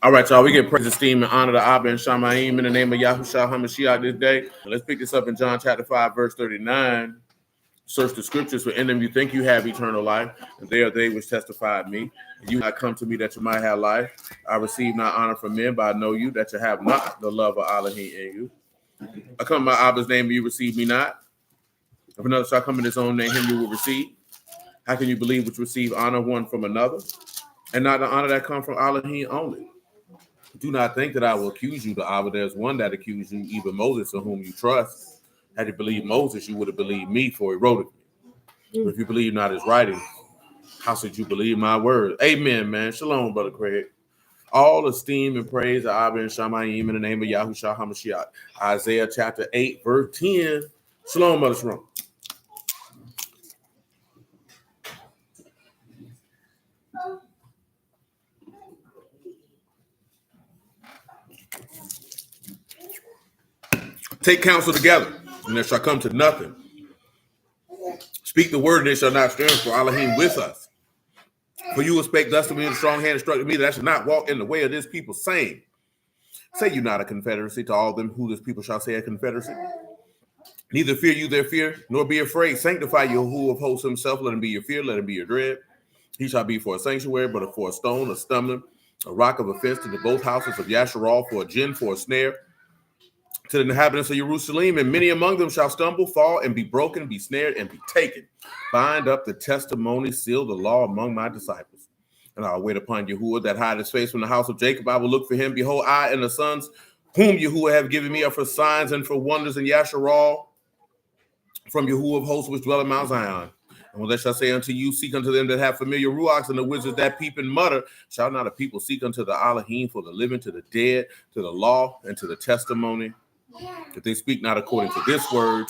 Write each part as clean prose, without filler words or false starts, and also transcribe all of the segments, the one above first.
All right, y'all. We give praise, esteem, and honor to Abba and Shamayim in the name of Yahushua HaMashiach this day. Let's pick this up in John chapter 5, verse 39. Search the scriptures, for in them you think you have eternal life, and they are they which testify of me. And you not come to me that you might have life. I receive not honor from men, but I know you, that you have not the love of Elohim in you. I come in my Abba's name, and you receive me not. If another shall come in his own name, him you will receive. How can you believe which receive honor one from another, and not the honor that come from Elohim only? Do not think that I will accuse you to Abba. There's one that accused you, even Moses, in whom you trust. Had you believed Moses, you would have believed me, for he wrote it. But if you believe not his writing, how should you believe my word? Amen, man. Shalom, Brother Craig. All esteem and praise to Abba and Shamayim in the name of Yahushua HaMashiach. Isaiah chapter 8, verse 10. Shalom, Brother Shalom. Take counsel together, and there shall come to nothing. Speak the word, and it shall not stand, for Elohim with us. For you will speak thus to me, and the strong hand instructed me that I should not walk in the way of this people, saying, say you not a confederacy to all them who this people shall say a confederacy. Neither fear you their fear, nor be afraid. Sanctify Yahuwah of hosts himself. Let him be your fear, let him be your dread. He shall be for a sanctuary, but for a stone, a stumbling, a rock of offense to the both houses of Yasharal, for a gin, for a snare, to the inhabitants of Jerusalem, and many among them shall stumble, fall, and be broken, be snared, and be taken. Bind up the testimony, seal the law among my disciples. And I'll wait upon Yahuwah that hide his face from the house of Jacob. I will look for him. Behold, I and the sons whom Yahuwah have given me are for signs and for wonders in Yasharal, from Yahuwah of hosts which dwell in Mount Zion. And when they shall say unto you, seek unto them that have familiar ruachs, and the wizards that peep and mutter, shall not a people seek unto the Elohim for the living, to the dead, to the law, and to the testimony? If they speak not according to this word,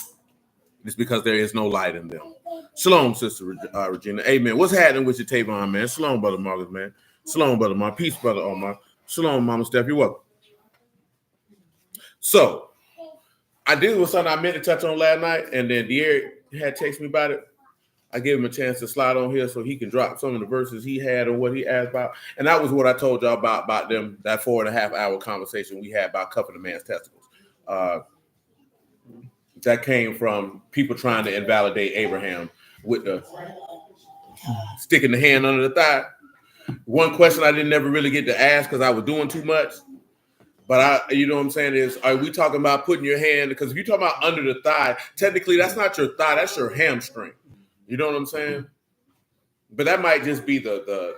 it's because there is no light in them. Shalom, Sister Regina. Amen. What's happening with your Tavon, man? Shalom, Brother Marcus, man. Shalom, Brother Mark. Peace, Brother Omar. Shalom, Mama Steph. You're welcome. So, I did with something I meant to touch on last night, and then De'Aaron had texted me about it. I gave him a chance to slide on here so he can drop some of the verses he had or what he asked about. And that was what I told y'all about them, that 4.5 hour conversation we had about cuffing a man's testicles. That came from people trying to invalidate Abraham with the sticking the hand under the thigh. One question I didn't never really get to ask because I was doing too much. But you know what I'm saying, is, are we talking about putting your hand, because if you're talking about under the thigh, technically that's not your thigh, that's your hamstring. You know what I'm saying? But that might just be the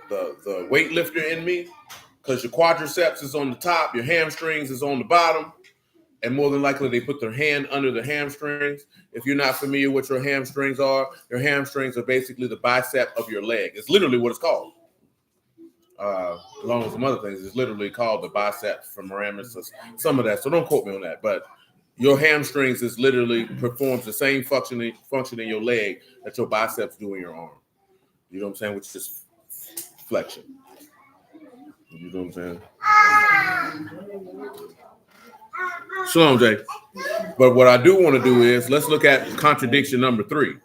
weightlifter in me, because your quadriceps is on the top, your hamstrings is on the bottom. And more than likely, they put their hand under the hamstrings. If you're not familiar with what your hamstrings are basically the bicep of your leg. It's literally what it's called. Along with some other things, it's literally called the bicep femoris, some of that. So don't quote me on that. But your hamstrings is literally performs the same function in your leg that your biceps do in your arm. You know what I'm saying? Which is flexion. You know what I'm saying? Shalom, Jay. But what I do want to do is, let's look at contradiction number 3.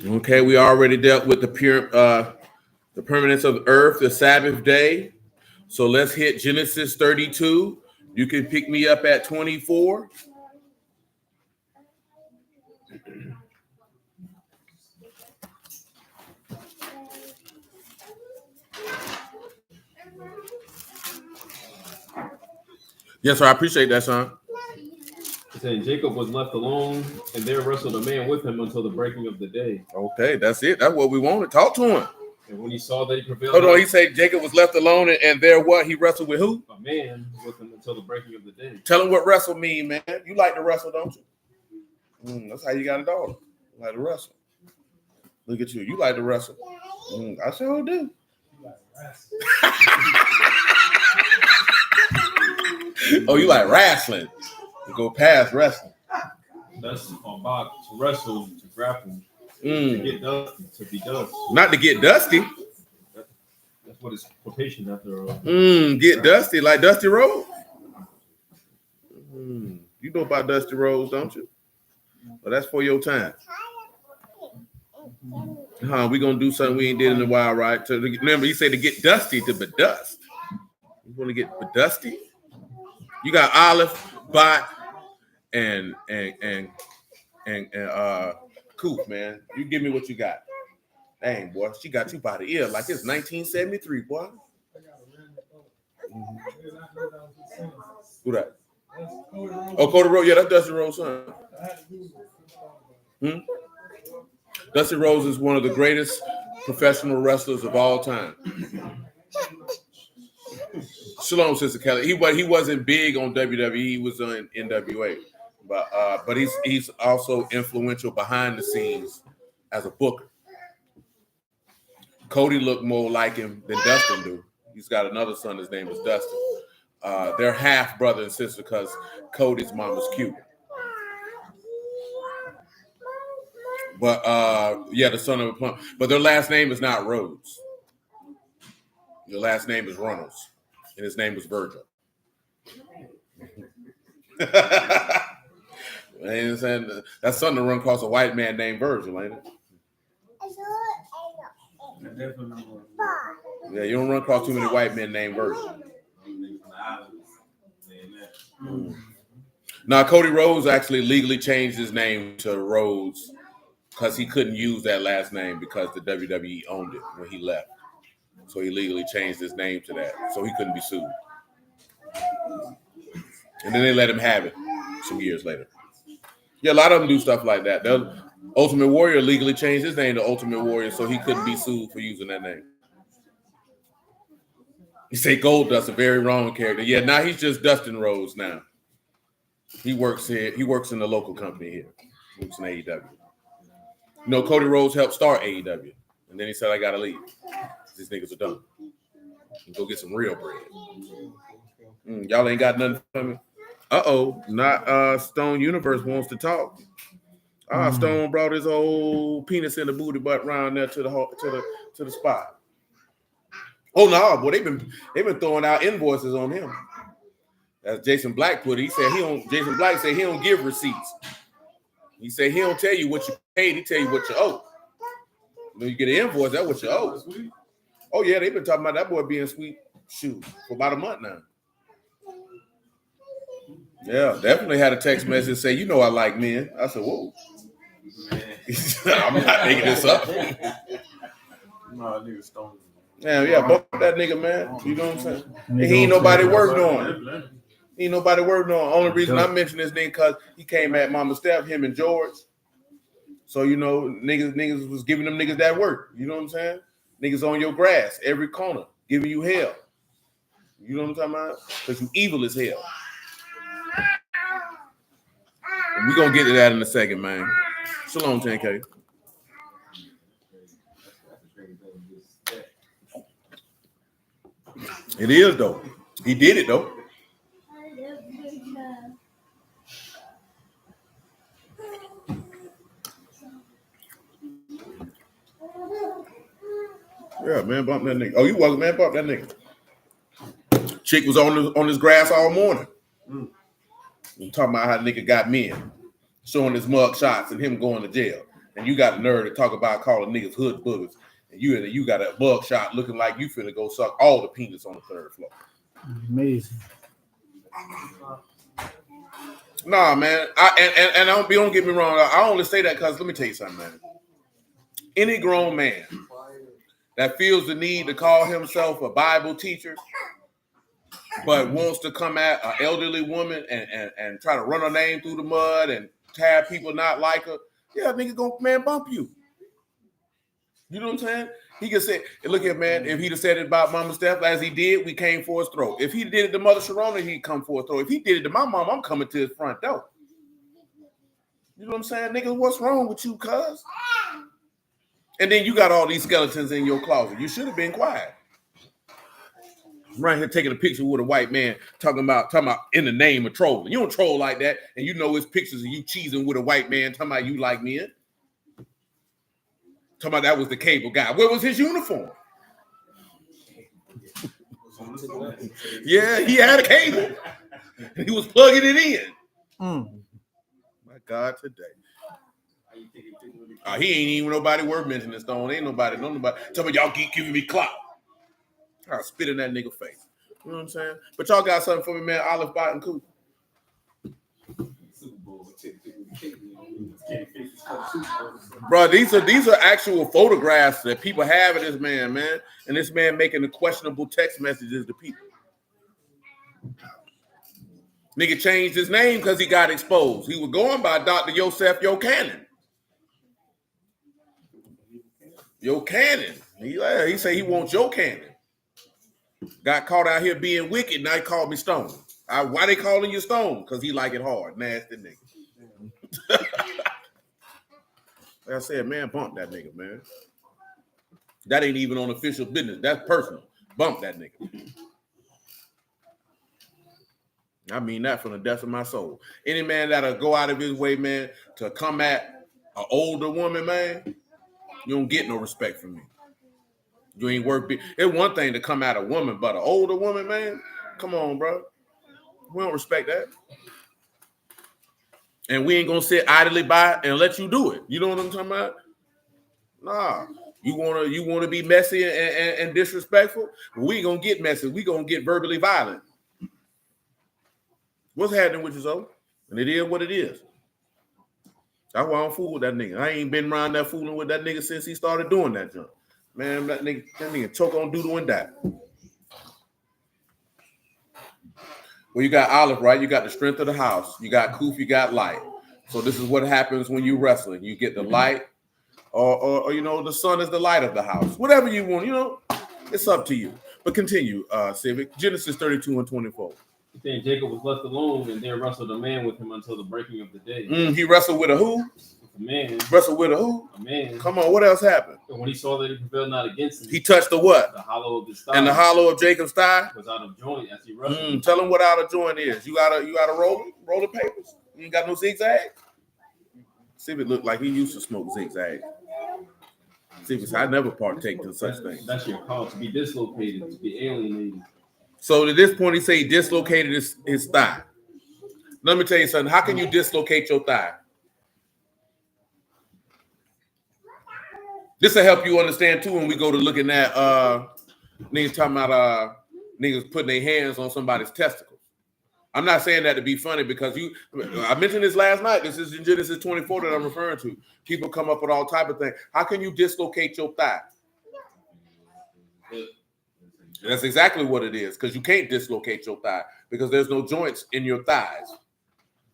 Okay, we already dealt with the permanence of the earth, the Sabbath day. So let's hit Genesis 32. You can pick me up at 24. Yes, sir. I appreciate that, son. It said Jacob was left alone, and there wrestled a man with him until the breaking of the day. Okay, that's it. That's what we wanted. Talk to him. And when he saw that he prevailed, hold on. He said Jacob was left alone, and there what? He wrestled with who? A man with him until the breaking of the day. Tell him what wrestle mean, man. You like to wrestle, don't you? That's how you got a daughter. You like to wrestle. Look at you. You like to wrestle. I sure do. Oh, you like wrestling? You go past wrestling. That's about to wrestle, to grapple, to get dusty, to be dust. Not to get dusty. That's what it's quotation after. Get dusty, like Dusty Rhodes. You know about Dusty Rhodes, don't you? But that's for your time. We gonna do something we ain't did in a while, right? So remember, he said to get dusty to be dust. You want to get dusty? You got Olive, Bot, and Coop, man. You give me what you got. Dang, boy, she got you by the ear like it's 1973, boy. Who that? Oh, Cody Rhodes. Yeah, that's Dusty Rhodes' son. Dusty Rhodes is one of the greatest professional wrestlers of all time. Shalom, Sister Kelly. He wasn't big on WWE. He was on NWA, but he's also influential behind the scenes as a booker. Cody looked more like him than Dustin do. He's got another son. His name is Dustin. They're half brother and sister because Cody's mom was Cuban. But yeah, the son of a plumber. But their last name is not Rhodes. Their last name is Runnels, and his name was Virgil. Ain't saying that's something to run across a white man named Virgil, ain't it? Yeah, you don't run across too many white men named Virgil. Now, Cody Rhodes actually legally changed his name to Rhodes because he couldn't use that last name because the WWE owned it when he left. So he legally changed his name to that, so he couldn't be sued. And then they let him have it some years later. Yeah, a lot of them do stuff like that. The Ultimate Warrior legally changed his name to Ultimate Warrior, so he couldn't be sued for using that name. You say Goldust, a very wrong character. Yeah, now he's just Dustin Rhodes now. He works here. He works in the local company here. He works in AEW. You know, Cody Rhodes helped start AEW. And then he said, I got to leave. These niggas are done. Go get some real bread. Y'all ain't got nothing for me? Uh-oh. Not Stone Universe wants to talk. Stone brought his old penis in the booty butt round there to the spot. Oh no, boy, they've been throwing out invoices on him. As Jason Black put it, he said Jason Black said he don't give receipts. He said he don't tell you what you paid, he tell you what you owe. When you get an invoice, that's what you owe. Oh yeah, they've been talking about that boy being sweet for about a month now. Yeah, definitely had a text message say, you know I like men. I said, whoa. I'm not making this up. No, nigga Stone. Yeah, bump that nigga, man. You know what I'm saying? He ain't nobody working on him. Ain't nobody working on him. Only reason I mention this nigga because he came at Mama Steph, him and George. So, you know, niggas was giving them niggas that work. You know what I'm saying? Niggas on your grass, every corner, giving you hell. You know what I'm talking about? Because you evil as hell. And we're going to get to that in a second, man. Shalom, 10K. It is, though. He did it, though. Yeah, man, bump that nigga. Oh, you wasn't, man, bump that nigga. Chick was on his grass all morning. Talking about how nigga got men. Showing his mug shots and him going to jail. And you got a nerve to talk about calling niggas hood boogers. And you got a mug shot looking like you finna go suck all the penis on the third floor. Amazing. Nah, man. Don't get me wrong. I only say that because let me tell you something, man. Any grown man that feels the need to call himself a Bible teacher, but wants to come at an elderly woman and try to run her name through the mud and have people not like her, yeah, nigga gonna bump you. You know what I'm saying? He can say, look here, man, if he'd have said it about Mama Steph as he did, we came for his throat. If he did it to Mother Sharona, he'd come for his throat. If he did it to my mom, I'm coming to his front door. You know what I'm saying? Nigga, what's wrong with you, cuz? And then you got all these skeletons in your closet. You should have been quiet. Right here taking a picture with a white man talking about in the name of trolling. You don't troll like that, and you know it's pictures of you cheesing with a white man talking about you like men. Talking about that was the cable guy. Where was his uniform? Yeah, he had a cable. He was plugging it in. My God, today. He ain't even nobody worth mentioning. Stone ain't nobody. Tell me y'all keep giving me clout. I'll spit in that nigga face. You know what I'm saying? But y'all got something for me, man. Olive Bot and Coop. Bro, these are actual photographs that people have of this man, and this man making the questionable text messages to people. Nigga changed his name because he got exposed. He was going by Dr. Yosef Yochanan. Yochanan. He say he wants Yochanan. Got caught out here being wicked. Now he called me Stone. Why they calling you Stone? Because he like it hard. Nasty nigga. Like I said, man, bump that nigga, man. That ain't even on official business. That's personal. Bump that nigga. I mean that from the depths of my soul. Any man that'll go out of his way, man, to come at an older woman, man, you don't get no respect from me. You ain't worth it. It's one thing to come at a woman, but an older woman, man, come on, bro. We don't respect that. And we ain't gonna sit idly by and let you do it. You know what I'm talking about? Nah. You wanna be messy and disrespectful? We ain't gonna get messy. We gonna get verbally violent. What's happening with you, though? And it is what it is. That's why I don't fool with that nigga. I ain't been around that fooling with that nigga since he started doing that junk. Man, that nigga choke on doodle and die. Well, you got Olive, right? You got the strength of the house. You got Koof, you got light. So this is what happens when you wrestling. You get the light, or the sun is the light of the house. Whatever you want, it's up to you. But continue, Civic. Genesis 32:24. Then Jacob was left alone, and there wrestled a man with him until the breaking of the day. He wrestled with a who? A man. Wrestled with a who? A man. Come on, what else happened? And when he saw that he prevailed not against him, he touched the what? The hollow of his thigh. And the hollow of Jacob's thigh was out of joint as he wrestled. Tell him what out of joint is. You gotta roll the papers. You ain't got no zigzag. Civic looked like he used to smoke zigzag. Civic, I never partake in such things. That's your call, to be dislocated, to be alienated. So at this point, he say he dislocated his thigh. Let me tell you something. How can you dislocate your thigh? This will help you understand too when we go to looking at niggas talking about niggas putting their hands on somebody's testicles. I'm not saying that to be funny because I mentioned this last night. This is in Genesis 24 that I'm referring to. People come up with all type of things. How can you dislocate your thigh? That's exactly what it is, because you can't dislocate your thigh because there's no joints in your thighs.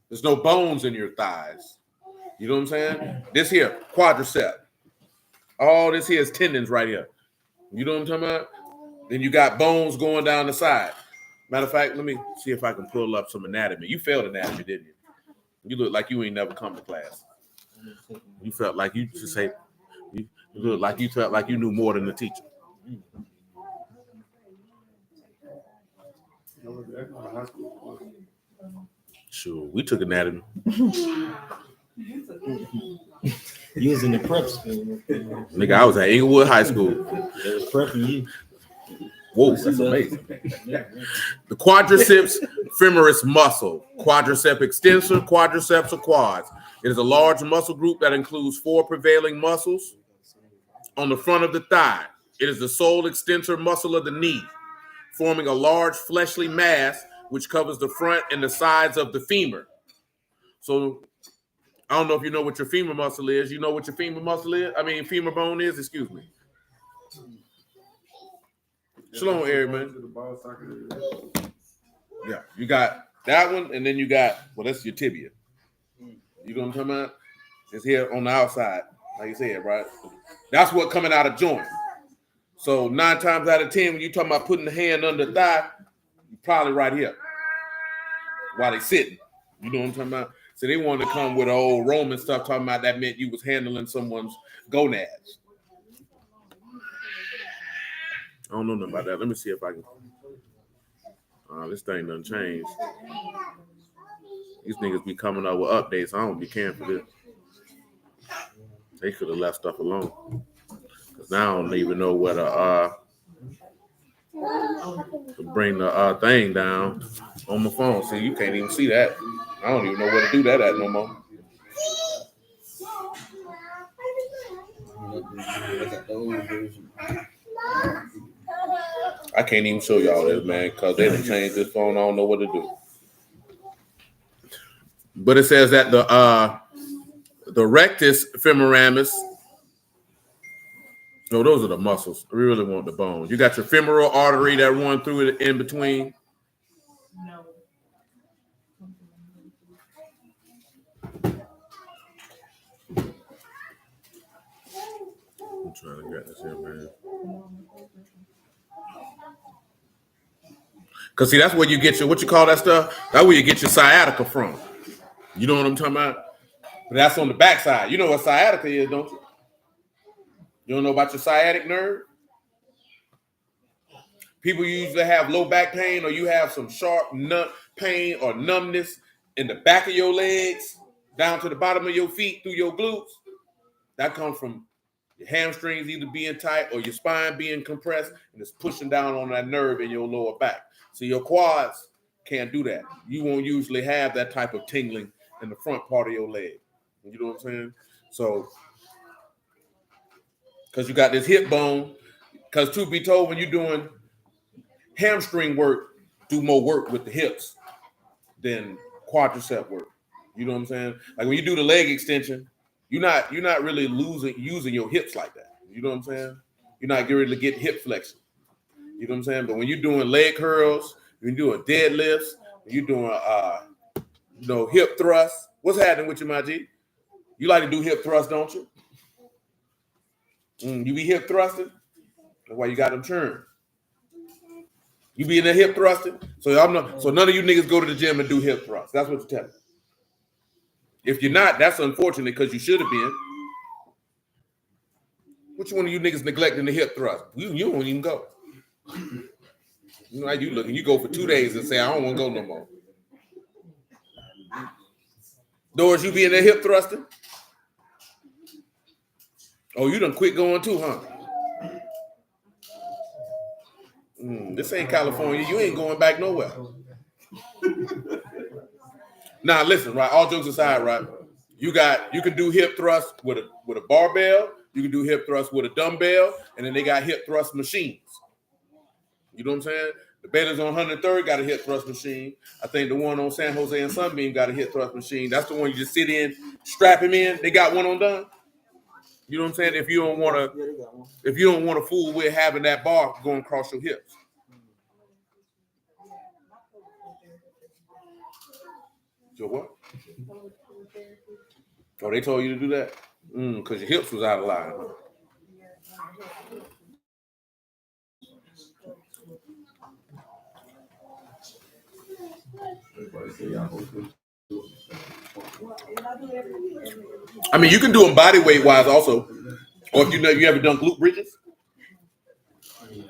There's no bones in your thighs. You know what I'm saying? This here, quadricep. All this here is tendons right here. You know what I'm talking about? Then you got bones going down the side. Matter of fact, let me see if I can pull up some anatomy. You failed anatomy, didn't you? You look like you ain't never come to class. You felt like you should say, you look like you felt like you knew more than the teacher. Sure, we took anatomy. You was in the prep school. Nigga, I was at Inglewood High School. They was prepping you. Whoa, that's amazing. The quadriceps femoris muscle, quadricep extensor, quadriceps or quads. It is a large muscle group that includes 4 prevailing muscles on the front of the thigh. It is the sole extensor muscle of the knee, forming a large fleshly mass which covers the front and the sides of the femur. So I don't know if you know what your femur muscle is. You know what your femur muscle is? I mean, femur bone is, excuse me. Shalom, Eric, man. Yeah, you got that one, and then you got, well, that's your tibia. You know what I'm talking about? It's here on the outside, like you said, right? That's what coming out of joint. So 9 times out of 10, when you talking about putting the hand under the thigh, you're probably right here while they sitting. You know what I'm talking about? So they wanted to come with an old Roman stuff talking about that meant you was handling someone's gonads. I don't know nothing about that. Let me see if I can. This thing done changed. These niggas be coming up with updates. I don't be caring for this. They could have left stuff alone. Because now I don't even know where to bring the thing down on my phone. See, you can't even see that. I don't even know where to do that at no more. I can't even show y'all this, man, because they done changed this phone. I don't know what to do. But it says that the rectus femoralis. No, those are the muscles. We really want the bones. You got your femoral artery that run through it in between. No. I'm trying to get this here, man. Because, see, that's where you get your, what you call that stuff? That's where you get your sciatica from. You know what I'm talking about? But that's on the backside. You know what sciatica is, don't you? You don't know about your sciatic nerve? People usually have low back pain, or you have some sharp pain or numbness in the back of your legs, down to the bottom of your feet, through your glutes. That comes from your hamstrings either being tight or your spine being compressed, and it's pushing down on that nerve in your lower back. So your quads can't do that. You won't usually have that type of tingling in the front part of your leg. You know what I'm saying? So, because you got this hip bone, because truth be told, when you're doing hamstring work, do more work with the hips than quadricep work. You know what I'm saying? Like when you do the leg extension, you're not really using your hips like that. You know what I'm saying? You're not getting ready to get hip flexion. You know what I'm saying? But when you're doing leg curls, when you're doing deadlifts, when you're doing hip thrusts, what's happening with you, my G? You like to do hip thrusts, don't you? You be hip thrusting? That's why you got them churn. You be in the hip thrusting? So none of you niggas go to the gym and do hip thrusts. That's what you're telling me. If you're not, that's unfortunate because you should have been. Which one of you niggas neglecting the hip thrust? You don't even go. You know how you looking. You go for 2 days and say, I don't want to go no more. Doris, you be in the hip thrusting? Oh, you done quit going too, huh? This ain't California. You ain't going back nowhere. Now, listen, right? All jokes aside, right? You can do hip thrust with a barbell. You can do hip thrust with a dumbbell, and then they got hip thrust machines. You know what I'm saying? The Baylor's on 103rd got a hip thrust machine. I think the one on San Jose and Sunbeam got a hip thrust machine. That's the one you just sit in, strap him in. They got one on done. You know what I'm saying? If you don't want to fool with having that bar going across your hips. So what? Oh, they told you to do that? Because your hips was out of line. Huh? I mean, you can do them body weight wise also. Or if you ever done glute bridges. You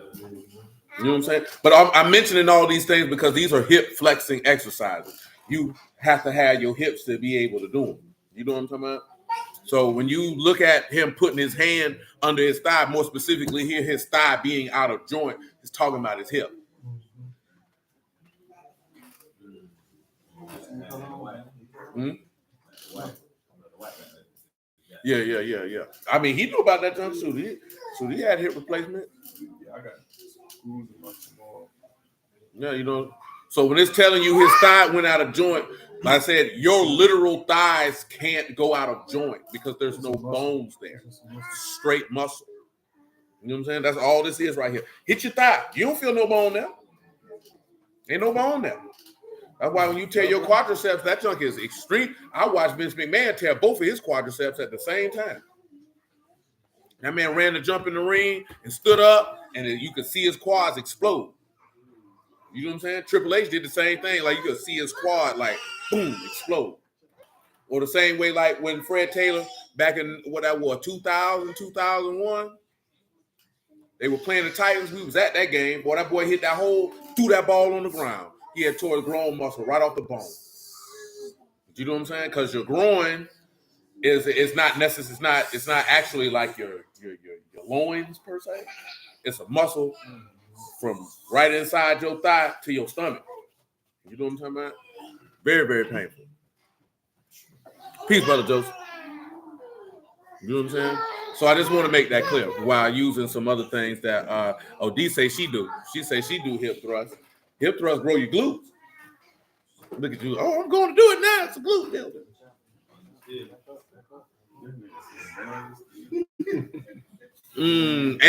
know what I'm saying? But I'm mentioning all these things because these are hip flexing exercises. You have to have your hips to be able to do them. You know what I'm talking about? So when you look at him putting his hand under his thigh, more specifically here, his thigh being out of joint, he's talking about his hip. Yeah. I mean, he knew about that junk suit. So he had hip replacement. Yeah, I got screws in my small. Yeah, So when it's telling you his thigh went out of joint, like I said, your literal thighs can't go out of joint because there's no bones there. Straight muscle. You know what I'm saying? That's all this is right here. Hit your thigh. You don't feel no bone there. Ain't no bone there. That's why when you tear your quadriceps, that junk is extreme. I watched Vince McMahon tear both of his quadriceps at the same time. That man ran the jump in the ring and stood up, and you could see his quads explode. You know what I'm saying? Triple H did the same thing. Like, you could see his quad, like, boom, explode. Or the same way, like, when Fred Taylor, back in, 2000, 2001, they were playing the Titans. We was at that game. Boy, that boy hit that hole, threw that ball on the ground. He had tore his groin muscle right off the bone. You know what I'm saying? Because your groin it's not actually like your loins per se. It's a muscle from right inside your thigh to your stomach. You know what I'm talking about? Very, very painful. Peace, brother Joseph. You know what I'm saying? So I just want to make that clear while using some other things that OD say she do. She say she do hip thrust. Hip thrust grow your glutes. Look at you. Oh, I'm going to do it now. It's a glute builder.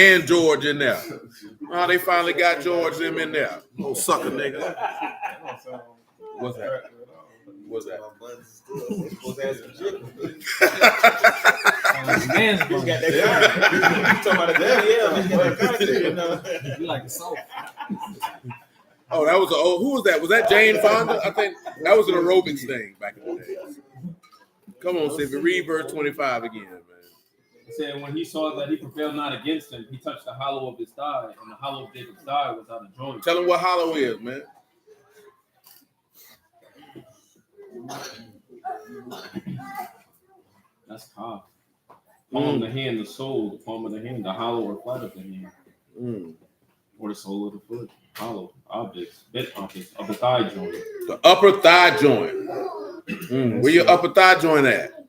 And George in there. Oh, they finally got George them in there. Oh, sucker nigga. What's that? What's that? Oh, that was an old. Who was that? Was that Jane Fonda? I think that was an aerobics thing back in the day. Come on, Sippy, read verse 25 again, man. It said, when he saw that he prevailed not against him, he touched the hollow of his thigh, and the hollow of David's thigh was out of joint. Tell him what hollow is, man. That's calf. Palm of the hand, the sole, the palm of the hand, the hollow or flat of the hand, or the sole of the foot. Hollow objects, bit objects of the thigh joint. The upper thigh joint. Where your upper thigh joint at?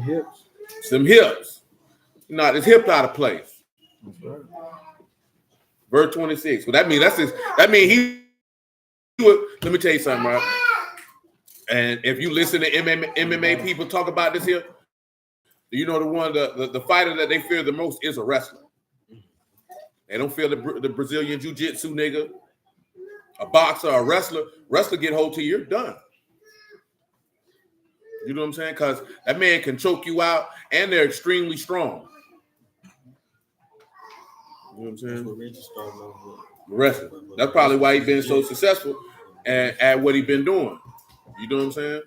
Hips. Some hips. No, it's hip out of place. That's right. Verse 26. Well, that means he would. Let me tell you something, right? And if you listen to MMA people talk about this here, you know the fighter that they fear the most is a wrestler. They don't fear the Brazilian jiu-jitsu nigga, a boxer, a wrestler. Wrestler get hold to you, you're done. You know what I'm saying? Because that man can choke you out, and they're extremely strong. You know what I'm saying? Wrestling. That's probably why he's been so successful at what he's been doing. You know what I'm saying?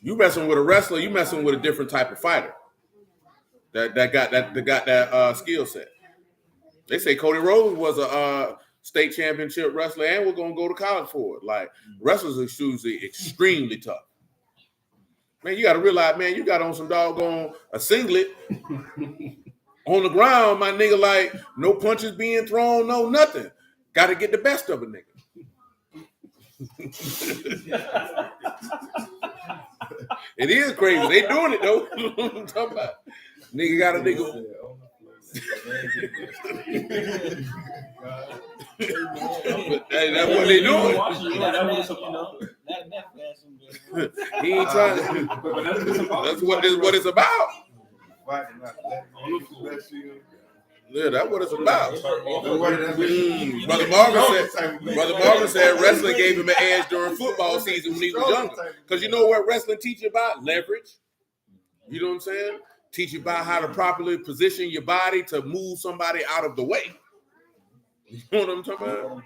You messing with a wrestler, you messing with a different type of fighter that got that skill set. They say Cody Rhodes was a state championship wrestler, and we're gonna go to college for it. Like wrestlers are usually extremely tough. Man, you got to realize, man, you got on some doggone a singlet on the ground, my nigga. Like no punches being thrown, no nothing. Got to get the best of a nigga. It is crazy. They doing it though. I'm talking about. Nigga got a nigga. Hey, that's what they doing. He ain't trying to. That's what it's about. Yeah, that's what it's about. Brother Marvin said wrestling gave him an edge during football season when he was younger. Because you know what wrestling teach you about? Leverage. You know what I'm saying? Teach you about how to properly position your body to move somebody out of the way. You know what I'm talking about?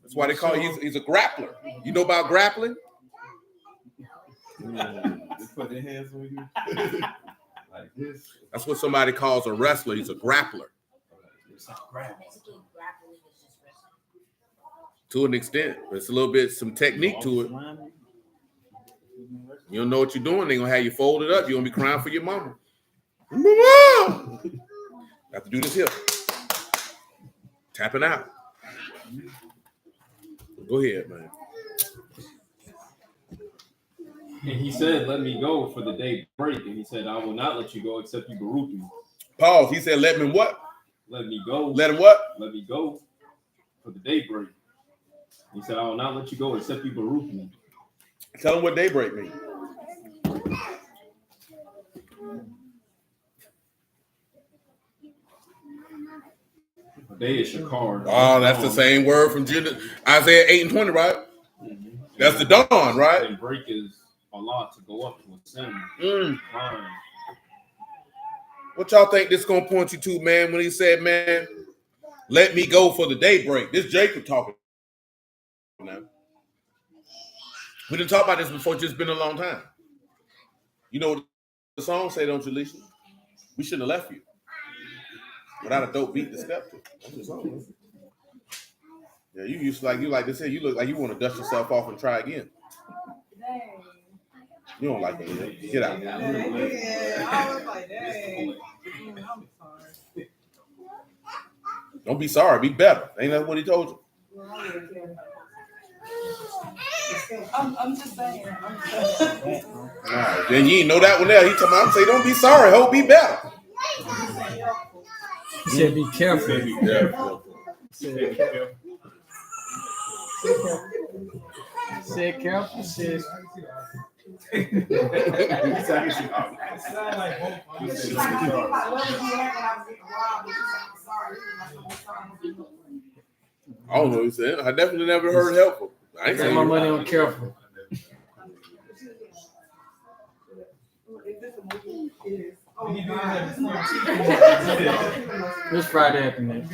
That's why they call he's a grappler. You know about grappling? They put their hands on you like this. That's what somebody calls a wrestler. He's a grappler. To an extent. It's a little bit some technique to it. You don't know what you're doing, they're gonna have you folded up. You're gonna be crying for your mama. Mama! Have to do this here. Tapping out. Go ahead, man. And he said, let me go for the day break. And he said, I will not let you go except you baruch me. Pause. He said, let me what? Let me go. Let him what? Let me go for the day break. He said, I will not let you go except you baruch me. Tell him what daybreak means. Day is Shakar. Oh, that's the same word from Isaiah 8 and 20, right? Mm-hmm. That's the dawn, right? And break is a lot to go up to a sin. What y'all think this gonna point you to, man, when he said, man, let me go for the daybreak? This Jacob talking now. We didn't talk about this before, it's just been a long time. You know what the song say, don't you, Lisa? We shouldn't have left you without a dope beat to step to. That's the song. Yeah, you like this here. You look like you want to dust yourself off and try again. You don't like that. Get out. I was like, dang. I'm sorry. Don't be sorry. Be better. Ain't that what he told you? I'm just saying. Nah, then you ain't know that one there. He told me, I'm saying, don't be sorry, hope be better. He said, "Be careful." Yeah. Said careful. Said careful. Said. I don't know what he said. I definitely never heard helpful. I ain't Put saying my you money right. on careful. This Friday afternoon.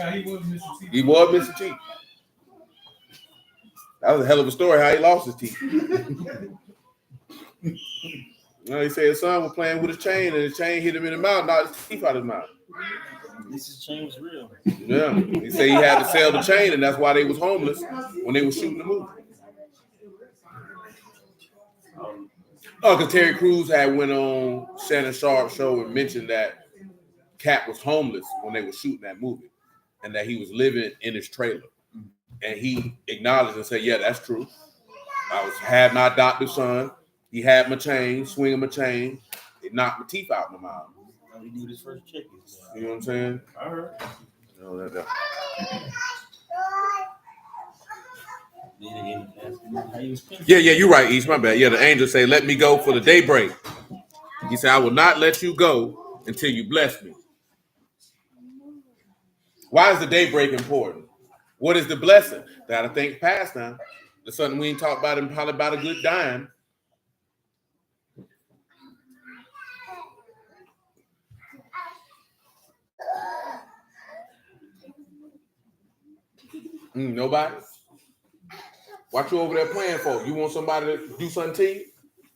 He was Mr. T. That was a hell of a story how he lost his teeth. He said his son was playing with his chain and his chain hit him in the mouth, knocked his teeth out of his mouth. At least his chain was real. Yeah. He said he had to sell the chain and that's why they was homeless when they were shooting the movie. Because Terry Crews had went on Shannon Sharp's show and mentioned that Cat was homeless when they were shooting that movie and that he was living in his trailer. And he acknowledged and said, yeah, that's true. Had my adopted son. He had my chain, swinging my chain. It knocked my teeth out in my mouth. He knew his first check. You know what I'm saying? I heard. You know, that. Yeah, you're right, East. My bad. Yeah, the angel say, let me go for the daybreak. He said, I will not let you go until you bless me. Why is the daybreak important? What is the blessing? That I think past now. That's something we ain't talked about in probably about a good dime. Nobody? What you over there playing for? You want somebody to do something to you?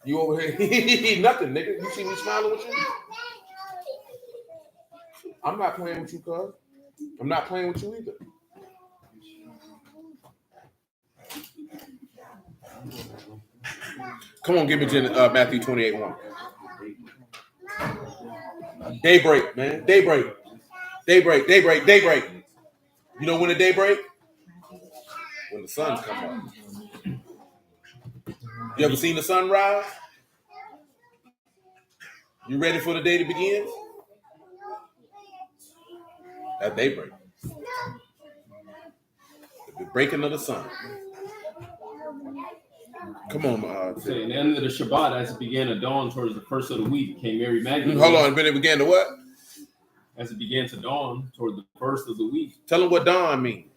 You over here? Nothing, nigga. You see me smiling with you? I'm not playing with you, cuz. I'm not playing with you either. Come on, give me Matthew 28:1. Daybreak, man. Daybreak. Daybreak, daybreak, daybreak. You know when the daybreak? When the sun comes up. You ever seen the sun rise? You ready for the day to begin? That's daybreak. The breaking of the sun. Come on, Say, in the end of the Shabbat, as it began to dawn towards the first of the week, came Mary Magdalene. Hold on, but it began to what? As it began to dawn toward the first of the week. Tell them what dawn means.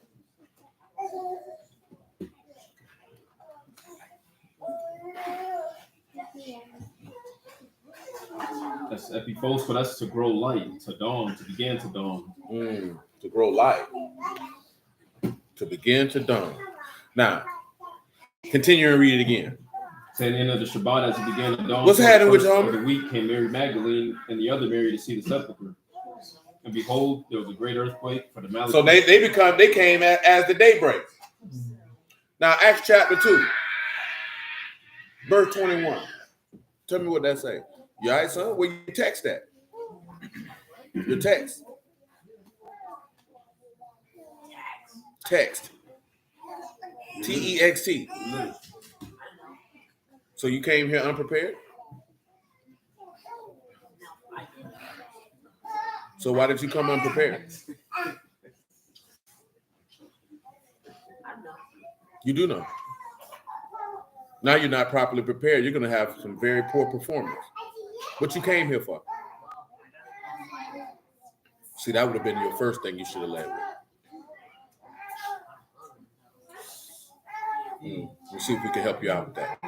That's epifos, but that's to grow light, to dawn, to begin to dawn. To grow light. To begin to dawn. Now, continue and read it again. At the end of the Shabbat, as it began to dawn, what's happening with you, of the week came Mary Magdalene and the other Mary to see the sepulchre. And behold, there was a great earthquake, for the mountain. So they came as the daybreak. Now, Acts chapter 2, verse 21. Tell me what that say. You all right, son? Where you text at? Your text. Text. TEXT. So you came here unprepared? So why did you come unprepared? You do know. Now you're not properly prepared. You're going to have some very poor performance. What you came here for? See, that would have been your first thing you should have led with. We'll see if we can help you out with that.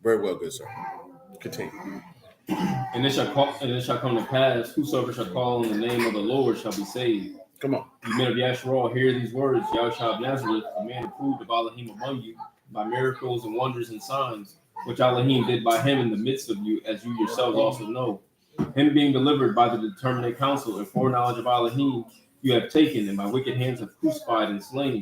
Very well, good sir. Continue. And it shall come to pass, whosoever shall call on the name of the Lord shall be saved. Come on. You men of Yasharal, hear these words. Yahushua of Nazareth, a man approved of Elohim among you, by miracles and wonders and signs, which Elohim did by him in the midst of you, as you yourselves also know. Him being delivered by the determinate counsel and foreknowledge of Elohim, you have taken, and by wicked hands have crucified and slain,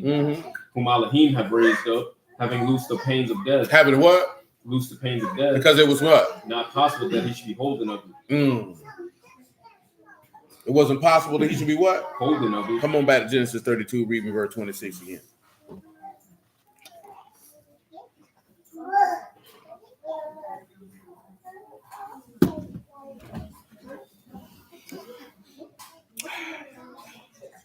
whom Elohim have raised up, having loosed the pains of death. Having what? Loosed the pains of death. Because it was what? Not possible that he should be holden of it. It wasn't possible that he should be what? Holden of it. Come on back to Genesis 32, read me verse 26 again.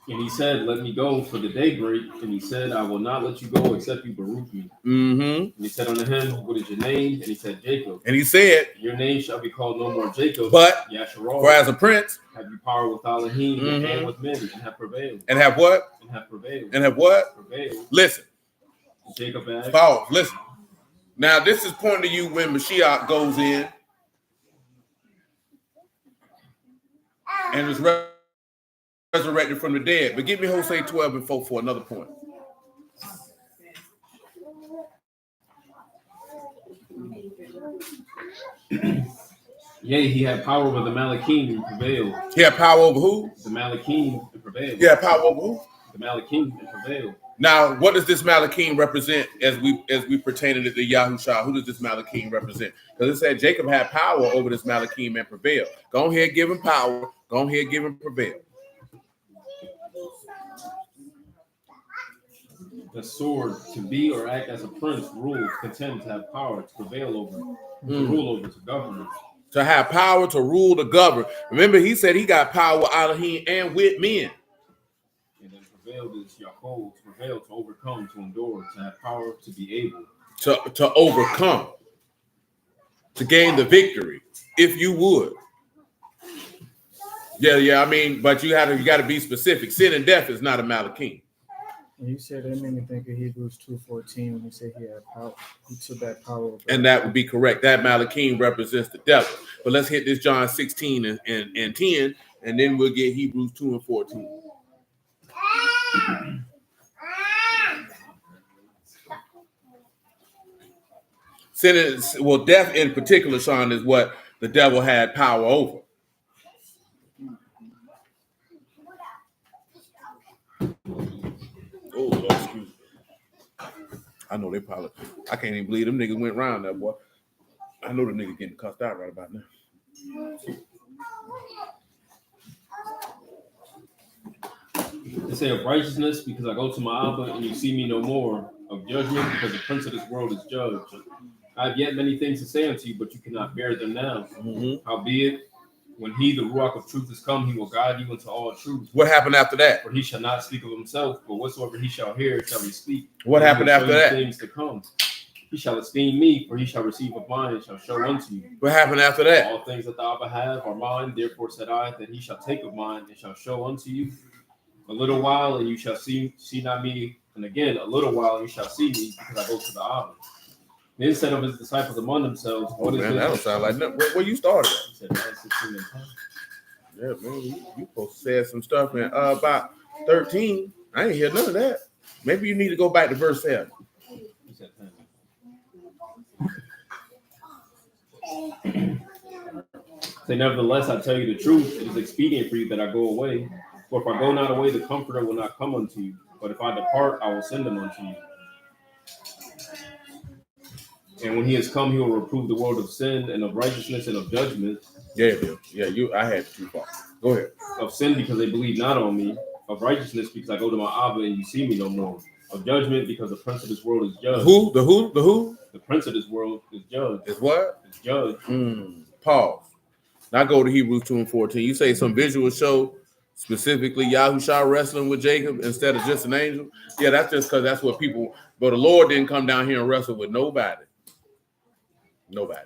And he said, "Let me go for the daybreak." And he said, "I will not let you go except you bereave me." Mm-hmm. And he said unto him, "What is your name?" And he said, "Jacob." And he said, "Your name shall be called no more Jacob, but Yasharal. for as a prince, Have you power with Elohim Mhm. and with men, and have prevailed." and have what? And have prevailed. And have what? Prevailed. Listen. Jacob asked. Pause. Listen. Now, this is pointing to you when Mashiach goes in and is resurrected from the dead. But give me Hosea 12 and 4 for another point. Yea, he had power over the Malachim and prevailed. He had power over who? The Malachim and prevailed. He had power over who? The Malachim and prevailed. Now, what does this Malachim represent as we pertain to the Yahushua? Who does this Malachim represent? Because it said Jacob had power over this Malachim and prevailed. Go ahead, give him power. Go ahead, give him prevail. The sword, to be or act as a prince, rule, contend, to have power, to prevail over, to rule over, to govern. To have power to rule, to govern. Remember, he said he got power out of him and with men. And then prevailed is Yaakov, to prevail, to overcome, to endure, to have power, to be able. To overcome. To gain the victory, if you would. Yeah. I mean, but you got to be specific. Sin and death is not a Malachim. You said that made me think of Hebrews 2:14 when he said he had power. He took that power over. And that would be correct. That Malachim represents the devil. But let's hit this John 16 and 10, and then we'll get Hebrews 2 and 14. Sin is, well, death in particular, Sean, is what the devil had power over. Oh, Lord, excuse me. I know they probably, I can't even believe them niggas went round that, boy. I know the nigga getting cussed out right about now. They say of righteousness, because I go to my Abba and you see me no more. Of judgment, because the prince of this world is judged. I have yet many things to say unto you, but you cannot bear them now. Mm-hmm. Howbeit, when he, the Ruach of truth, is come, he will guide you into all truth. What happened after that? For he shall not speak of himself, but whatsoever he shall hear shall he speak. What happened He will show after you that? Things to come. He shall esteem me, for he shall receive of mine and shall show unto you. What happened after that? All things that the Abba have are mine, therefore said I, that he shall take of mine and shall show unto you. A little while, and you shall see not me, and again a little while, and you shall see me, because I go to the Abba. Then said of his disciples among themselves, Oh, what is man, that don't this? sound like nothing. Where you started at? He said, 9:16 and 10. Yeah, man, you supposed to say some stuff in about 13. I ain't hear none of that. Maybe you need to go back to verse 7. He said 10. Say, nevertheless, I tell you the truth, it is expedient for you that I go away. For if I go not away, the Comforter will not come unto you. But if I depart, I will send him unto you. And when he has come, he will reprove the world of sin and of righteousness and of judgment. Yeah, I had too far. Go ahead. Of sin, because they believe not on me. Of righteousness, because I go to my Abba and you see me no more. Of judgment, because the prince of this world is judged. Who? The who? The prince of this world is judged. Is what? Is judged. Pause. Now go to Hebrews 2 and 14. You say some visual show, specifically Yahushua wrestling with Jacob instead of just an angel. Yeah, that's just because that's what people, but the Lord didn't come down here and wrestle with nobody. Nobody.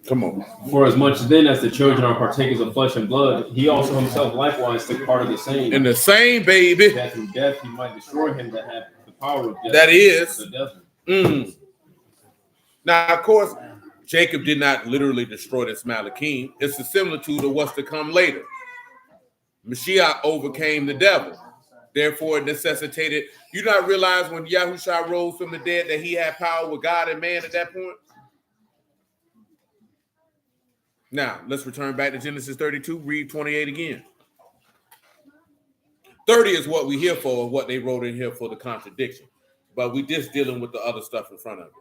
Come on. For as much then as the children are partakers of flesh and blood, he also himself likewise took part of the same. In the same, baby. That through death he might destroy him that had the power of death. That is. The devil. Now, of course, Jacob did not literally destroy this Malachim. It's a similitude of what's to come later. Mashiach overcame the devil. Therefore, it necessitated. You not realize when Yahushua rose from the dead that he had power with God and man at that point? Now, let's return back to Genesis 32. Read 28 again. 30 is what we here for, what they wrote in here for the contradiction. But we just dealing with the other stuff in front of it.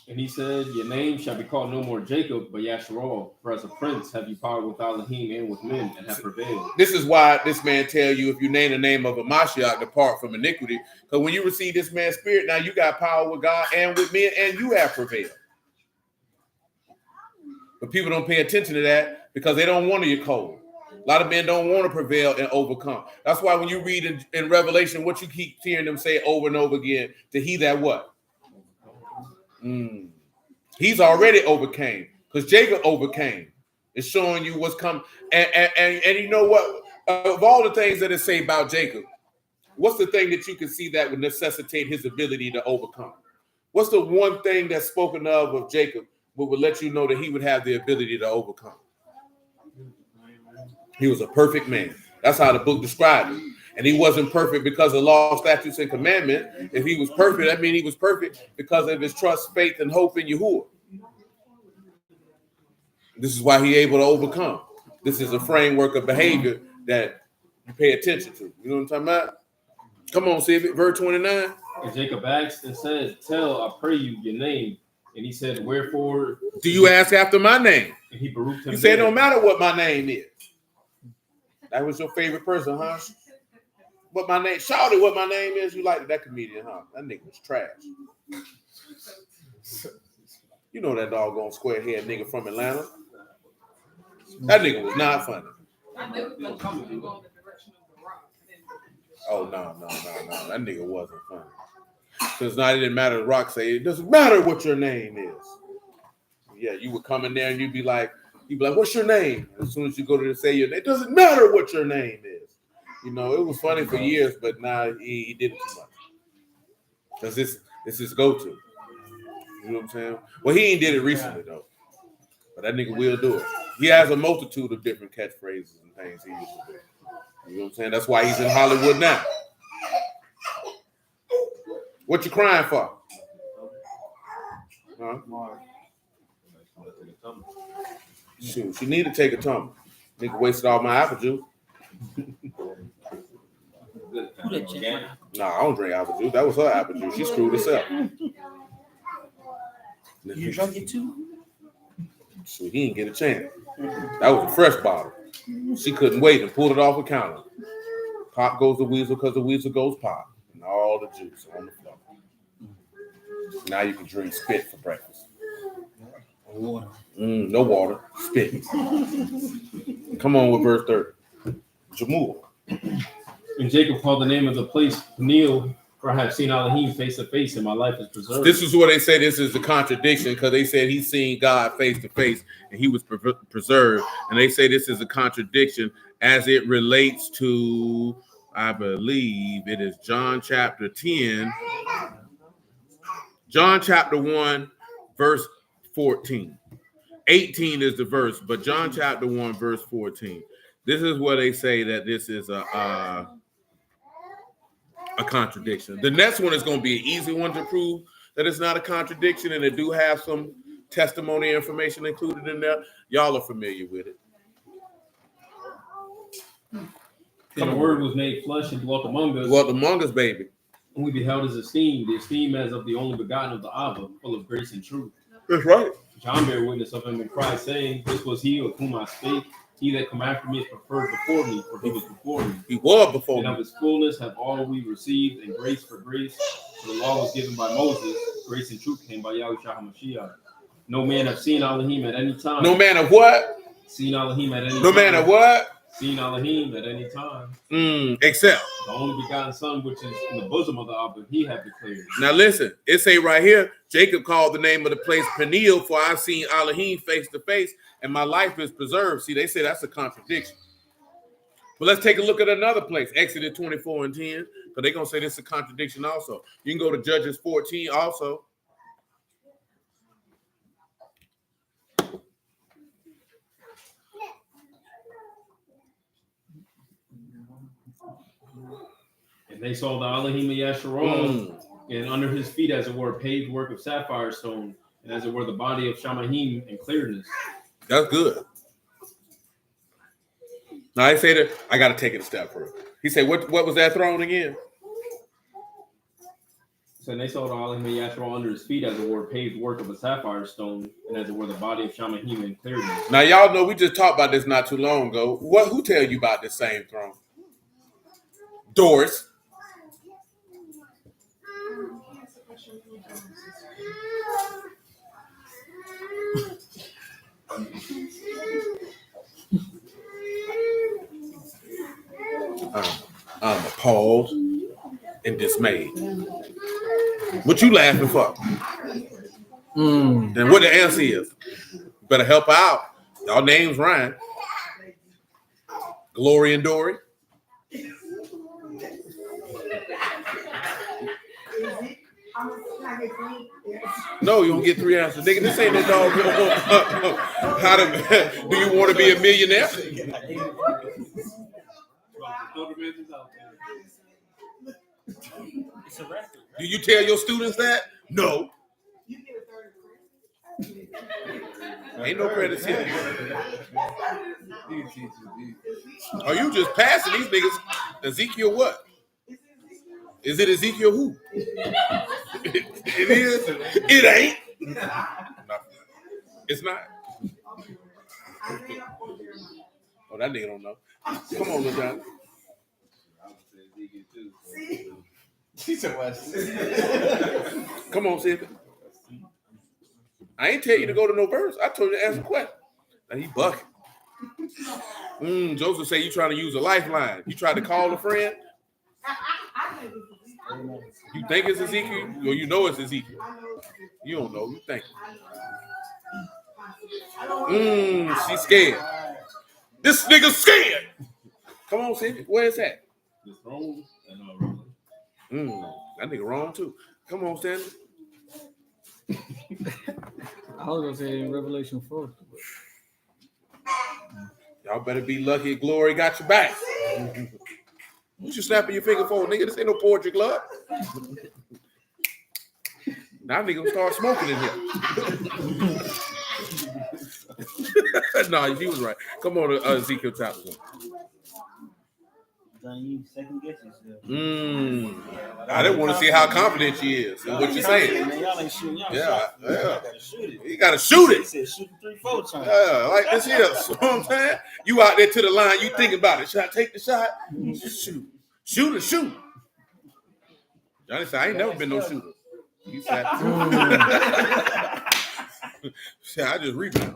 And he said, your name shall be called no more Jacob, but Yasharal. For as a prince have you power with Elohim and with men, and have prevailed. This is why this man tell you, if you name the name of a Mashiach, depart from iniquity. Because when you receive this man's spirit, now you got power with God and with men, and you have prevailed. But people don't pay attention to that because they don't want to get cold. A lot of men don't want to prevail and overcome. That's why when you read in Revelation, what you keep hearing them say over and over again, to he that what? He's already overcame because Jacob overcame. It's showing you what's coming. And you know what? Of all the things that it say about Jacob, what's the thing that you can see that would necessitate his ability to overcome? What's the one thing that's spoken of Jacob but would let you know that he would have the ability to overcome? He was a perfect man. That's how the book described him. And he wasn't perfect because of law, statutes, and commandment. If he was perfect, that means he was perfect because of his trust, faith, and hope in Yahuwah. This is why he able to overcome. This is a framework of behavior that you pay attention to. You know what I'm talking about? Come on, see it. Verse 29. And Jacob asked and said, tell, I pray you, your name. And he said, wherefore do you ask after my name? And he baruched him. You say it don't matter what my name is. That was your favorite person, huh? What my name? Shawty, what my name is? You like that comedian, huh? That nigga was trash. You know that doggone square head nigga from Atlanta. That nigga was not funny. Oh no. That nigga wasn't funny. Because now it didn't matter. The Rock say it doesn't matter what your name is. Yeah, you would come in there and you'd be like, what's your name? And as soon as you go to say your name, it doesn't matter what your name is. You know, it was funny for years, but now he did it too much. Because this is his go-to. You know what I'm saying? Well, he ain't did it recently, though. But that nigga will do it. He has a multitude of different catchphrases and things he used to do. You know what I'm saying? That's why he's in Hollywood now. What you crying for? Huh? Shoot, she need to take a tumble. Nigga wasted all my apple juice. Nah, I don't drink apple juice. That was her apple juice. She screwed herself. You drunk it too? So he didn't get a chance. That was a fresh bottle. She couldn't wait and pulled it off the counter. Pop goes the weasel because the weasel goes pop. And all the juice on the floor. Now you can drink spit for breakfast. Water. No water. Spit. Come on with verse 30. Jamul. And Jacob called the name of the place Peniel, for I have seen Elohim face to face, and my life is preserved. This is what they say. This is the contradiction because they said he's seen God face to face and he was preserved. And they say this is a contradiction as it relates to, I believe it is John chapter 10. John chapter 1, verse 14. 18 is the verse, but John chapter 1, verse 14. This is where they say that this is a contradiction. The next one is going to be an easy one to prove that it's not a contradiction, and it do have some testimony information included in there. Y'all are familiar with it. And the word was made flesh and dwelt among us. Dwelt among us, baby. And we beheld his esteem, the esteem as of the only begotten of the Abba, full of grace and truth. That's right. John bare witness of him and cried, saying, this was he of whom I spake. He that come after me is preferred before me, for he was before me. He was before And me. of his fullness have all we received, and grace for grace. For the law was given by Moses, grace and truth came by Yahushua HaMashiach. No man have seen Elohim at any time. No man of what? Seen Elohim at any time. No man of what? Seen Elohim at any time. Except. The only begotten son, which is in the bosom of the Abba, he have declared. Now listen, it say right here, Jacob called the name of the place Peniel, for I've seen Elohim face to face, and my life is preserved. See, they say that's a contradiction. But let's take a look at another place, Exodus 24 and 10, because they're going to say this is a contradiction also. You can go to Judges 14 also. And they saw the Elohim of Yasharal, and under his feet, as it were, paved work of sapphire stone, and as it were, the body of Shamahim in clearness. That's good. Now I say that I got to take it a step further. He said, "What was that throne again?" So they saw the Elohim and Yashua under his feet as it were paved work of a sapphire stone, and as it were the body of Shamahim in clearness. Now y'all know we just talked about this not too long ago. Who tell you about this same throne? Doors. I'm appalled and dismayed. What you laughing for? Then what the answer is? Better help her out. Y'all names rhyme. Glory and Dory. No, you don't get 3 answers. Nigga, this ain't no dog. How to, do you want to be a millionaire? It's a record. Do you tell your students that? No. Ain't no credits here. Are you just passing these niggas? Ezekiel what? Is it Ezekiel who? It is. It ain't. No. It's not. Oh, that nigga don't know. Come on, LeJohn. Come on, Sid. I ain't tell you to go to no verse. I told you to ask a question. Now he bucking. Joseph say you trying to use a lifeline. You tried to call a friend. You think it's Ezekiel, or you know it's Ezekiel? You don't know. You think? She's scared. This nigga's scared. Come on, Sid. Where is that? This throne and That nigga wrong too. Come on, Stanley. I was gonna say in Revelation 4. Y'all better be lucky Glory got your back. What you snapping your finger for, nigga? This ain't no poetry club. Now nigga gonna start smoking in here. No, she was right. Come on, Ezekiel chapter 1. You second guess yourself. I didn't want to see how confident she is and what you're saying. Man, y'all ain't shooting. Y'all Yeah. gotta shoot it. You gotta shoot He it. said shoot it 3-4 times. Yeah, like this here. So what I'm saying? You out there to the line, you thinking about it. Should I take the shot? Shoot. Shoot or shoot. Johnny said, I ain't never been no shooter. He said, I just rebound.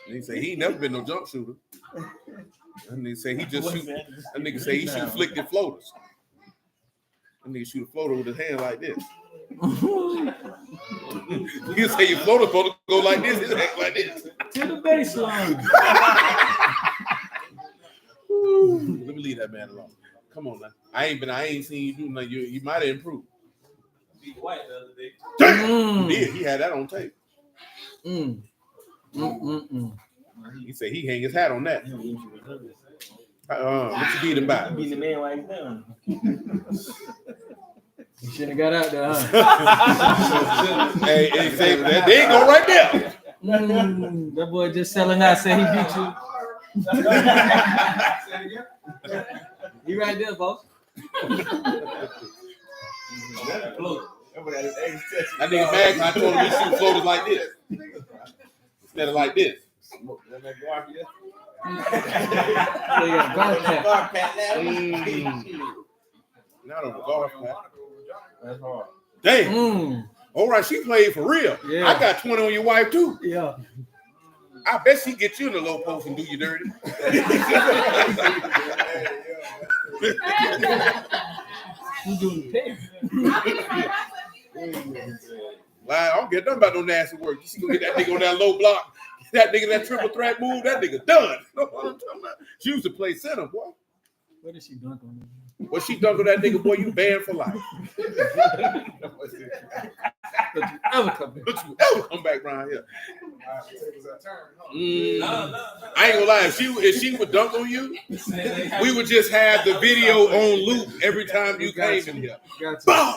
He said he ain't never been no jump shooter. And they say he just shoot. That nigga say he shoot flicked floaters. That nigga shoot a floater with his hand like this. You say your floater supposed to go like this, his act like this. To the baseline. Let me leave that man alone. Come on now. I ain't seen you do nothing. You might have improved. Be white the other day. Damn! He had that on tape. He said he hang his hat on that. What you beat him by? Beat the man while he's down. You should have got out there, huh? Hey, say, there you go right there. That boy just selling out said he beat you. He right there, boss. That nigga mad 'cause I told him he shoot floaters like this. Instead of like this. Yeah, golf cap. Not on the golf pat. That's hard. Dang. All right, she played for real. Yeah. I got 20 on your wife too. Yeah. I bet she get you in the low post and do you dirty. You doing the pay? Well, I don't get nothing about no nasty work. You see, go get that nigga on that low block. That nigga, that triple threat move, that nigga done. Know what I'm talking about? She used to play center, boy. What did she dunk on him? When she dunk on that nigga, boy, you banned for life. Don't you ever come back. Don't you ever come back around here. I ain't gonna lie, if she would dunk on you, we would just have the video on loop every time you came in here. Boom!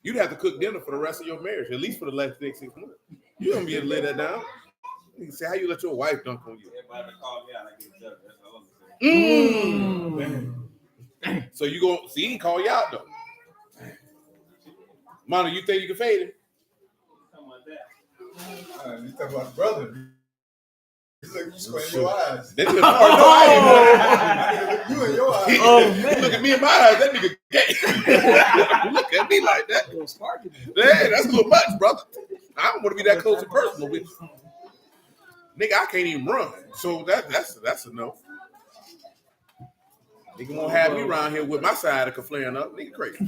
You'd have to cook dinner for the rest of your marriage, at least for the last 6 months. You don't be able to lay that down. You can say how you let your wife dunk on you. Everybody call me out, I get a judge. That's all I'm saying. So you go see, he didn't call you out though. Mono, you think you can fade him? You talking about brother? Look, you squint your eyes. That nigga hard. No, I ain't. You in your eyes. He look at me in my eyes. That nigga gay. Look at me like that. Yeah, that's a little much, brother. I don't want to be that close and personal with you. Nigga, I can't even run. So that's a no. Nigga won't have me around here with my side of flaring up. Nigga crazy.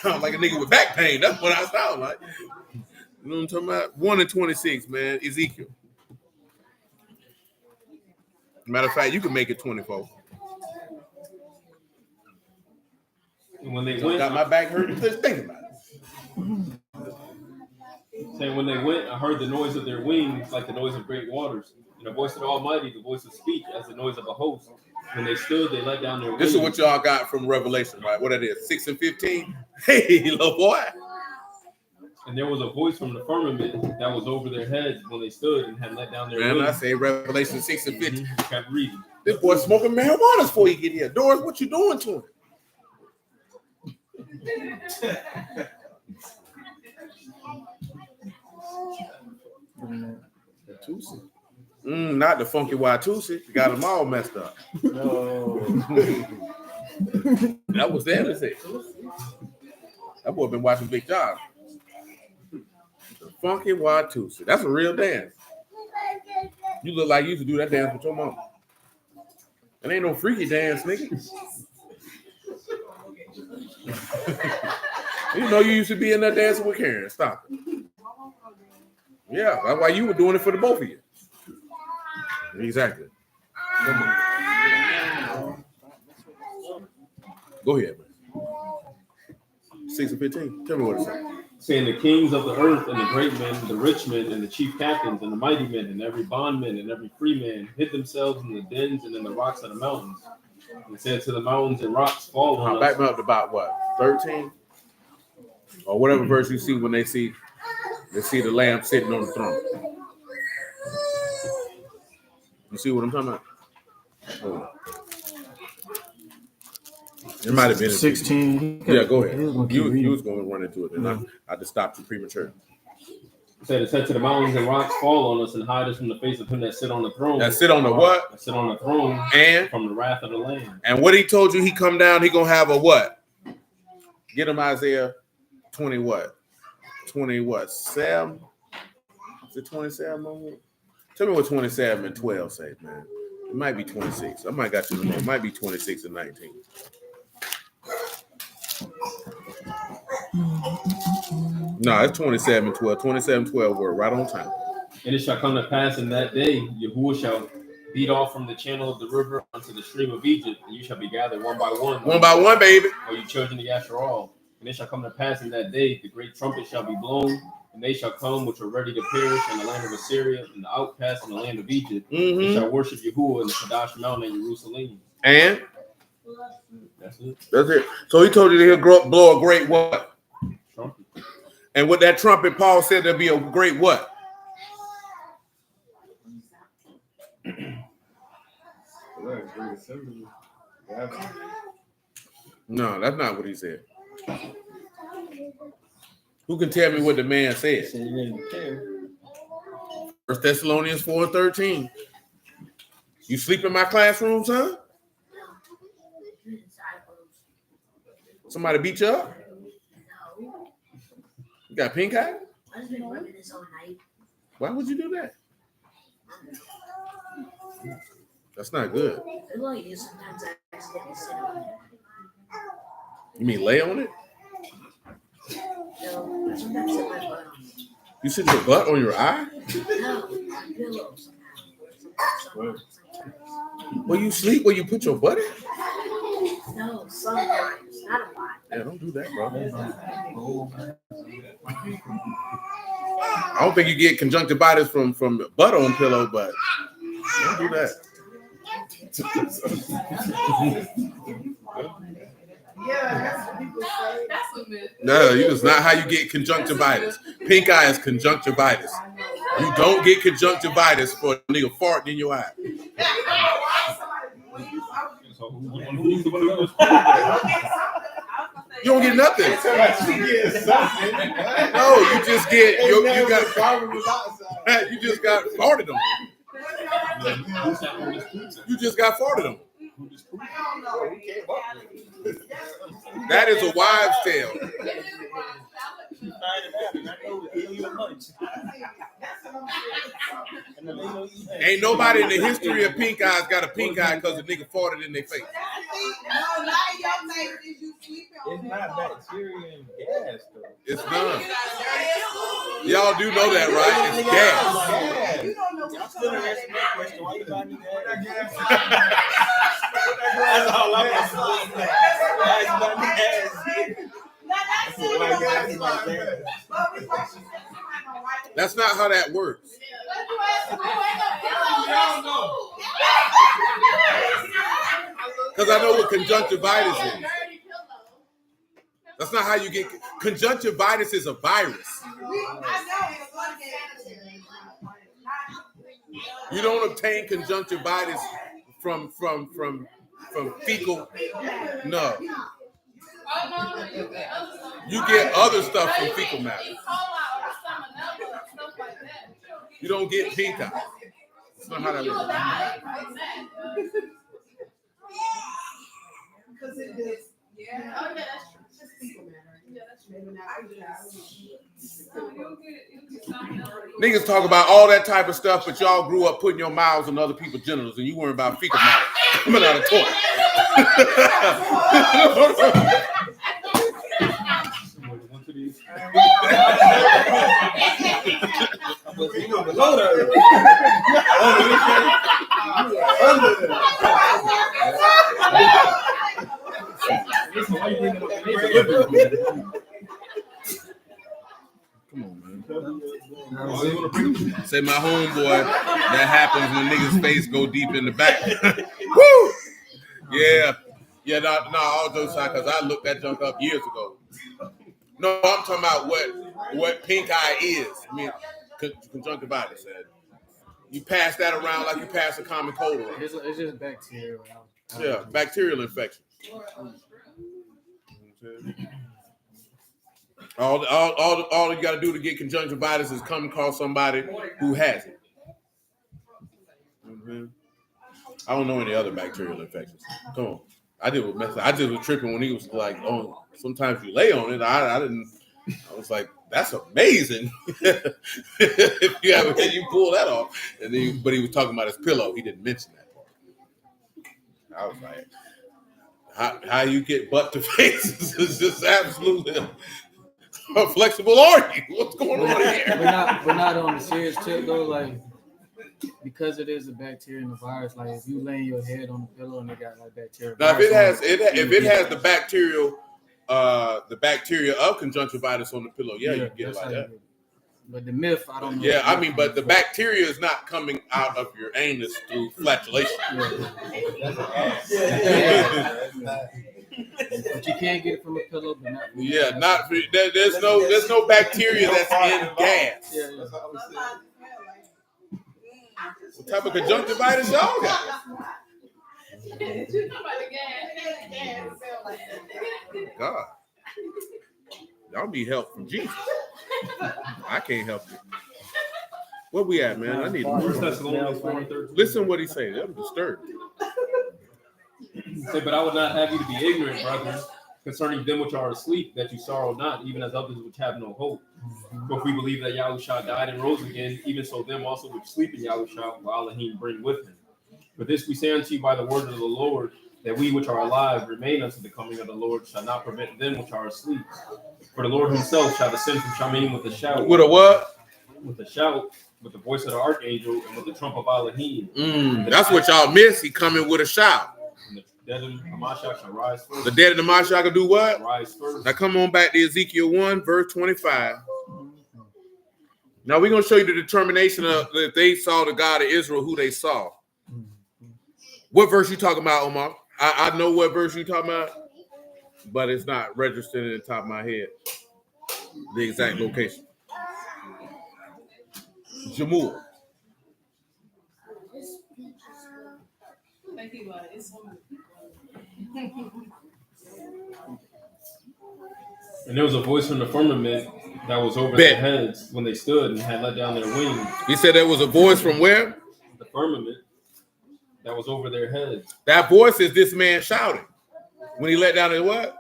Sound like a nigga with back pain. That's what I sound like. You know what I'm talking about? 1 and 26, man. Ezekiel. Matter of fact, you can make it 24. And when they went, Got my back hurting. Just think about it. saying when they went, I heard the noise of their wings like the noise of great waters, and the voice of the Almighty, the voice of speech, as the noise of a host. When they stood, they let down their wings. This is what y'all got from Revelation, right? What it is, 6 and 15. Hey, little boy. And there was a voice from the firmament that was over their heads when they stood and had let down their Man, wings. I say Revelation 6 and 15. Kept reading. This boy smoking marijuana before he get here. Doris, what you doing to him? Not the funky Watusi. Got them all messed up. No. That was the other thing. That boy been watching Big Job. The funky Watusi. That's a real dance. You look like you used to do that dance with your mama. It ain't no freaky dance, nigga. You know you used to be in that dancing with Karen. Stop it. Yeah, that's why you were doing it for the both of you. Exactly. Come on. Go ahead, man. 6 and 15. Tell me what it says. Saying the kings of the earth and the great men, the rich men and the chief captains and the mighty men and every bondman and every free man hid themselves in the dens and in the rocks of the mountains. And said to the mountains and rocks, fall on us. Back me up to about what? 13? Or whatever verse you see when they see the lamb sitting on the throne. You see what I'm talking about? Oh. It might have been 16. Yeah, go ahead. You was going to run into it, and I just stopped you premature. It said to the mountains and rocks, fall on us and hide us from the face of him that sit on the throne. That sit on the what? That sit on the throne and from the wrath of the Lamb. And what he told you, he come down, he gonna have a what? Get him Isaiah 20 what? 20 what? 7? Is it 27? Tell me what 27 and 12 say, man. It might be 26. I might got you wrong. It might be 26 and 19. No, it's 27 and 12. 27 12 were right on time. And it shall come to pass in that day, Yahuwah shall beat off from the channel of the river unto the stream of Egypt, and you shall be gathered one by one. One by one, baby. O you children of Yasharal. And it shall come to pass in that day, the great trumpet shall be blown, and they shall come which are ready to perish in the land of Assyria, and the outcasts in the land of Egypt. They shall worship Yahuwah in the Kadash Mountain in Jerusalem. And that's it. That's it. So he told you that he'll blow a great what? Trumpet. And with that trumpet, Paul said there'll be a great what? No, that's not what he said. Who can tell me what the man said? 1 Thessalonians 4:13. You sleep in my classroom, son? Somebody beat you up? You got pink eye? Why would you do that? That's not good. You mean lay on it? You sit your butt on your eye? Well, you sleep where you put your butt in? No, sometimes, not a lot. Yeah, don't do that, bro. I don't think you get conjunctivitis from the butt on pillow, but don't do that. Yeah, that's what people say. That's a myth. No, it's not how you get conjunctivitis. Pink eye is conjunctivitis. You don't get conjunctivitis for a nigga farting in your eye. So who's the one who was You don't get nothing. No, you just get you got you just got farted on. You just got farted on. That is a wives' tale. Ain't nobody in the history of pink eyes got a pink eye because the nigga farted in their face. It's not bacteria and gas, though. It's none. Y'all do know that, right? It's gas. I'm still answering that question. Why you buying me gas? That's all I'm asking. Why you buying me gas? That's not how that works. Because I know what conjunctivitis is. That's not how you get conjunctivitis. Is a virus. You don't obtain conjunctivitis from fecal. No. You get other stuff from fecal matter. You don't get pink eye. That's not how that works. Niggas talk about all that type of stuff, but y'all grew up putting your mouths on other people's genitals, and you weren't about fecal matter coming out of toilet. Come on, man. Say my homeboy, that happens when niggas' face go deep in the back. Woo! Yeah. Yeah, no, all jokes aside, because I looked that junk up years ago. No, I'm talking about what pink eye is. I mean, conjunctivitis. You pass that around like you pass a common cold around. It's just bacteria. Yeah, bacterial infection. All you got to do to get conjunctivitis is come across somebody who has it. Mm-hmm. I don't know any other bacterial infections. Come on. I just was tripping when he was like, "Oh, sometimes you lay on it." I didn't. I was like, "That's amazing." If you pull that off, but he was talking about his pillow. He didn't mention that part. I was like, "How you get butt to face is just absolutely how flexible are you? What's going on here?" We're not on the serious tip though. Like, because it is a bacteria and a virus, like if you laying your head on the pillow and it got like bacteria. Now, if it has the bacteria of conjunctivitis on the pillow, you get it like that. But the myth, I don't know. Yeah, I mean, but the bacteria is not coming out of your anus through flatulation. But you can't get it from a pillow, but not. Yeah, there's no bacteria that's in gas. Yeah. What type of conjunctivitis y'all got? God, y'all need help from Jesus. I can't help you. Where we at, man? I need to listen what he saying. I'm disturbed. Say, but I would not have you to be ignorant, brethren, concerning them which are asleep, that you sorrow not, even as others which have no hope. For if we believe that Yahushua died and rose again, even so them also which sleep in Yahushua will Elohim bring with him. But this we say unto you by the word of the Lord, that we which are alive remain unto the coming of the Lord shall not prevent them which are asleep. For the Lord himself shall descend from Shamin with a shout. With a what? With a shout, with the voice of the archangel, and with the trump of Elohim. That's what y'all miss. He coming with a shout. And the dead of Hamashiach shall rise first. The dead of the Mashiach will do what? Rise first. Now come on back to Ezekiel 1, verse 25. Now we're going to show you the determination of that they saw the God of Israel, who they saw. What verse you talking about, Omar? I know what verse you talking about, but it's not registered in the top of my head. The exact location. Jamul. And there was a voice from the firmament that was over their heads when they stood and had let down their wings. He said there was a voice from where? The firmament that was over their heads. That voice is this man shouting when he let down his what?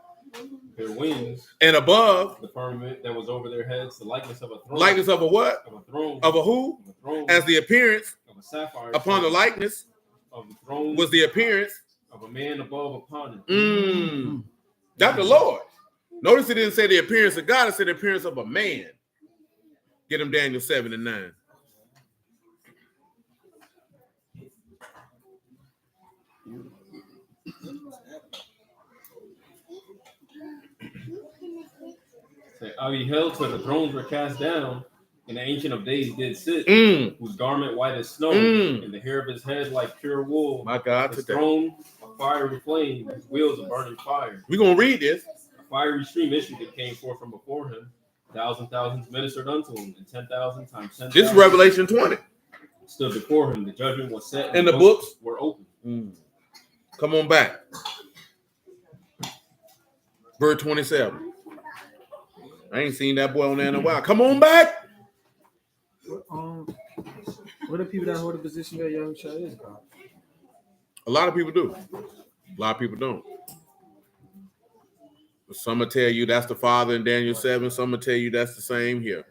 Their wings. And above the firmament that was over their heads, the likeness of a throne. Likeness of a what? Of a throne. Of a who? Of a throne. As the appearance of a sapphire upon the likeness of the throne was the appearance of a man above upon it. That's the Lord. Notice it didn't say the appearance of God, it said the appearance of a man. Get him Daniel 7 and 9. I beheld till the thrones were cast down, and the Ancient of Days did sit, whose garment white as snow, and the hair of his head like pure wool. My God, his today. throne a fiery flame, his wheels of burning fire. We're going to read this. A fiery stream issued and came forth from before him. Thousands ministered unto him, and 10,000 times 10,000. This is Revelation 20. Stood before him. The judgment was set, and the books were open. Come on back. Verse 27. I ain't seen that boy on there in a while. Come on back. What are people that hold a position that Yahushua is God? A lot of people do. A lot of people don't. Some will tell you that's the Father in Daniel 7. Some will tell you that's the same here.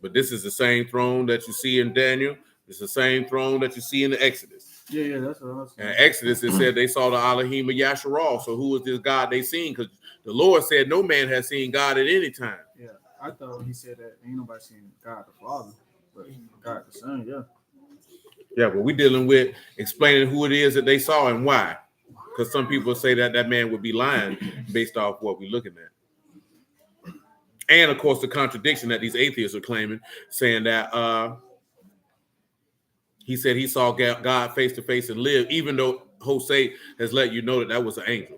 But this is the same throne that you see in Daniel. It's the same throne that you see in the Exodus. Yeah, that's what I was saying. In Exodus, it said they saw the Elohim of Yasharal. So who is this God they seen? Because the Lord said no man has seen God at any time. Yeah, I thought he said that ain't nobody seen God the Father, but God the Son, yeah. Yeah, but we're dealing with explaining who it is that they saw and why. Because some people say that that man would be lying based off what we're looking at. And, of course, the contradiction that these atheists are claiming, saying that he said he saw God face to face and live, even though Jose has let you know that that was an angel.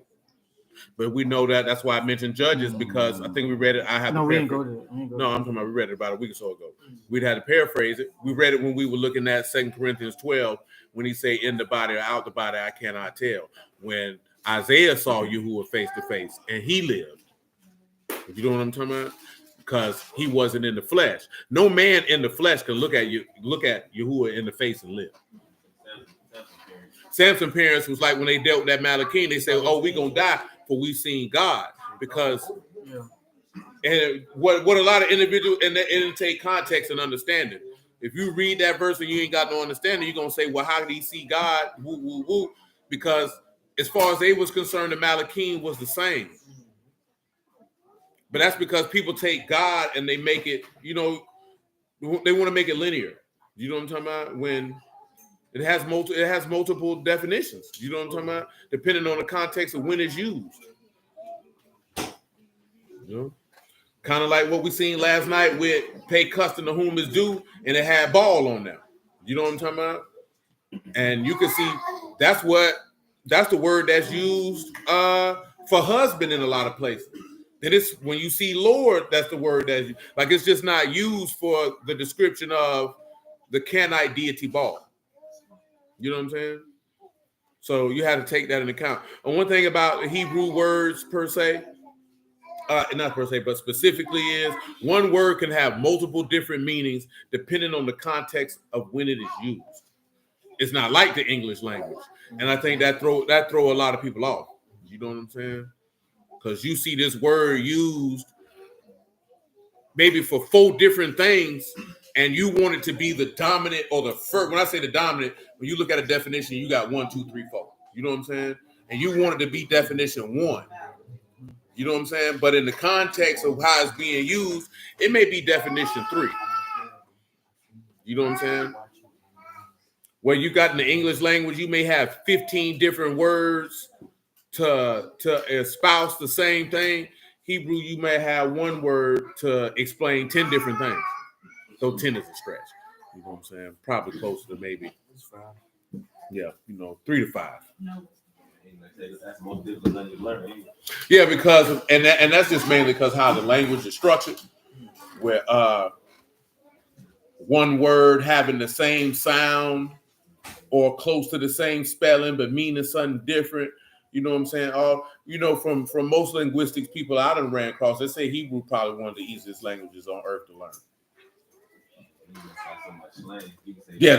But we know that. That's why I mentioned Judges, because I think we read it. I have we ain't go to it. No, I'm talking about we read it about a week or so ago. We'd had to paraphrase it. We read it when we were looking at 2 Corinthians 12, when he say in the body or out the body, I cannot tell. When Isaiah saw Yahuwah face to face and he lived. You know what I'm talking about? Because he wasn't in the flesh. No man in the flesh can look at Yahuwah in the face and live. Samson's parents was like when they dealt with that Malachim, they said, "Oh, we gonna die for we seen God." Because and what a lot of individuals and they didn't take context and understanding. If you read that verse and you ain't got no understanding, you're gonna say, "Well, how did he see God?" Woo, woo, woo. Because as far as they was concerned, the Malachim was the same. But that's because people take God and they make it, they want to make it linear. You know what I'm talking about? When it has multiple definitions. You know what I'm talking about? Depending on the context of when it's used. Kind of like what we seen last night with pay custom to whom is due, and it had ball on them. You know what I'm talking about? And you can see that's the word that's used for husband in a lot of places. And it's when you see Lord, that's the word that it's just not used for the description of the Canaanite deity Baal. You know what I'm saying? So you have to take that into account. And one thing about Hebrew words per se, not per se, but specifically is one word can have multiple different meanings depending on the context of when it is used. It's not like the English language. And I think that throw a lot of people off. You know what I'm saying? Because you see this word used maybe for 4 different things, and you want it to be the dominant or the first. When I say the dominant, when you look at a definition, you got 1, 2, 3, 4. You know what I'm saying? And you want it to be definition 1. You know what I'm saying? But in the context of how it's being used, it may be definition 3. You know what I'm saying? Where you got in the English language, you may have 15 different words to espouse the same thing. Hebrew, you may have 1 word to explain 10 different things. So 10 is a stretch. You know what I'm saying? Probably closer to maybe 3 to 5. That's most difficult than you learn. Yeah, because and that's just mainly because how the language is structured. Where one word having the same sound or close to the same spelling, but meaning something different. You know what I'm saying? All from most linguistics people I done ran across, they say Hebrew probably one of the easiest languages on earth to learn. Yeah,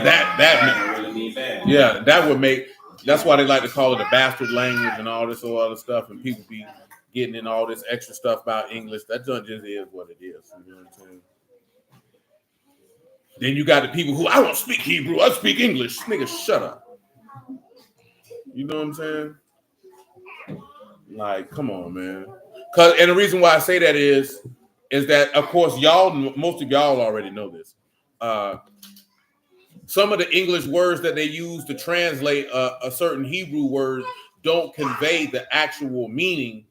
that would make. That's why they like to call it a bastard language and all this other stuff, and people be getting in all this extra stuff about English. That just is what it is. You know what I'm saying? Then you got the people who I don't speak Hebrew, I speak English. Nigga, shut up. You know what I'm saying? Like, come on, man. And the reason why I say that is that of course most of y'all already know this. Some of the English words that they use to translate a certain Hebrew word don't convey the actual meaning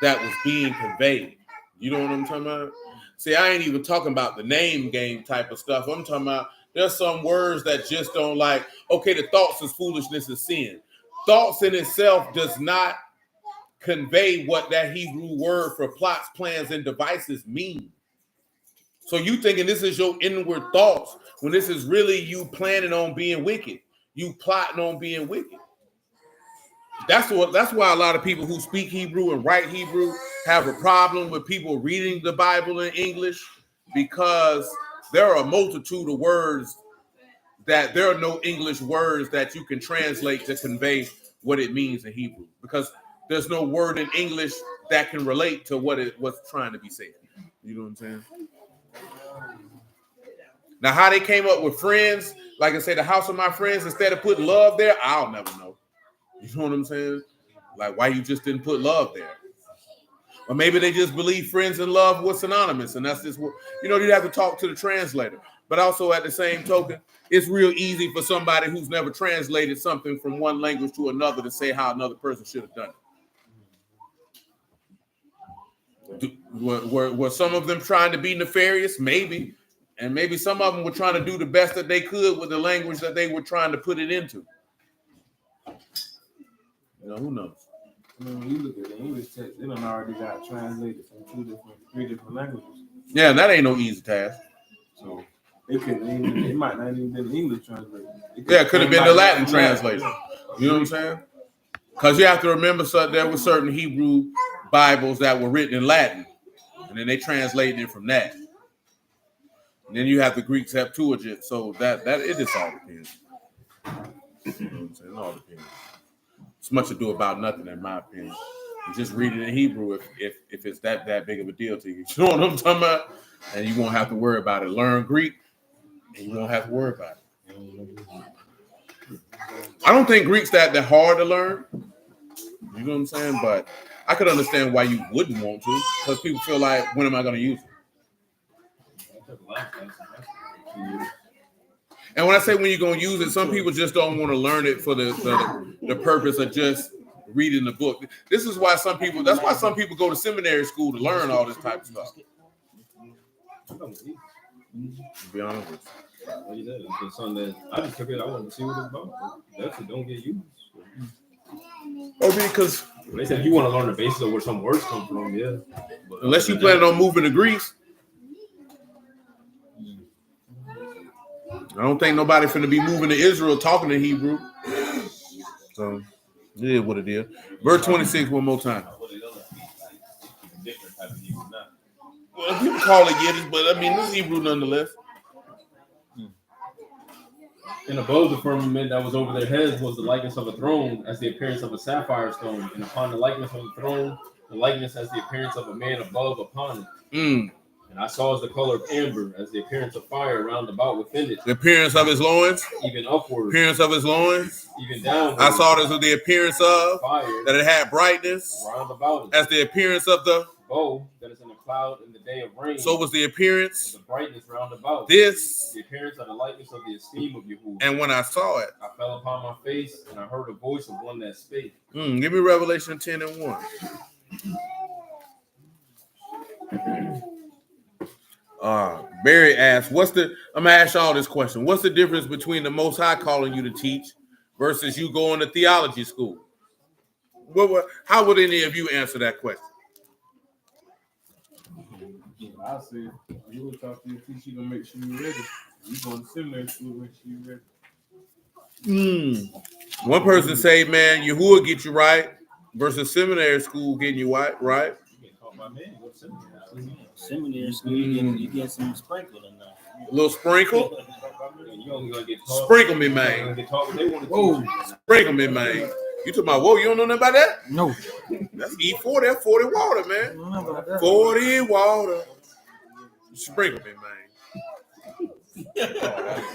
that was being conveyed. You know what I'm talking about? See, I ain't even talking about the name game type of stuff. I'm talking about there's some words that just don't like, okay, the thoughts is foolishness is sin. Thoughts in itself does not convey what that Hebrew word for plots, plans, and devices mean. So you thinking this is your inward thoughts when this is really you planning on being wicked. You plotting on being wicked. That's why a lot of people who speak Hebrew and write Hebrew have a problem with people reading the Bible in English, because there are a multitude of words that there are no English words that you can translate to convey what it means in Hebrew, because there's no word in English that can relate to what's trying to be said. You know what I'm saying? Now, how they came up with friends, like I said, the house of my friends, instead of putting love there, I'll never know. You know what I'm saying? Like, why you just didn't put love there? Or maybe they just believe friends and love was synonymous, and that's just what, you have to talk to the translator. But also at the same token, it's real easy for somebody who's never translated something from one language to another to say how another person should have done it. Were some of them trying to be nefarious? Maybe. And maybe some of them were trying to do the best that they could with the language that they were trying to put it into. Who knows? I mean, when you look at the English text, it done already got translated from 3 different languages. Yeah, that ain't no easy task. So it might not even been English translation. It could have been the Latin translation. You know what I'm saying? Because you have to remember, there were certain Hebrew Bibles that were written in Latin, and then they translated it from that. And then you have the Greek Septuagint, so that it just all depends. You know what I'm saying? It all depends. It's much ado about nothing, in my opinion. You just read it in Hebrew if it's that big of a deal to you. You know what I'm talking about? And you won't have to worry about it. Learn Greek, and you won't have to worry about it. I don't think Greek's that hard to learn. You know what I'm saying? But I could understand why you wouldn't want to, because people feel like, when am I going to use it? And when I say when you're going to use it, some people just don't want to learn it for the purpose of just reading the book. That's why some people go to seminary school to learn all this type of stuff. To be honest with you. It's something that I just took it. I wanted to see what it's about. That's it. Don't get used. Because they said if you want to learn the basis of where some words come from, yeah. But unless you plan on moving to Greece, I don't think nobody finna be moving to Israel talking in Hebrew. So it is what it is. Verse 26 one more time. Well, people call it Yiddish, but I mean, this is Hebrew nonetheless. And above the firmament that was over their heads was the likeness of a throne, as the appearance of a sapphire stone. And upon the likeness of the throne, the likeness as the appearance of a man above upon it. And I saw as the color of amber, as the appearance of fire round about within it. The appearance of his loins, even upward. Appearance of his loins, even downward. I saw this with the appearance of fire, that it had brightness, round about it. As the appearance of the bow that is in the cloud in the day of rain. So was the appearance of the brightness round about. This the appearance of the likeness of the esteem of Yahuwah. And when I saw it, I fell upon my face, and I heard a voice of one that spake. Give me Revelation 10 and 1. Barry asked, I'm gonna ask y'all this question. What's the difference between the Most High calling you to teach versus you going to theology school? How would any of you answer that question? I said, you will talk to your teacher to make sure you're ready. You going to seminary school when you ready? One person say, man, Yahuwah get you right versus seminary school getting you right. You get caught by man. Go to seminary. Seminary school, you get some sprinkle in there. A little sprinkle. You only gonna get taught. Sprinkle me, You man. gonna get taught what they want to Whoa. teach you. Sprinkle me, man. You talking about, whoa, you don't know nothing about that? No. That's E40, that's 40 water, I man. don't know about that. 40 water. Sprinkle me, man.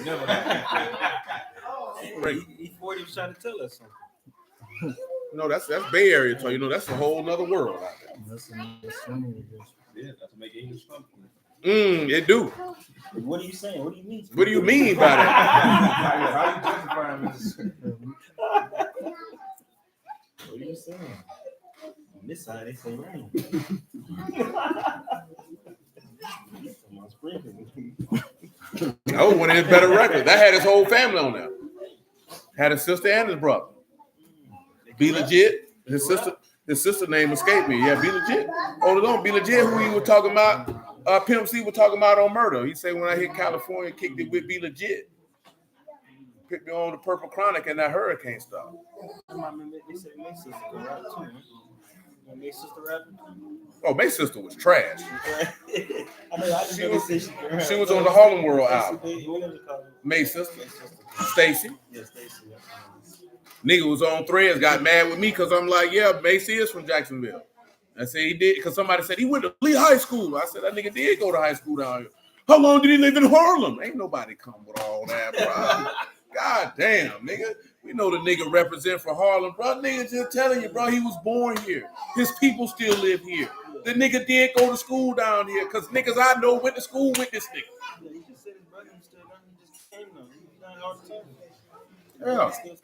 Never happened. E40 was trying to tell us something. No, that's Bay Area, so you know that's a whole nother world out there. That's another slang, I guess. Yeah, that's to make English comfortable. It do. What are you saying? What do you mean? What do you mean by that? How you justifying this? What are you saying? On this side, they say rain. Oh, one of his better records. That had his whole family on there. Had his sister and his brother. Be legit. His sister name escaped me. Yeah, be legit. Hold on, be legit. Who he was talking about? Pimp C was talking about on Murder. He said when I hit California, kicked it with Be Legit. Picked me on the Purple Chronic and that hurricane stuff. They said May's sister can rap too. May's sister rapping. Oh, May's sister was trash. I know. I just She know was- they say she can rap. She was on the Harlem World album. What was it called? May's sister, May's sister. Stacy. Yeah, Stacy. Nigga was on Threads, got mad with me because I'm like, yeah, Macy is from Jacksonville. I said he did because somebody said he went to Lee High School. I said that nigga did go to high school down here. How long did he live in Harlem? Ain't nobody come with all that, bro. God damn, nigga. We know the nigga represent for Harlem, bro. Nigga just telling you, bro, he was born here. His people still live here. The nigga did go to school down here because niggas I know went to school with this nigga. Yeah, he just said his brother was still down. He just came though. He was down all the time. Yeah. Still.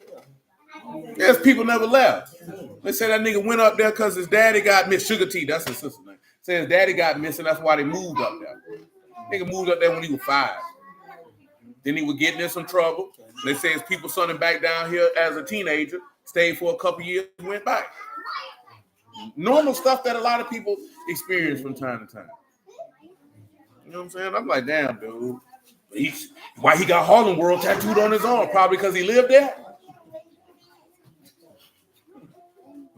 Yes, people never left. They say that nigga went up there because his daddy got missed. Sugar T, that's his sister's name. Say his daddy got missing, that's why they moved up there. Nigga moved up there when he was 5. Then he was getting in some trouble. They say his people sent him back down here as a teenager, stayed for a couple years, went back. Normal stuff that a lot of people experience from time to time. You know what I'm saying? I'm like, damn, dude. Why he got Harlem World tattooed on his arm? Probably because he lived there.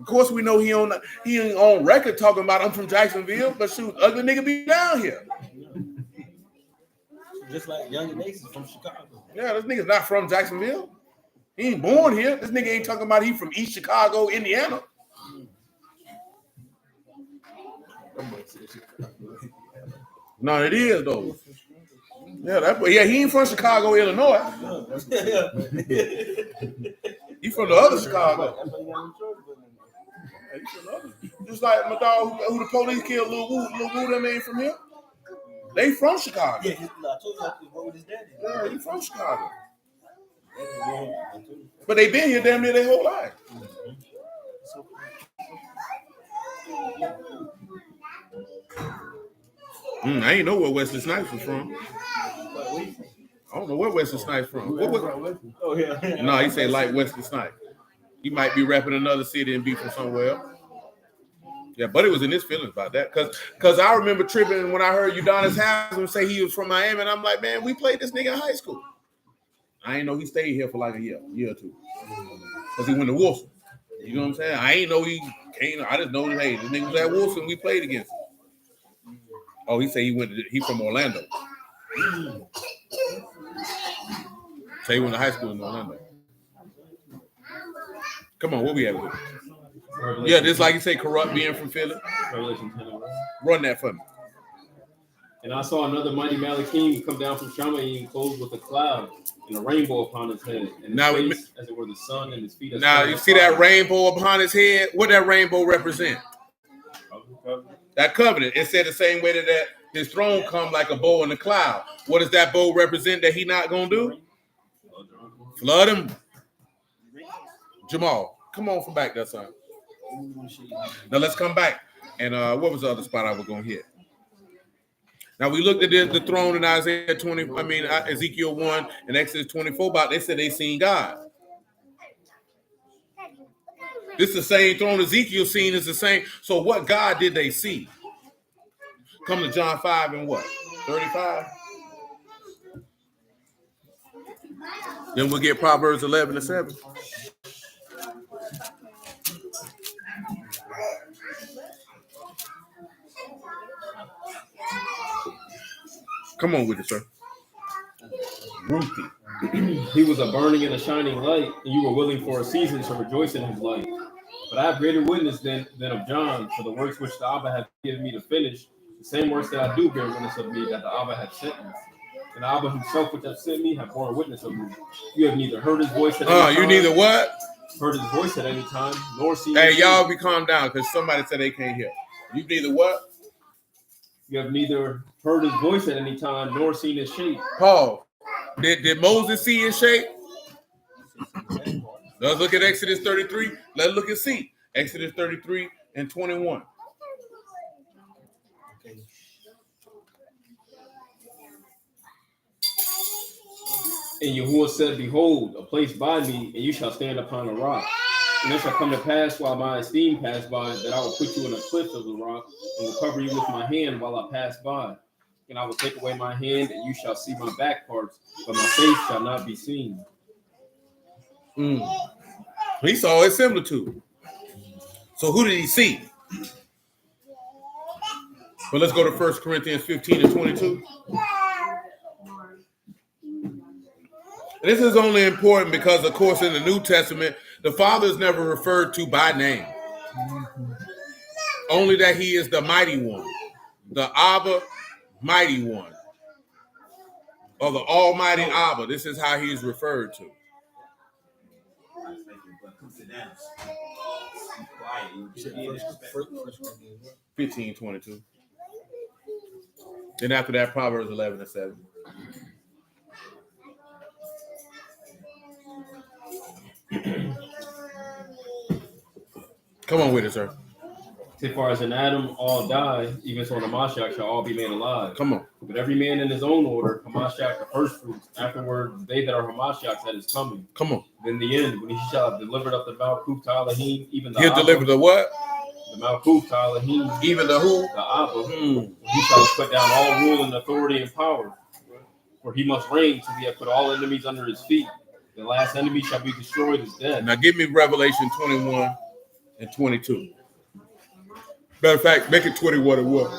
Of course, we know he ain't on record talking about I'm from Jacksonville, but shoot, ugly nigga be down here. Just like Young and Ace is from Chicago. Yeah, this nigga's not from Jacksonville. He ain't born here. This nigga ain't talking about he from East Chicago, Indiana. No, it is though. Yeah, he ain't from Chicago, Illinois. He from the other Chicago. Just like my dog who the police killed, Lil Woo, them ain't from here. They from Chicago. Yeah, I told you I could go with his daddy. Yeah, he from Chicago. But they been here damn near their whole life. I ain't know where Wesley Snipes was from. I don't know where Wesley Snipes from. Oh yeah. No, he say like Wesley Snipes. He might be rapping another city and be from somewhere else. Yeah, but it was in his feelings about that. Cause I remember tripping when I heard Udonis Haslam say he was from Miami, and I'm like, man, we played this nigga in high school. I ain't know he stayed here for like a year or two. Cause he went to Wilson. You know what I'm saying? I ain't know he came. I just know, hey, this nigga was at Wilson. We played against him. Oh, he said he from Orlando. So he went to high school in Orlando. Come on, what we at with? Yeah, just like you say, corrupt being from Philly. Revelation 10 and 1. Run that for me. And I saw another mighty Malachi come down from Shamaim, clothed with a cloud and a rainbow upon his head, and his Now, face as it were the sun, and his feet as Now, you see that rainbow upon his head? What that rainbow represent? That covenant. It said the same way that his throne come like a bow in the cloud. What does that bow represent that he not going to do? Flood him. Jamal, come on from back there, son. Now, let's come back. And what was the other spot I was going to hit? Now, we looked at the throne in Ezekiel 1 and Exodus 24, about they said they seen God. This is the same throne Ezekiel seen is the same. So what God did they see? Come to John 5 and what? 35? Then we'll get Proverbs 11 and 7. Come on with it, sir. Ruthie. He was a burning and a shining light, and you were willing for a season to rejoice in his light. But I have greater witness than of John, for the works which the Abba hath given me to finish, the same works that I do bear witness of me, that the Abba hath sent me. And the Abba himself which hath sent me hath borne witness of me. You have neither heard his voice at any time. You neither what? Heard his voice at any time, nor seen Hey, his y'all shape. be calm down, because somebody said they can't hear. You neither what? You have neither heard his voice at any time, nor seen his shape. Paul. Did Moses see his shape? Let's look at Exodus 33. Let's look and see. Exodus 33 and 21. And Yahuwah said, Behold, a place by me, and you shall stand upon a rock. And it shall come to pass while my esteem pass by, that I will put you in a cliff of the rock, and will cover you with my hand while I pass by. And I will take away my hand, and you shall see my back parts, but my face shall not be seen. He saw his similitude. So who did he see? Well, let's go to 1 Corinthians 15 and 22. This is only important because, of course, in the New Testament, the Father is never referred to by name. Only that he is the mighty one, the Abba, mighty one, or the almighty Abba. This is how he is referred to. 15:22. Then after that, Proverbs 11 and 7. Come on with it, sir. So far as in Adam all die, even so the Mashiach shall all be made alive. Come on. But every man in his own order, Hamashiach the first fruits, afterward they that are Hamashiach that is coming. Come on. Then the end, when he shall have delivered up the Malkuf to Elohim, even the He'll Abba, deliver the what? the Malkuf to Elohim, Even the who? the Abba. He shall put down all rule and authority and power. For he must reign till he have put all enemies under his feet. The last enemy shall be destroyed is death. Now give me Revelation 21 and 22. Matter of fact, make it 21 and what?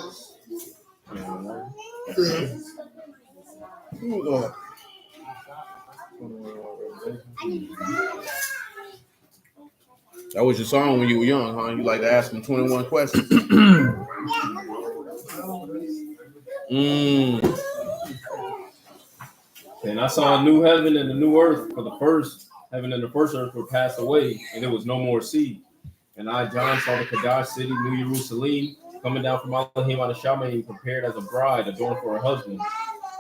That was your song when you were young, huh? You like to ask them 21 questions. And I saw a new heaven and a new earth, for the first heaven and the first earth were passed away, and there was no more sea. And I, John, saw the Kadash city, New Jerusalem, coming down from Elohim out of Shamayim, prepared as a bride adorned for her husband.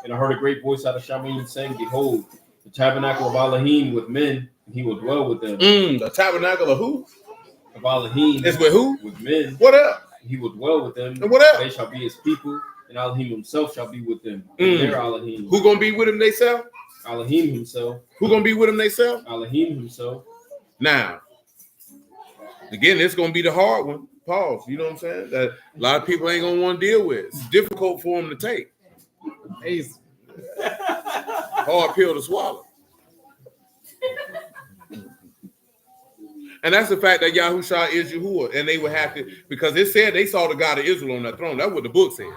And I heard a great voice out of Shamayim saying, Behold, the tabernacle of Elohim with men, and he will dwell with them. The tabernacle of who? Of Elohim. It's with who? With men. What up? He will dwell with them. And what else? They shall be his people, and Elohim himself shall be with them. Their Elohim. Who gonna be with him theyself? Elohim himself. Who gonna be with him theyself? Elohim himself. Now, again, it's gonna be the hard one. Pause. You know what I'm saying? That a lot of people ain't gonna want to deal with. It's difficult for them to take. Hard pill to swallow. And that's the fact that Yahushua is Yahuwah, and they would have to, because it said they saw the God of Israel on that throne. That's what the book said.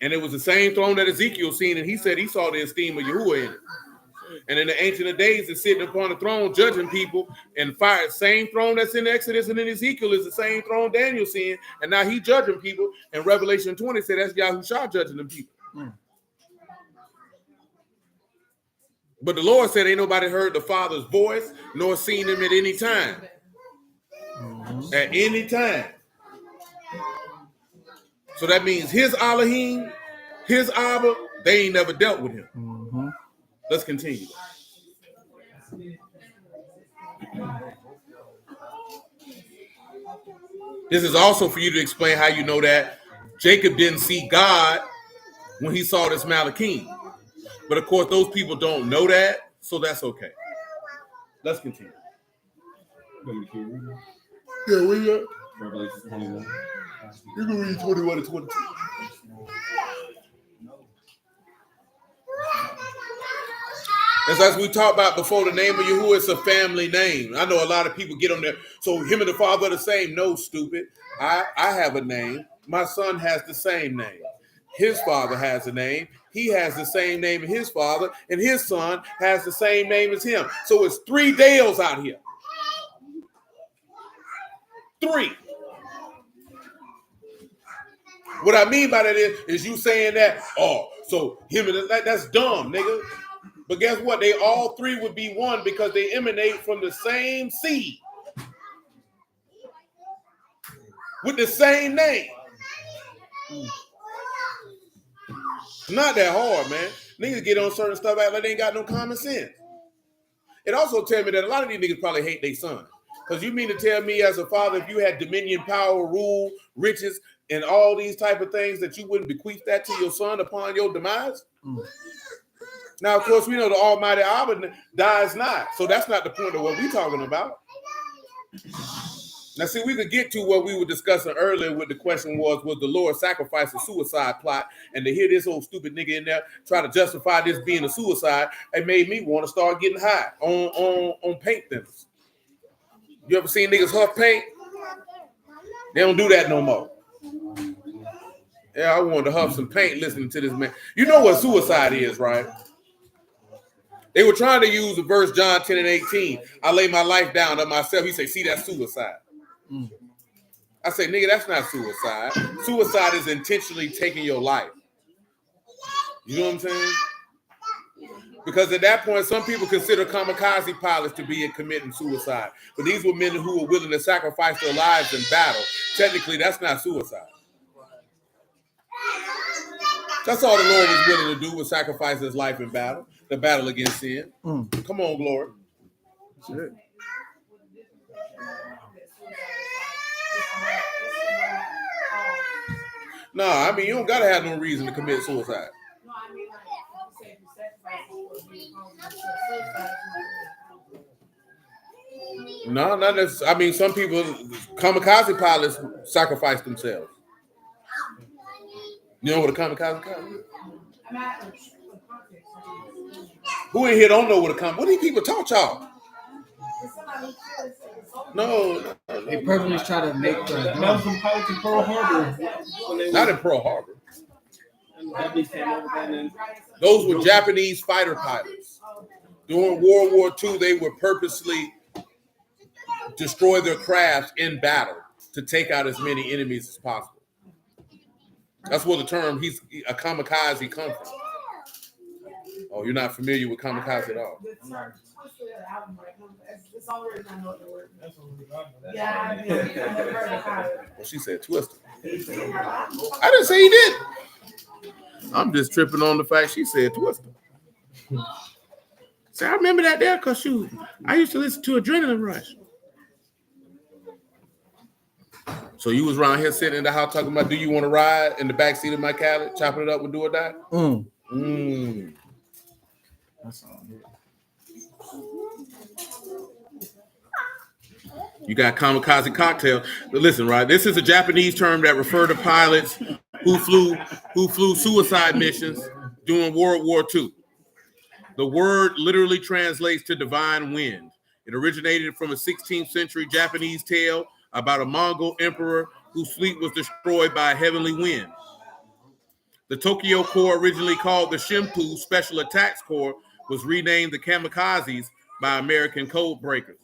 And it was the same throne that Ezekiel seen, and he said he saw the esteem of Yahuwah in it. And in the Ancient of Days, is sitting upon the throne judging people, and fire. Same throne that's in Exodus and in Ezekiel is the same throne Daniel seeing, and now he judging people. And Revelation 20 said that's Yahushua judging them people. But the Lord said ain't nobody heard the Father's voice nor seen him at any time. At any time. So that means his Elohim, his Abba, they ain't never dealt with him. Let's continue. This is also for you to explain how you know that Jacob didn't see God when he saw this Malachim. But of course, those people don't know that, so that's okay. Let's continue. Yeah, we got Revelation 21. You can read 21 and 22. As we talked about before, the name of Yahuwah is a family name. I know a lot of people get on there. So him and the father are the same. No, stupid. I have a name. My son has the same name. His father has a name. He has the same name as his father, and his son has the same name as him. So it's 3 Dales out here. 3. What I mean by that is you saying that, oh, so him and that's dumb, nigga. But guess what? They all 3 would be one because they emanate from the same seed with the same name. Not that hard, man. Niggas get on certain stuff out like they ain't got no common sense. It also tells me that a lot of these niggas probably hate their son. Because you mean to tell me as a father, if you had dominion, power, rule, riches, and all these type of things, that you wouldn't bequeath that to your son upon your demise? Now, of course, we know the Almighty Abba dies not. So that's not the point of what we're talking about. Now, see, we could get to what we were discussing earlier with the question was the Lord sacrifice a suicide plot? And to hear this old stupid nigga in there try to justify this being a suicide, it made me want to start getting high on paint thinners. You ever seen niggas huff paint? They don't do that no more. Yeah, I wanted to huff some paint listening to this man. You know what suicide is, right? They were trying to use the verse John 10 and 18. I lay my life down on myself. He said, see, that's suicide. I say, nigga, that's not suicide. Suicide is intentionally taking your life. You know what I'm saying? Because at that point, some people consider kamikaze pilots to be committing suicide. But these were men who were willing to sacrifice their lives in battle. Technically, that's not suicide. That's all the Lord was willing to do, was sacrifice his life in battle. The battle against sin. Come on, Glory. Shit. No, I mean, you don't got to have no reason to commit suicide. No, not necessarily. I mean, some people, kamikaze pilots sacrifice themselves. You know what a kamikaze pilot is? Who in here don't know what a kamikaze? What do these people taught y'all? No. They purposely try to make the. That was some pilots in Pearl Harbor. Not in Pearl Harbor. Japanese came over there and Those were Japanese fighter pilots. During World War II, they would purposely destroy their crafts in battle to take out as many enemies as possible. That's where the term "he's a kamikaze" comes from. Oh, you're not familiar with kamikaze at all? Well, she said twister. I didn't say he did. I'm just tripping on the fact she said twister. So I remember that there because I used to listen to Adrenaline Rush. So you was around here sitting in the house talking about, do you want to ride in the backseat of my Cali, chopping it up with Do or Die? That's all good. You got kamikaze cocktail. But listen, right? This is a Japanese term that refer to pilots who flew suicide missions during World War II. The word literally translates to divine wind. It originated from a 16th century Japanese tale about a Mongol emperor whose fleet was destroyed by a heavenly wind. The Tokyo Corps, originally called the Shimpu Special Attacks Corps, was renamed the Kamikazes by American code breakers.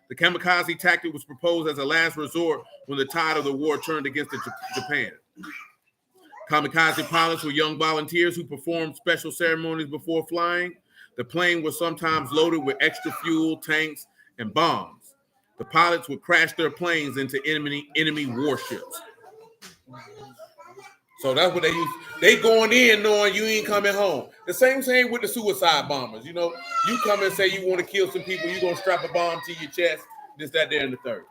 The kamikaze tactic was proposed as a last resort when the tide of the war turned against Japan. Kamikaze pilots were young volunteers who performed special ceremonies before flying. The plane was sometimes loaded with extra fuel, tanks, and bombs. The pilots would crash their planes into enemy warships. So that's what they use. They going in knowing you ain't coming home. The same thing with the suicide bombers. You know, you come and say you want to kill some people, you're going to strap a bomb to your chest, this, that, there, and the third.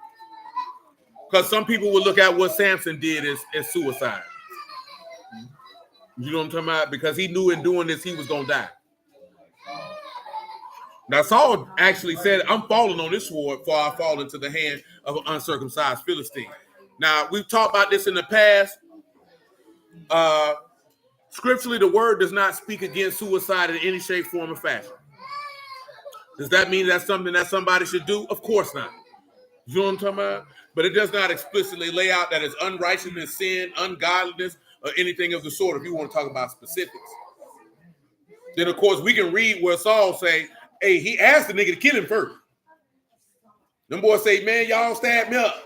Because some people would look at what Samson did as suicide. You know what I'm talking about? Because he knew in doing this, he was going to die. Now, Saul actually said, I'm falling on this sword before I fall into the hand of an uncircumcised Philistine. Now, we've talked about this in the past. Scripturally, the word does not speak against suicide in any shape, form, or fashion. Does that mean that's something that somebody should do? Of course not. You know what I'm talking about? But it does not explicitly lay out that it's unrighteousness, sin, ungodliness, or anything of the sort if you want to talk about specifics. Then, of course, we can read where Saul say, hey, he asked the nigga to kill him first. Them boys say, man, y'all stab me up.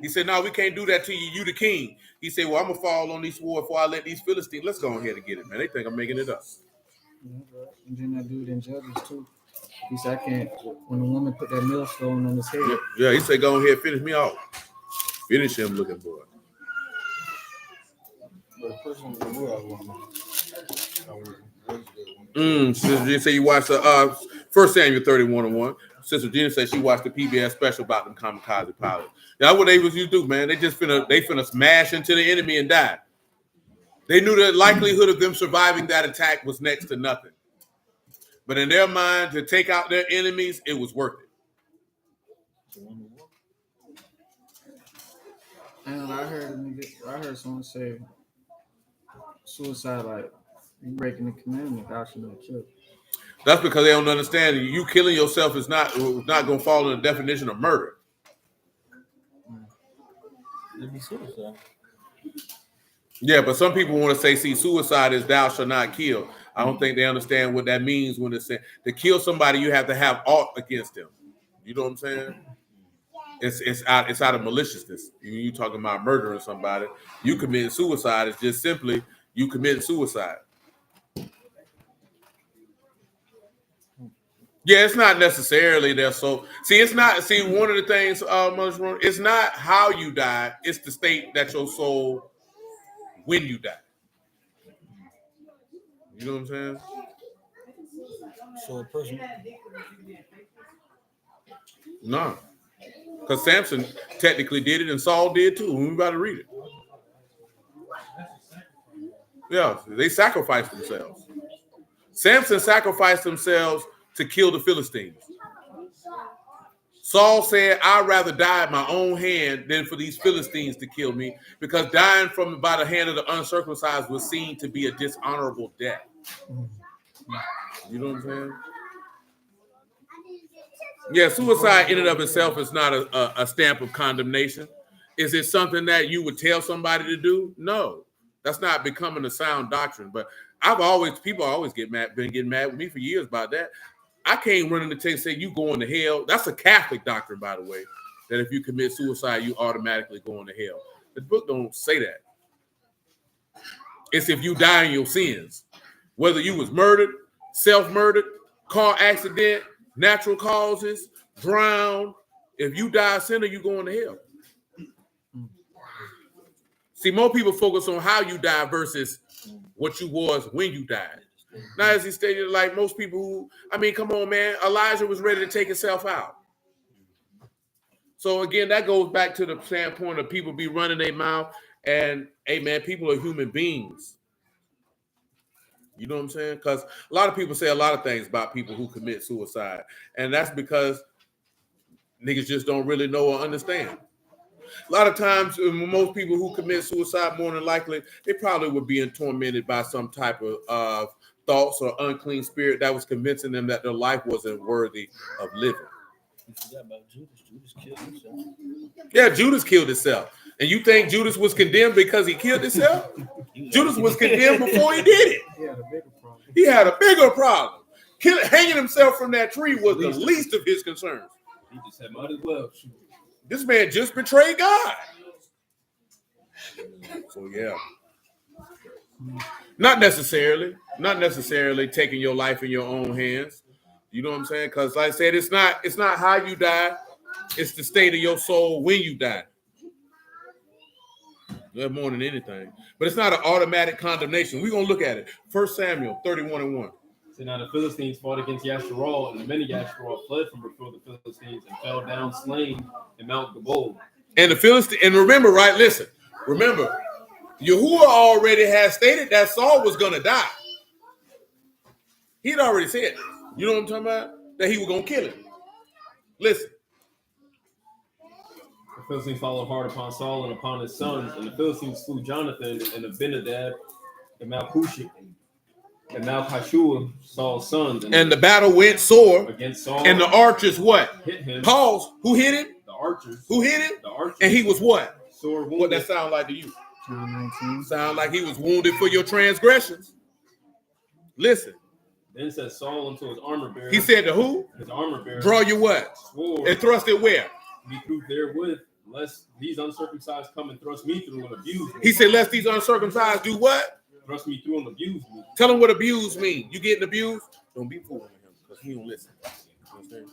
He said, no, we can't do that to you. You the king. He said, well, I'm going to fall on these sword before I let these Philistines. Let's go ahead and get it, man. They think I'm making it up. And then that dude in Judges, too. He said, I can't, when the woman put that millstone on his head. Yeah, he said, go ahead, finish me off. Finish him looking for it. But the person in the world, Sister Gina said you watched the 1 Samuel 31:1. Sister Gina said she watched the PBS special about them kamikaze pilots. That's what they was used to do, man. They finna smash into the enemy and die. They knew the likelihood of them surviving that attack was next to nothing. But in their mind, to take out their enemies, it was worth it. And I heard someone say suicide, like, you breaking the commandment, thou shalt not kill. That's because they don't understand you killing yourself is not going to fall in the definition of murder. it'd be suicide. Yeah, but some people want to say, see, suicide is thou shalt not kill. I don't think they understand what that means when it's saying to kill somebody, you have to have aught against them. You know what I'm saying? It's out of maliciousness. You talking about murdering somebody. You committing suicide is just simply you committing suicide. Yeah, it's not necessarily there. So it's not. See, one of the things, it's not how you die. It's the state that your soul when you die. You know what I'm saying? So a person. No, because Samson technically did it, and Saul did too. We about to read it. Yeah, they sacrificed themselves. Samson sacrificed themselves to kill the Philistines. Saul said, I'd rather die at my own hand than for these Philistines to kill me, because dying by the hand of the uncircumcised was seen to be a dishonorable death. You know what I'm saying? Yeah, suicide in and of itself is not a stamp of condemnation. Is it something that you would tell somebody to do? No, that's not becoming a sound doctrine. But people always been getting mad with me for years about that. I can't run in the text and say you going to hell. That's a Catholic doctrine, by the way, that if you commit suicide, you automatically going to hell. The book don't say that. It's if you die in your sins, whether you was murdered, self-murdered, car accident, natural causes, drown. If you die a sinner, you going to hell. See, more people focus on how you die versus what you was when you died. Now, as he stated, like most people come on, man, Elijah was ready to take himself out. So again, that goes back to the standpoint of people be running their mouth, and hey, man, people are human beings. You know what I'm saying? Because a lot of people say a lot of things about people who commit suicide, and that's because niggas just don't really know or understand. A lot of times, most people who commit suicide, more than likely, they probably were being tormented by some type of thoughts or unclean spirit that was convincing them that their life wasn't worthy of living. You forgot about Judas. Judas killed himself. Yeah, Judas killed himself. And you think Judas was condemned because he killed himself? Judas was condemned before he did it. He had a bigger problem. He had a bigger problem. Hanging himself from that tree was the least of his concerns. He just said, might as well shoot. This man just betrayed God. So yeah. Not necessarily taking your life in your own hands. You know what I'm saying? Because like I said, it's not how you die, it's the state of your soul when you die. That's more than anything. But it's not an automatic condemnation. We're gonna look at it. 1 Samuel 31:1. So now the Philistines fought against Yasharal, and the men of Yasharal fled from before the Philistines and fell down slain in Mount Gabol. And the Philistines, and remember, Yahuwah already had stated that Saul was gonna die. He'd already said, you know what I'm talking about? That he was gonna kill him. Listen. The Philistines followed hard upon Saul and upon his sons, and the Philistines slew Jonathan and Abinadab, and Malchishua, Saul's sons, And the battle went sore, against Saul, and the archers what? hit him. Pause. Who hit him? The archers. Who hit him? The archers. And he was what? Sore wounded. What that sound like to you? John 19. Sound like he was wounded for your transgressions. Listen. Then said Saul unto his armor bearer. He said to who? His armor bearer. Draw your what? Sword. And thrust it where? Be through therewith, lest these uncircumcised come and thrust me through and abuse me. He said, lest these uncircumcised do what? Thrust me through and abuse me. Tell him what abuse mean. You getting abused? Don't be fooling him because he don't listen. You understand?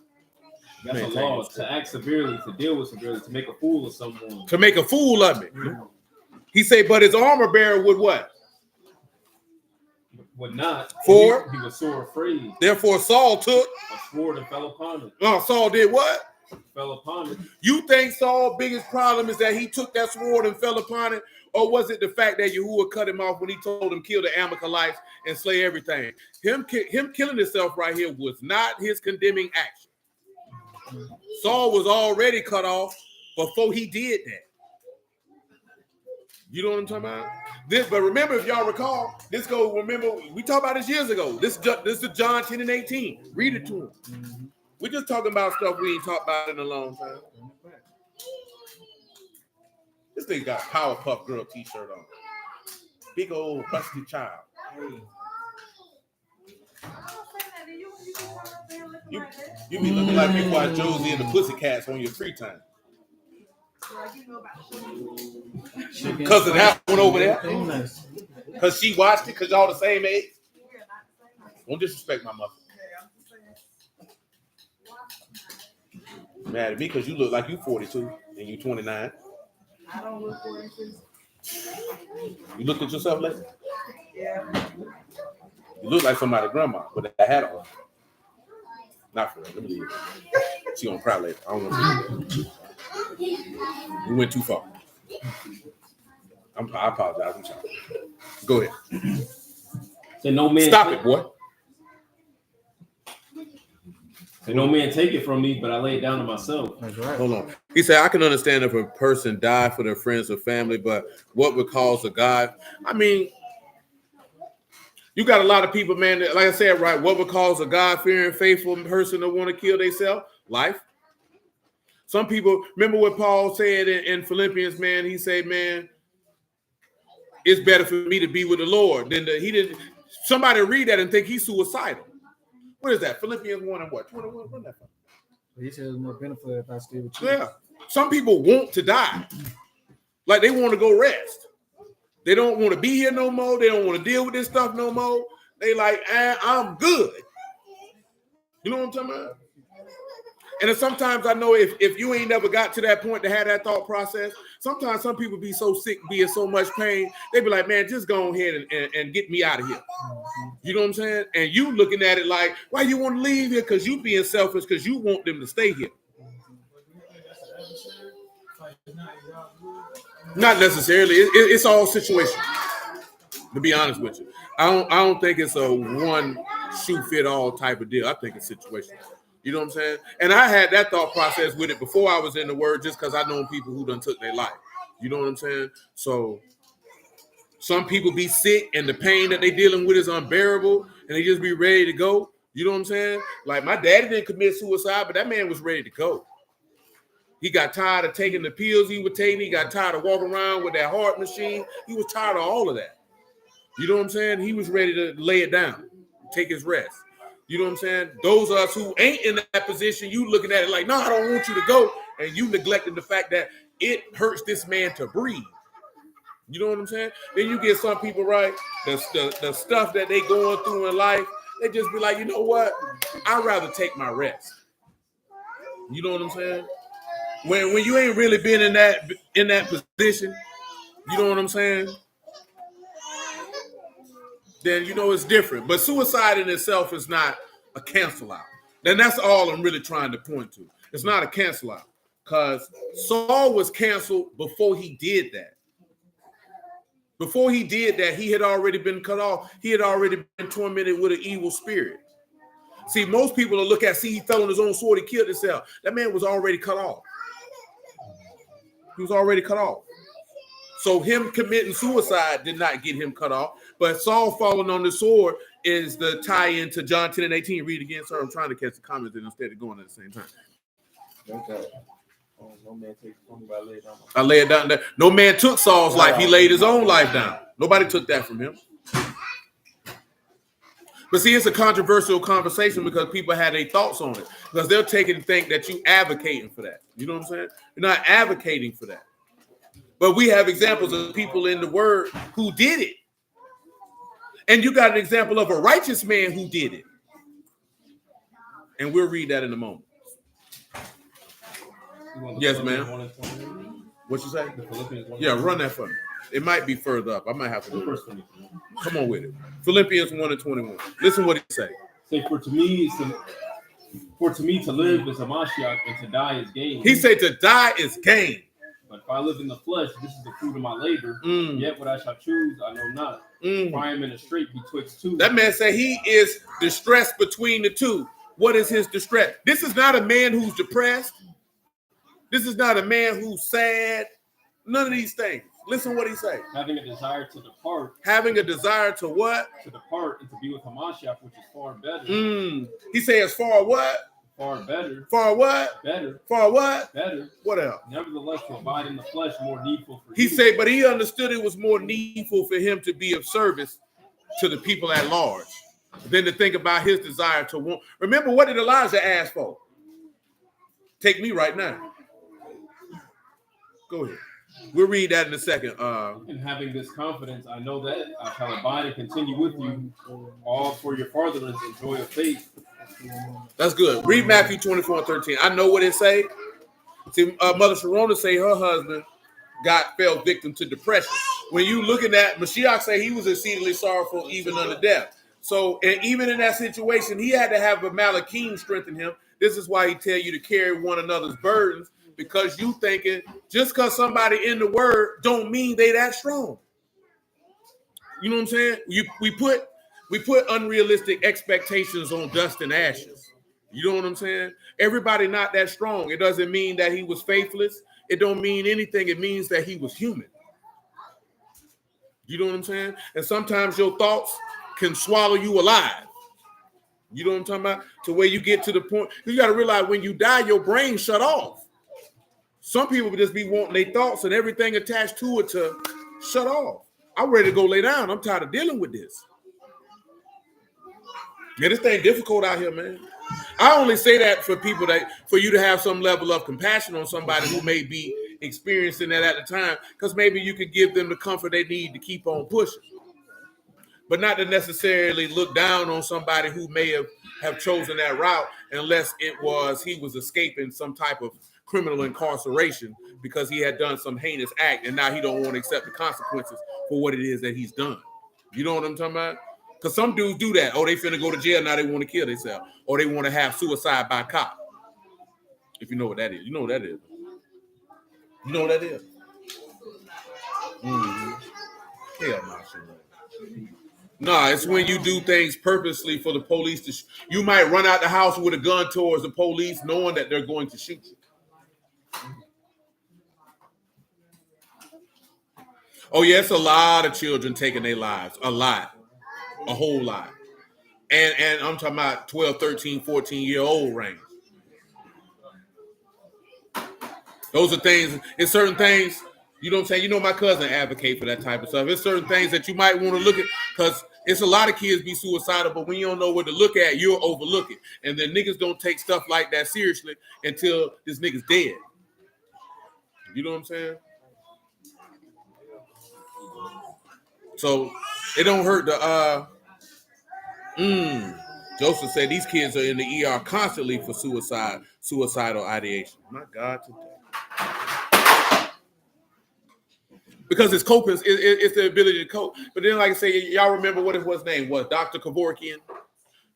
That's a law, to act severely, to deal with severely, to make a fool of someone. To make a fool of me. He said, but his armor bearer would what? Would not. For? He was sore afraid. Therefore Saul took. A sword and fell upon him. Oh, Saul did what? Fell upon him. You think Saul's biggest problem is that he took that sword and fell upon it? Or was it the fact that Yahuwah cut him off when he told him kill the Amalekites and slay everything? Him killing himself right here was not his condemning action. Saul was already cut off before he did that. You know what I'm talking about? But remember, if y'all recall, remember, we talked about this years ago. This is John 10 and 18. Read it to him. We're just talking about stuff we ain't talked about in a long time. This thing got a Powerpuff Girl t-shirt on. Big old busty child. You be looking like you watch Josie and the Pussycats on your free time. Because of that one over there. Because she watched it because y'all the same age. Don't disrespect my mother. Mad at me because you look like you 42 and you 29. I don't look 42. You looked at yourself lately? Yeah. You look like somebody's grandma with a hat on. Not for real. Let me leave it. She gonna cry later. I don't want to. We went too far. I apologize. I'm sorry. Go ahead. So no man. Stop it, boy. So no man take it from me, but I lay it down to myself. That's right. Hold on. He said, I can understand if a person died for their friends or family, but what would cause a God? I mean, you got a lot of people, man, that, like I said, right, what would cause a God-fearing, faithful person to want to kill themselves? Life. Some people, remember what Paul said in Philippians, man, he said, man, it's better for me to be with the Lord than he didn't. Somebody read that and think he's suicidal. What is that? Philippians 1 and what? 21? What is that? He said it's more benefit if I stay with you. Yeah. Some people want to die. Like they want to go rest. They don't want to be here no more. They don't want to deal with this stuff no more. They like, I'm good. You know what I'm talking about? And then sometimes I know if you ain't never got to that point to have that thought process, sometimes some people be so sick, be in so much pain, they be like, man, just go ahead and get me out of here. You know what I'm saying? And you looking at it like, why you want to leave here? Because you being selfish because you want them to stay here. Not necessarily. It's all situational. To be honest with you, I don't think it's a one shoe fit all type of deal. I think it's situational. You know what I'm saying? And I had that thought process with it before I was in the word, just because I know people who done took their life. You know what I'm saying? So some people be sick and the pain that they dealing with is unbearable and they just be ready to go. You know what I'm saying? Like my daddy didn't commit suicide, but that man was ready to go. He got tired of taking the pills he was taking. He got tired of walking around with that heart machine. He was tired of all of that. You know what I'm saying? He was ready to lay it down, take his rest. You know what I'm saying? Those of us who ain't in that position, you looking at it like, no, I don't want you to go. And you neglecting the fact that it hurts this man to breathe. You know what I'm saying? Then you get some people, right, the stuff that they going through in life, they just be like, you know what? I'd rather take my rest. You know what I'm saying? When you ain't really been in that position, you know what I'm saying? Then you know it's different. But suicide in itself is not a cancel out. And that's all I'm really trying to point to. It's not a cancel out. Because Saul was canceled before he did that. Before he did that, he had already been cut off. He had already been tormented with an evil spirit. See, most people will look at, he fell on his own sword, he killed himself. That man was already cut off. He was already cut off. So him committing suicide did not get him cut off. But Saul falling on the sword is the tie-in to John 10 and 18. Read again, sir. I'm trying to catch the comments instead of going at the same time. Okay. Oh, no man takes from me by lay down. I lay it down there. No man took Saul's life. He laid his own life down. Nobody took that from him. But see, it's a controversial conversation because people had their thoughts on it. Because they'll take it and think that you advocating for that. You know what I'm saying? You're not advocating for that. But we have examples of people in the word who did it. And you got an example of a righteous man who did it. And we'll read that in a moment. Yes, ma'am. What you say? Yeah, run that for me. It might be further up. I might have to do it. Come on with it. Philippians 1 and 21. Listen what he say. Say, for to me to live is a Mashiach, and to die is gain. He said to die is gain. But if I live in the flesh, this is the fruit of my labor. Yet what I shall choose, I know not. For I am in a strait betwixt two. That man said he is distressed between the two. What is his distress? This is not a man who's depressed. This is not a man who's sad. None of these things. Listen what he say. Having a desire to depart. Having a desire to what? To depart and to be with Hamashiach, which is far better. He say as far what? Far better. Far what? Better. Far what? Better. What else? Nevertheless, to abide in the flesh more needful for He you. said, but he understood it was more needful for him to be of service to the people at large than to think about his desire to want. Remember, what did Elijah ask for? Take me right now. Go ahead. We'll read that in a second. And having this confidence, I know that I shall abide and continue with you all for your fartherance and joy of faith. That's good. Read Matthew 24 and 13. I know what it say. See, Mother Sharona say her husband fell victim to depression. When you looking at Mashiach say he was exceedingly sorrowful even unto death. So, and even in that situation, he had to have a Malachim strengthen him. This is why he tell you to carry one another's burdens, because you thinking just because somebody in the word don't mean they that strong. You know what I'm saying? We put unrealistic expectations on dust and ashes. You know what I'm saying? Everybody not that strong. It doesn't mean that he was faithless. It don't mean anything. It means that he was human. You know what I'm saying? And sometimes your thoughts can swallow you alive. You know what I'm talking about? To where you get to the point. You got to realize when you die, your brain shut off. Some people would just be wanting their thoughts and everything attached to it to shut off. I'm ready to go lay down. I'm tired of dealing with this. Yeah, this thing difficult out here, man. I only say that for you to have some level of compassion on somebody who may be experiencing that at the time, because maybe you could give them the comfort they need to keep on pushing. But not to necessarily look down on somebody who may have chosen that route unless he was escaping some type of criminal incarceration because he had done some heinous act and now he don't want to accept the consequences for what it is that he's done. You know what I'm talking about? Because some dudes do that. Oh, they finna go to jail, now they want to kill themselves. Or they want to have suicide by cop. If you know what that is. You know what that is. You know what that is? Mm-hmm. Hell no, shit. Nah, it's when you do things purposely for the police to you might run out the house with a gun towards the police knowing that they're going to shoot you. Oh, yes, a lot of children taking their lives. A lot. A whole lot. And I'm talking about 12, 13, 14-year-old range. Those are things, it's certain things, you know what I'm saying? You know my cousin advocate for that type of stuff. It's certain things that you might want to look at, because it's a lot of kids be suicidal, but when you don't know what to look at, you'll overlook it. And then niggas don't take stuff like that seriously until this nigga's dead. You know what I'm saying? So it don't hurt to Joseph said these kids are in the ER constantly for suicidal ideation. My God, today. Because it's coping, it's the ability to cope. But then, like I say, y'all remember what his name was? Dr. Kevorkian.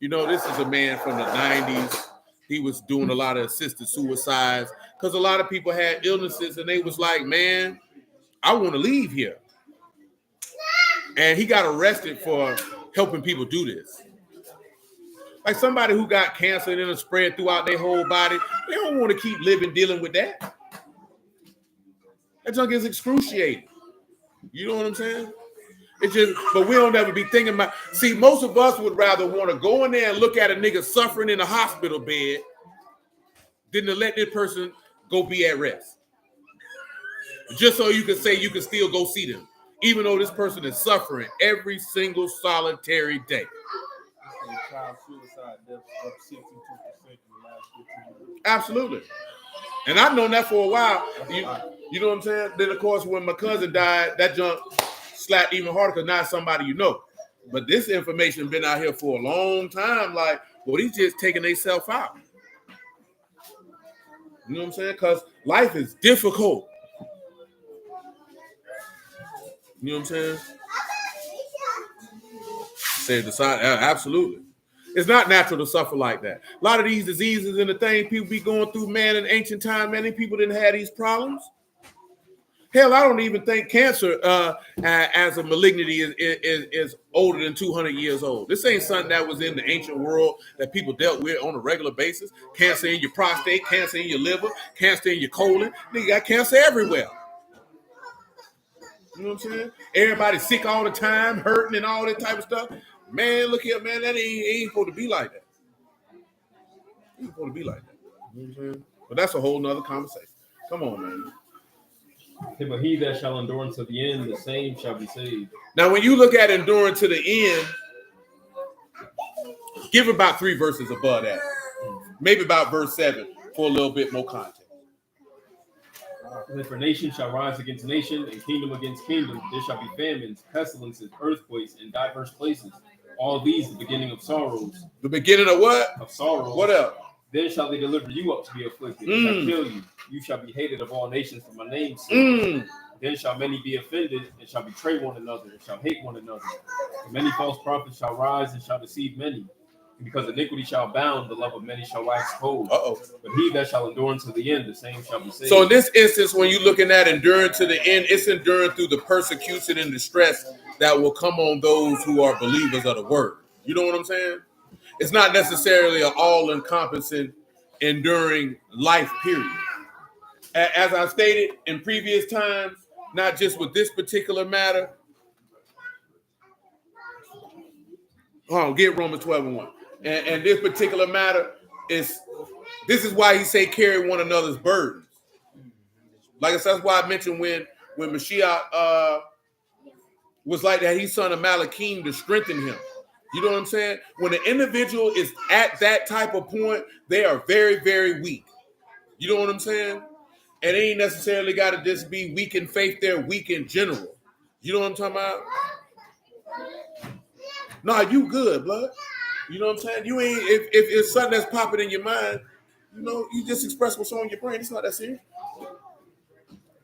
You know, this is a man from the 90s. He was doing a lot of assisted suicides because a lot of people had illnesses and they was like, man, I want to leave here. And he got arrested for helping people do this. Like somebody who got cancer and then it spread throughout their whole body, they don't want to keep living dealing with that. That junk is excruciating. You know what I'm saying? It's just, but we don't ever be thinking about. See, most of us would rather want to go in there and look at a nigga suffering in a hospital bed than to let this person go be at rest. Just so you can say you can still go see them, even though this person is suffering every single solitary day. Child suicide deaths up 62% in the last 15 years. Absolutely. And I've known that for a while. You know what I'm saying? Then, of course, when my cousin died, that junk slapped even harder because now it's somebody you know. But this information been out here for a long time. Like, well, he's just taking themselves out. You know what I'm saying? Because life is difficult. You know what I'm saying? Say the side, absolutely. It's not natural to suffer like that. A lot of these diseases and the things people be going through, man, in ancient time, many people didn't have these problems. Hell, I don't even think cancer as a malignity is older than 200 years old. This ain't something that was in the ancient world that people dealt with on a regular basis. Cancer in your prostate, cancer in your liver, cancer in your colon. Nigga got cancer everywhere. You know what I'm saying? Everybody sick all the time, hurting and all that type of stuff. Man, look here, man, that ain't supposed to be like that. It ain't supposed to be like that. You know what I'm saying? But that's a whole nother conversation. Come on, man. Okay, but he that shall endure unto the end, the same shall be saved. Now, when you look at enduring to the end, give about 3 verses above that. Maybe about verse 7 for a little bit more context. For nation shall rise against nation, and kingdom against kingdom. There shall be famines, pestilences, earthquakes in diverse places. All these the beginning of sorrows. The beginning of what? Of sorrows. What else? Then shall they deliver you up to be afflicted, and shall kill you. You shall be hated of all nations for my name's sake. Then shall many be offended, and shall betray one another, and shall hate one another. And many false prophets shall rise, and shall deceive many. And because iniquity shall abound, the love of many shall wax cold. But he that shall endure unto the end, the same shall be saved. So in this instance, when you're looking at enduring to the end, it's enduring through the persecution and distress that will come on those who are believers of the word. You know what I'm saying? It's not necessarily an all-encompassing enduring life period. As I stated in previous times, not just with this particular matter. Get Romans 12:1. And this particular matter this is why he say carry one another's burdens. Like I said, that's why I mentioned when Mashiach was like that, he's son of Malachim to strengthen him. You know what I'm saying? When the individual is at that type of point, they are very, very weak. You know what I'm saying? And it ain't necessarily got to just be weak in faith. They're weak in general. You know what I'm talking about? Nah, you good, blood. You know what I'm saying? You ain't, if it's something that's popping in your mind, you know, you just express what's on your brain. It's not that serious.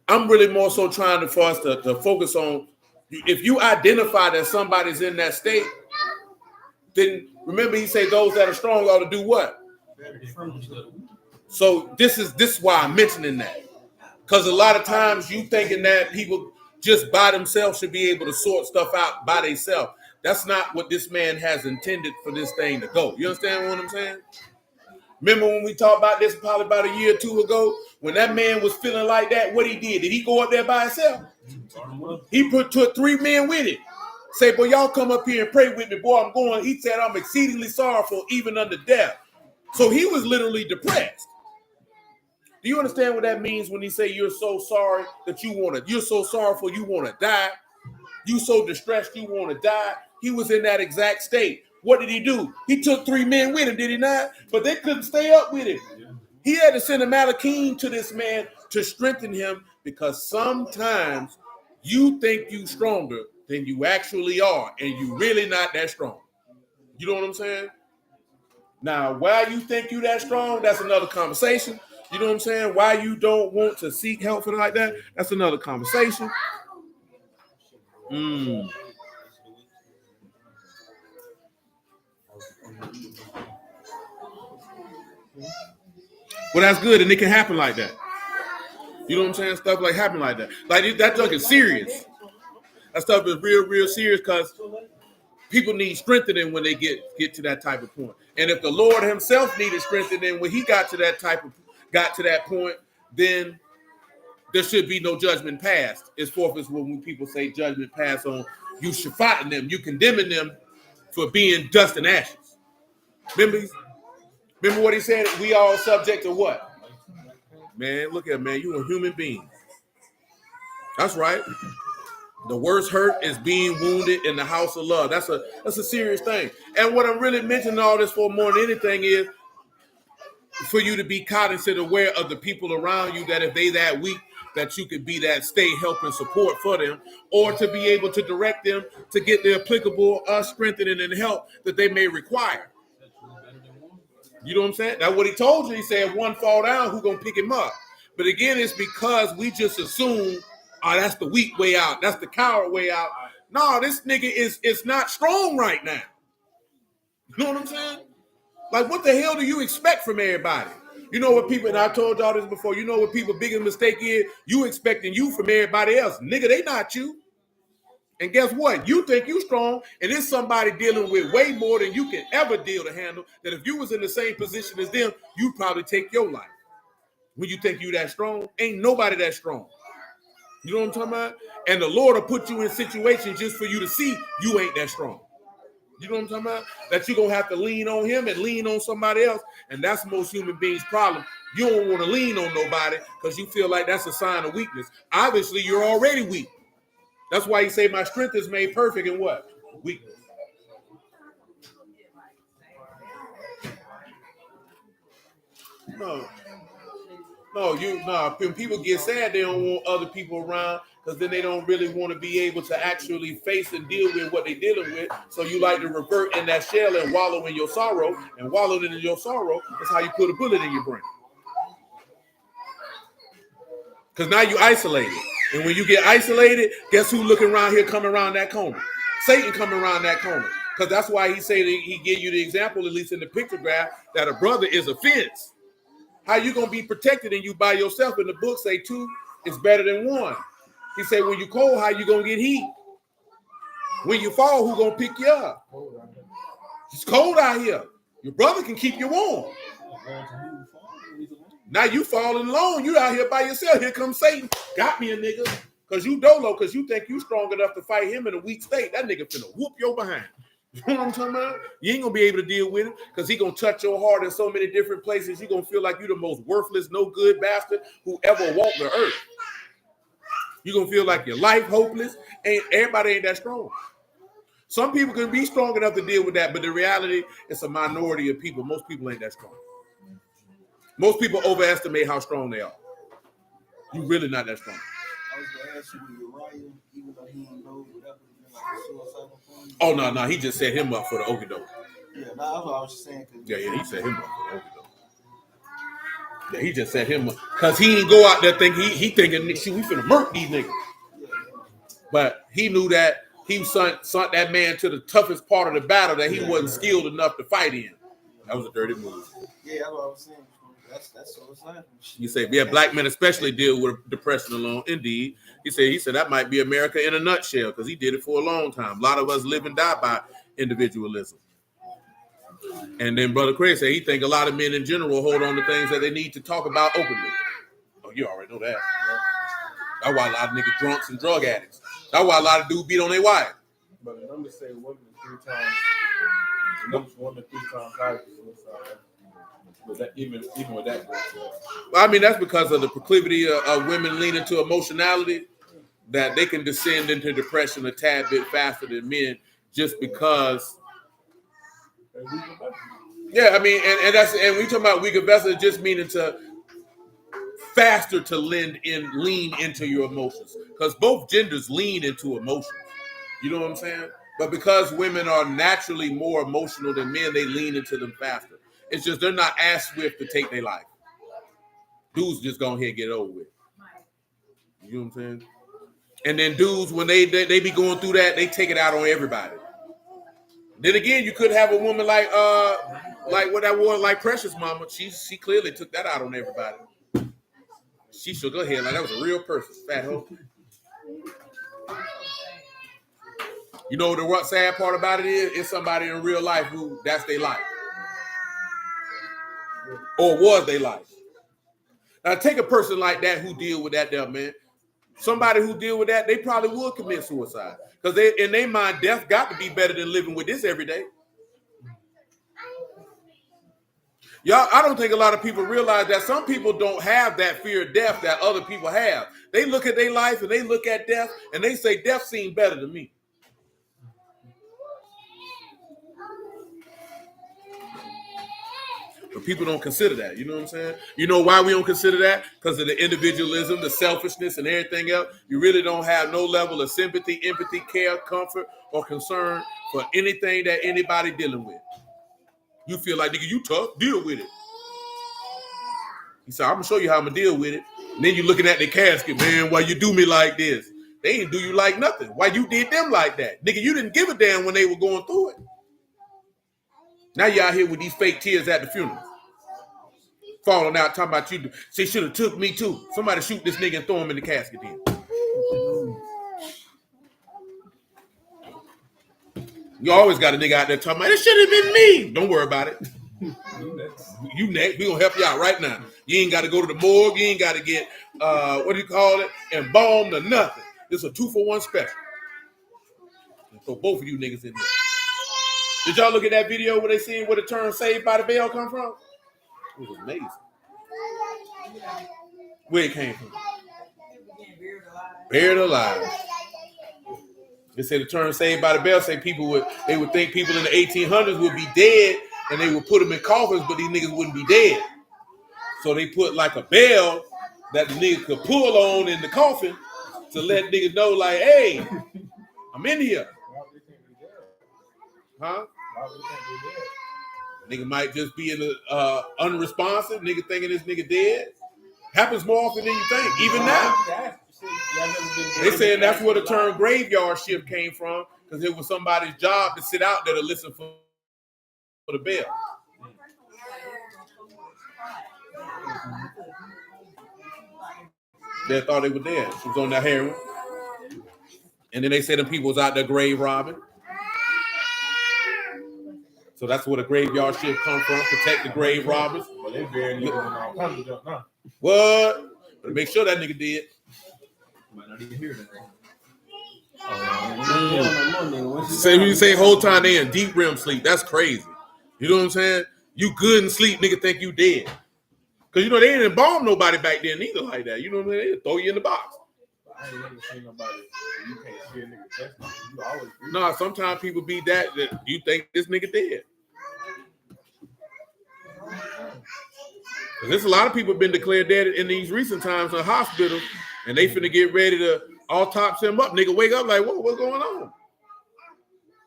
I'm really more so trying for us to focus on, if you identify that somebody's in that state, then remember he say those that are strong ought to do what? So this is why I'm mentioning that. Because a lot of times you thinking that people just by themselves should be able to sort stuff out by themselves. That's not what this man has intended for this thing to go. You understand what I'm saying? Remember when we talked about this probably about a year or two ago? When that man was feeling like that, what he did he go up there by himself? He took 3 men with him. Say, boy, y'all come up here and pray with me. Boy, I'm going. He said, I'm exceedingly sorrowful, even unto death. So he was literally depressed. Do you understand what that means when he say you're so sorry that you're so sorrowful you want to die? You so distressed you want to die? He was in that exact state. What did he do? He took 3 men with him, did he not? But they couldn't stay up with him. He had to send a Malachim to this man to strengthen him, because sometimes you think you stronger than you actually are, and you really not that strong. You know what I'm saying? Now, why you think you that strong, that's another conversation. You know what I'm saying? Why you don't want to seek help for like that, that's another conversation. Well, that's good, and it can happen like that. You know what I'm saying? Stuff like happen like that. Like that junk is serious. That stuff is real, real serious, because people need strengthening when they get to that type of point. And if the Lord Himself needed strengthening when He got to that point, then there should be no judgment passed. As forth as when people say judgment passed on you shaffating them, you condemning them for being dust and ashes. Remember what he said? We all subject to what? Man, look at man, you a human being. That's right. The worst hurt is being wounded in the house of love. That's a serious thing. And what I'm really mentioning all this for more than anything is for you to be cognizant, aware of the people around you, that if they that weak, that you could be that stay, help, and support for them, or to be able to direct them to get the applicable strengthening and help that they may require. You know what I'm saying? That's what he told you. He said, if one fall down, who gonna pick him up? But again, it's because we just assume, oh, that's the weak way out. That's the coward way out. No, this nigga is not strong right now. You know what I'm saying? Like, what the hell do you expect from everybody? You know what people, and I told y'all this before, you know what people's biggest mistake is? You expecting you from everybody else. Nigga, they not you. And guess what? You think you strong, and it's somebody dealing with way more than you can ever deal to handle, that if you was in the same position as them, you'd probably take your life. When you think you that strong, ain't nobody that strong. You know what I'm talking about? And the Lord will put you in situations just for you to see you ain't that strong. You know what I'm talking about? That you're going to have to lean on him and lean on somebody else. And that's most human beings' problem. You don't want to lean on nobody because you feel like that's a sign of weakness. Obviously, you're already weak. That's why he say my strength is made perfect in what? Weakness. No. When people get sad, they don't want other people around because then they don't really want to be able to actually face and deal with what they're dealing with. So you like to revert in that shell and wallow in your sorrow. And wallowing in your sorrow is how you put a bullet in your brain. Because now you isolated. And when you get isolated, guess who looking around here coming around that corner? Satan coming around that corner. Because that's why he said he gave you the example, at least in the picture graph, that a brother is a fence. How you going to be protected and you by yourself? In the book say two is better than one. He said when you cold, how you going to get heat? When you fall, who going to pick you up? It's cold out here. Your brother can keep you warm. Now you falling alone. You out here by yourself. Here comes Satan. Got me a nigga. Because you dolo, because you think you strong enough to fight him in a weak state. That nigga finna whoop your behind. You know what I'm talking about? You ain't going to be able to deal with him because he going to touch your heart in so many different places. You're going to feel like you're the most worthless, no good bastard who ever walked the earth. You're going to feel like your life hopeless. Everybody ain't that strong. Some people can be strong enough to deal with that, but the reality, it's a minority of people. Most people ain't that strong. Most people overestimate how strong they are. You're really not that strong. I was going to ask you with Uriah, even though he didn't know whatever, like a suicidal thing. Oh, no, he just set him up for the okie doke. Yeah, that's what I was just saying. Yeah, he set him up for the okie doke. Yeah, he just set him up. Because he didn't go out there thinking, he thinking, shit, we finna murk these niggas. But he knew that he sent that man to the toughest part of the battle that he wasn't skilled enough to fight in. That was a dirty move. Yeah, that's what I was saying. That's suicide. You say, yeah, black men especially deal with depression alone. Indeed. He said that might be America in a nutshell because he did it for a long time. A lot of us live and die by individualism. And then Brother Craig said he think a lot of men in general hold on to things that they need to talk about openly. Oh, you already know that. That's why a lot of niggas drunks and drug addicts. That's why a lot of dudes beat on their wife. But the numbers say women 3 times. The numbers 1 to 3 times higher for suicide. But that, even with that, Well, I mean, that's because of the proclivity of women leaning to emotionality, that they can descend into depression a tad bit faster than men just because. Yeah, I mean, and we talking about weaker vessels, just meaning to faster to lean into your emotions, because both genders lean into emotions. You know what I'm saying? But because women are naturally more emotional than men, they lean into them faster. It's just they're not as swift to take their life. Dudes just go ahead and get it over with. You know what I'm saying? And then dudes, when they be going through that, they take it out on everybody. Then again, you could have a woman like what that was, like Precious Mama. She clearly took that out on everybody. She shook her head like that was a real person, fat hoe. You know the sad part about it is, it's somebody in real life who that's their life. Or was their life. Take a person like that who deal with that there, man. Somebody who deal with that, they probably would commit suicide. Because they in their mind, death got to be better than living with this every day. Y'all, I don't think a lot of people realize that some people don't have that fear of death that other people have. They look at their life and they look at death and they say death seems better to me. But people don't consider that. You know what I'm saying? You know why we don't consider that? Because of the individualism, the selfishness, and everything else. You really don't have no level of sympathy, empathy, care, comfort, or concern for anything that anybody dealing with. You feel like, nigga, you tough, deal with it. He said, I'm going to show you how I'm going to deal with it. And then you looking at the casket, man, why you do me like this? They didn't do you like nothing. Why you did them like that? Nigga, you didn't give a damn when they were going through it. Now you out here with these fake tears at the funeral. Falling out, talking about you. She should have took me too. Somebody shoot this nigga and throw him in the casket then. You always got a nigga out there talking about, it should have been me. Don't worry about it. You next. We gonna help you out right now. You ain't got to go to the morgue. You ain't got to get, what do you call it, embalmed or nothing. It's a 2-for-1 special. So both of you niggas in there. Did y'all look at that video where they seen where the term Saved by the Bell come from? It was amazing. Where it came from? Buried alive. They said the term Saved by the Bell say they would think people in the 1800s would be dead and they would put them in coffins, but these niggas wouldn't be dead. So they put like a bell that the nigga could pull on in the coffin to let niggas know, like, hey, I'm in here. Huh? Nigga might just be in the unresponsive. Nigga thinking this nigga dead. Happens more often than you think. Even now. They saying that's where the term graveyard shift came from, because it was somebody's job to sit out there to listen for the bell. They thought they were dead. She was on that heroin. And then they said them people was out there grave robbing. So that's where the graveyard shift come from, protect the grave robbers. Well, they burying niggas in all kinds of junk now. What? But make sure that nigga did. Might not even hear that. Say when you say whole time they in deep REM sleep, that's crazy. You know what I'm saying? You good in sleep, nigga think you dead. Cause you know they didn't embalm nobody back then either like that. You know what I mean? They throw you in the box. I ain't never seen nobody. You can't see a nigga chest. You always. No, sometimes people be that you think this nigga dead. Cause there's a lot of people been declared dead in these recent times in the hospital, and they finna get ready to autopsy him up. Nigga wake up like, what's going on?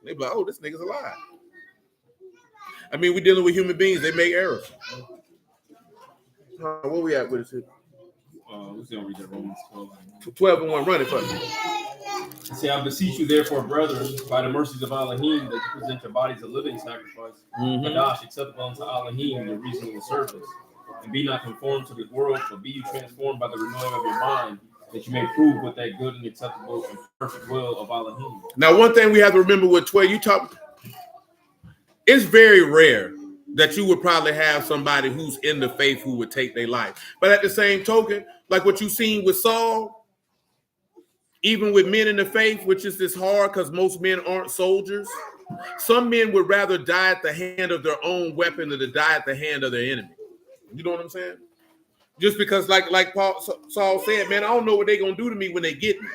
They be like, oh, this nigga's alive. I mean, we dealing with human beings. They make errors. Where we at with it? Let's read that Romans 12 and 1. Run it for me. Say, I beseech you, therefore, brethren, by the mercies of Elohim, that you present your bodies a living sacrifice, Kadash, acceptable unto Elohim, your reasonable service. And be not conformed to this world, but be you transformed by the renewing of your mind, that you may prove what that good and acceptable and perfect will of Elohim. Now, one thing we have to remember with 12, it's very rare that you would probably have somebody who's in the faith who would take their life. But at the same token, like what you've seen with Saul, even with men in the faith, which is this hard because most men aren't soldiers, some men would rather die at the hand of their own weapon than to die at the hand of their enemy. You know what I'm saying? Just because, like Saul said, man, I don't know what they're going to do to me when they get me.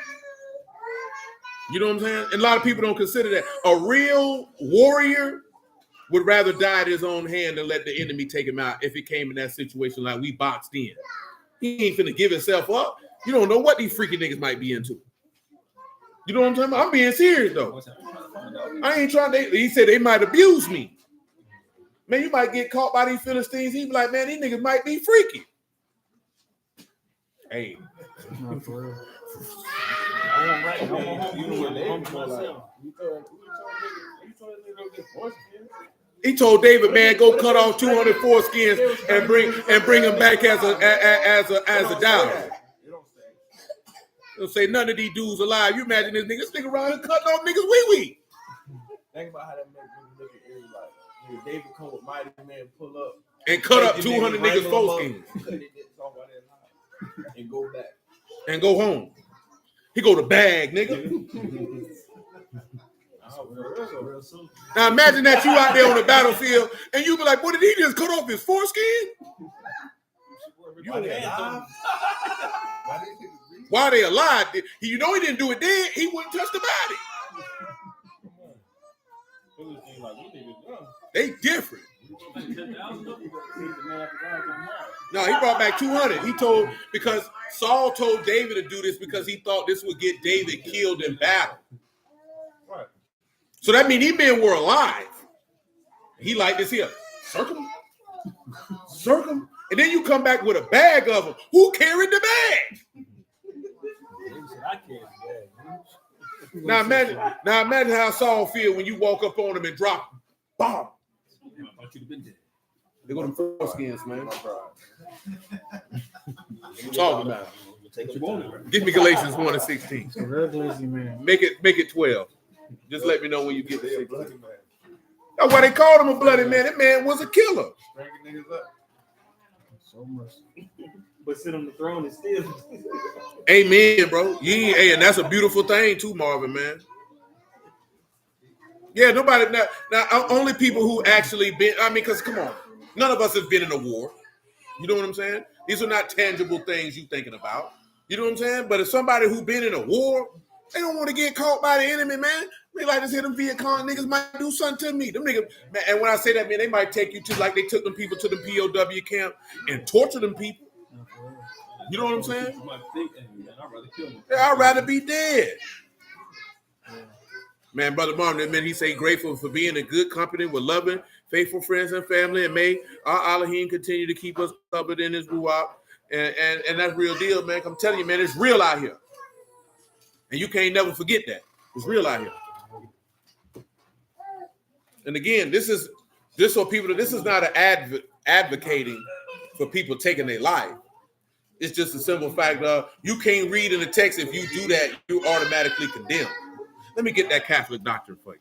You know what I'm saying? And a lot of people don't consider that. A real warrior would rather die at his own hand than let the enemy take him out if it came in that situation like we boxed in. He ain't finna give himself up. You don't know what these freaky niggas might be into. You know what I'm talking about? I'm being serious, though. I ain't trying to. He said they might abuse me. Man, you might get caught by these Philistines. He be like, man, these niggas might be freaky. Hey. No, for real. He told David, man, go cut off 200 foreskins and bring them back as a dowry. Don't say none of these dudes alive. You imagine this nigga around here cutting off niggas wee-wee. Think about how that makes niggas look at Aries like, David come with mighty man, pull up and cut up 200 niggas foreskins. and go back. and go home. He go to bag, nigga. Now imagine that you out there on the battlefield and you be like, "What did he just cut off his foreskin?" Why they alive? Why they alive? You know he didn't do it then. He wouldn't touch the body. They different. No, he brought back 200. He told, because Saul told David to do this because he thought this would get David killed in battle. Right. So that means these men were alive. He like this here. Circle them. And then you come back with a bag of them. Who carried the bag? Now imagine how Saul feel when you walk up on him and drop him. Bomb. They go to foreskins, man. Talking about it. Give me Galatians 1:16. Real glizzy, man. Make it 12. Just let me know when you get to 16. That's why they called him a bloody man. That man was a killer. So much. But sit on the throne is still. Amen, bro. Hey, and that's a beautiful thing too, Marvin, man. Yeah, nobody now only people who actually been. I mean, because come on, none of us have been in a war. You know what I'm saying? These are not tangible things you thinking about. You know what I'm saying? But if somebody who been in a war, they don't want to get caught by the enemy, man. They like to say them Viet Cong niggas might do something to me. Them niggas, man, and when I say that, man, they might take you to like they took them people to the POW camp and torture them people. You know what I'm saying? I'd rather be dead. Man, Brother Marvin, man, he say grateful for being in good company with loving, faithful friends and family, and may our Elohim continue to keep us covered in his ruach. And that's real deal, man. I'm telling you, man, it's real out here. And you can't never forget that. It's real out here. And again, this is not an advocating for people taking their life. It's just a simple fact of you can't read in the text. If you do that, you automatically condemn. Let me get that Catholic doctrine for you.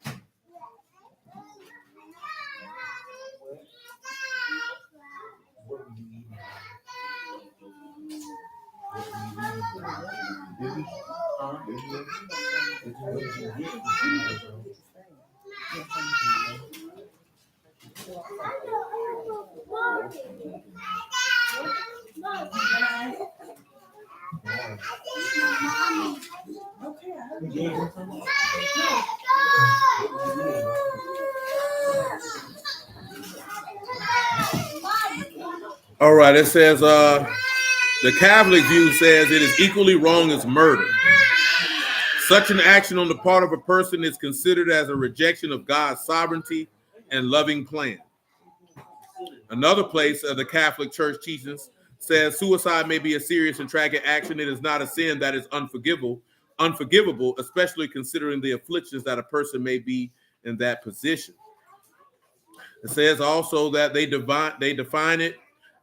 All right, it says the Catholic view says it is equally wrong as murder. Such an action on the part of a person is considered as a rejection of God's sovereignty and loving plan. Another place of the Catholic Church teachings says suicide may be a serious and tragic action. It is not a sin that is unforgivable, especially considering the afflictions that a person may be in that position. It says also that they define it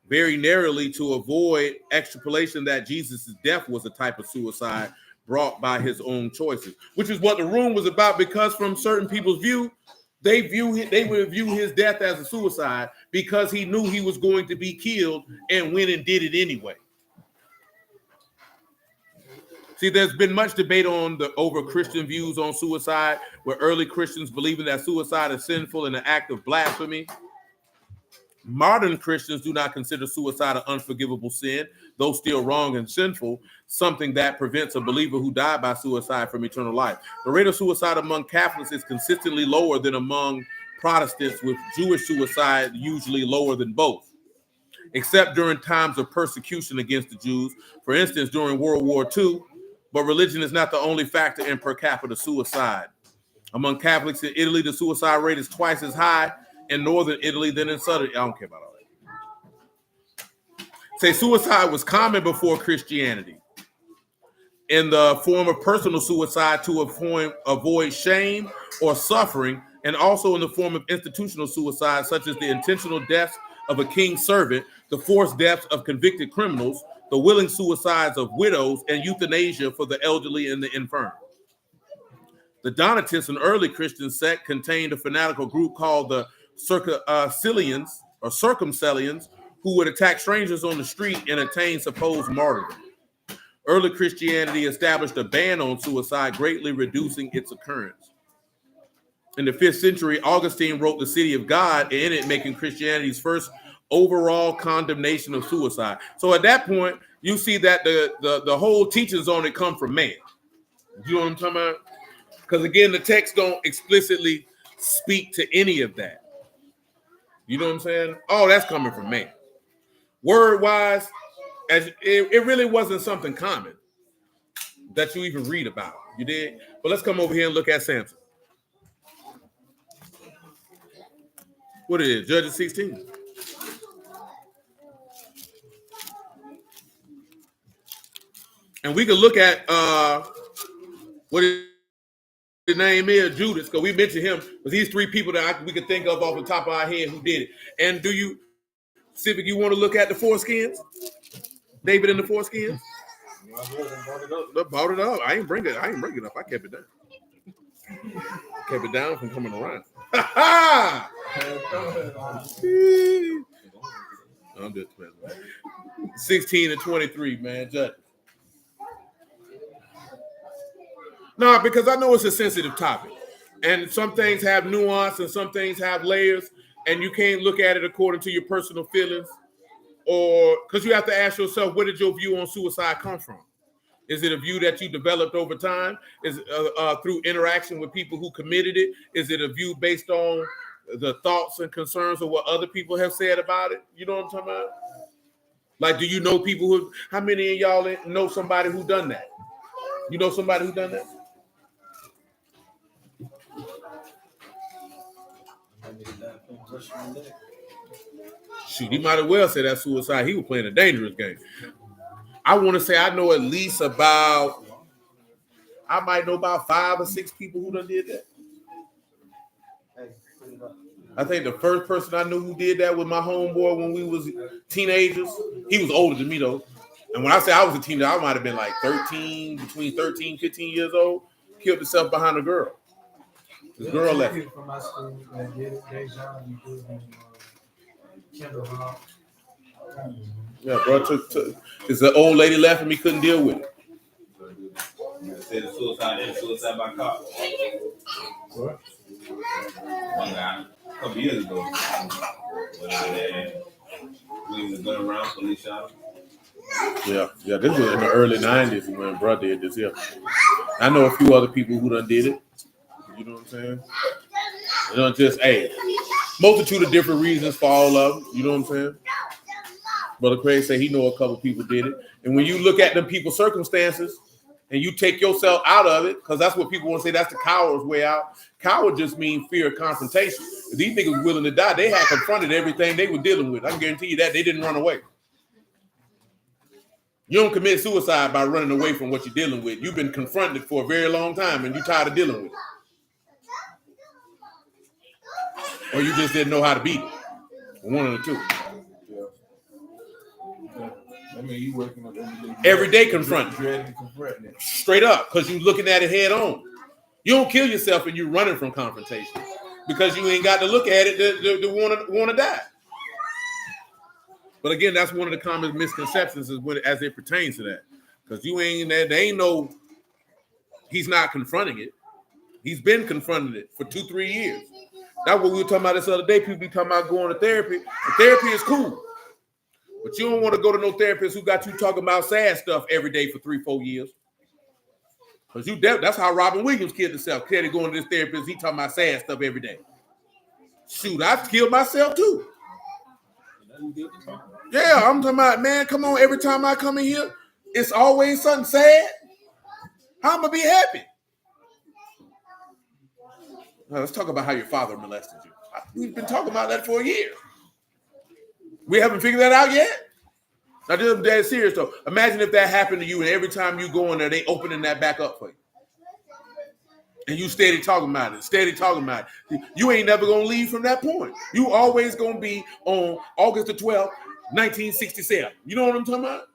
very narrowly to avoid extrapolation that Jesus' death was a type of suicide brought by his own choices, which is what the room was about, because from certain people's view, they would view his death as a suicide because he knew he was going to be killed and went and did it anyway. See, there's been much debate over Christian views on suicide, where early Christians believing that suicide is sinful and an act of blasphemy. Modern Christians do not consider suicide an unforgivable sin, though still wrong and sinful, something that prevents a believer who died by suicide from eternal life. The rate of suicide among Catholics is consistently lower than among Protestants, with Jewish suicide usually lower than both, except during times of persecution against the Jews, for instance, during World War II. But religion is not the only factor in per capita suicide. Among Catholics in Italy, the suicide rate is twice as high in northern Italy than in southern. I don't care about all that. Say suicide was common before Christianity in the form of personal suicide to avoid shame or suffering, and also in the form of institutional suicide, such as the intentional deaths of a king's servant, the forced deaths of convicted criminals, the willing suicides of widows, and euthanasia for the elderly and the infirm. The Donatists, an early Christian sect, contained a fanatical group called the Circumcellians, who would attack strangers on the street and attain supposed martyrdom. Early Christianity established a ban on suicide, greatly reducing its occurrence. In the 5th century, Augustine wrote The City of God, in it making Christianity's first overall condemnation of suicide. So at that point, you see that the whole teachings on it come from man. You know what I'm talking about? Because again, the text don't explicitly speak to any of that. You know what I'm saying? Oh, that's coming from man. Word-wise, as it really wasn't something common that you even read about. You did? But let's come over here and look at Samson. What it is? Judges 16. And we can look at what his name is, Judas, because we mentioned him. But these three people that we could think of off the top of our head who did it. And do you, Civic, you want to look at the foreskins? David and the foreskins? Brought it up. I ain't bring it up. I kept it down. Kept it down from coming around. I'm just 16 and 23, man. Judge. No, because I know it's a sensitive topic. And some things have nuance and some things have layers, and you can't look at it according to your personal feelings, or because you have to ask yourself, where did your view on suicide come from? Is it a view that you developed over time? Is it through interaction with people who committed it? Is it a view based on the thoughts and concerns of what other people have said about it? You know what I'm talking about? Like, do you know people who, how many of y'all know somebody who done that? You know somebody who done that? Shoot, he might have well said that suicide. He was playing a dangerous game. I want to say I know at least about, I might know about 5 or 6 people who done did that. I think the first person I knew who did that was my homeboy when we was teenagers. He was older than me though. And when I say I was a teenager, I might have been like 13, between 13, 15 years old. Killed himself behind a girl. This girl left. From my school that did it. Dejan, you Kendall Hall. Yeah, bro. It's an old lady left and he couldn't deal with it. Said suicide by cop. What? One guy, a couple years ago, went out there, leaving the gun around, police shot him. Yeah. This was in the early 90s when bro did this here. I know a few other people who done did it. You know what I'm saying? You know, just, multitude of different reasons for all of them. You know what I'm saying? Brother Craig said he know a couple people did it. And when you look at them people's circumstances and you take yourself out of it, because that's what people want to say, that's the coward's way out. Coward just means fear of confrontation. If these niggas were willing to die, they had confronted everything they were dealing with. I can guarantee you that. They didn't run away. You don't commit suicide by running away from what you're dealing with. You've been confronted for a very long time and you're tired of dealing with it. Or you just didn't know how to beat it. One of the two. I mean, you working up every day confronting. Confronting it. Straight up, because you're looking at it head on. You don't kill yourself and you're running from confrontation because you ain't got to look at it to want to die. But again, that's one of the common misconceptions as it pertains to that. Because there ain't no, he's not confronting it. He's been confronting it for 2-3 years. That's what we were talking about this other day. People be talking about going to therapy. And therapy is cool. But you don't want to go to no therapist who got you talking about sad stuff every day for 3-4 years. Because that's how Robin Williams killed himself. Clearly going to this therapist, he talking about sad stuff every day. Shoot, I killed myself too. Yeah, I'm talking about, man, come on, every time I come in here, it's always something sad. How am I going to be happy? Now, let's talk about how your father molested you. We've been talking about that for a year. We haven't figured that out yet? Now, this is dead serious, though. Imagine if that happened to you and every time you go in there, they opening that back up for you. And you steady talking about it. You ain't never going to leave from that point. You always going to be on August the 12th, 1967. You know what I'm talking about?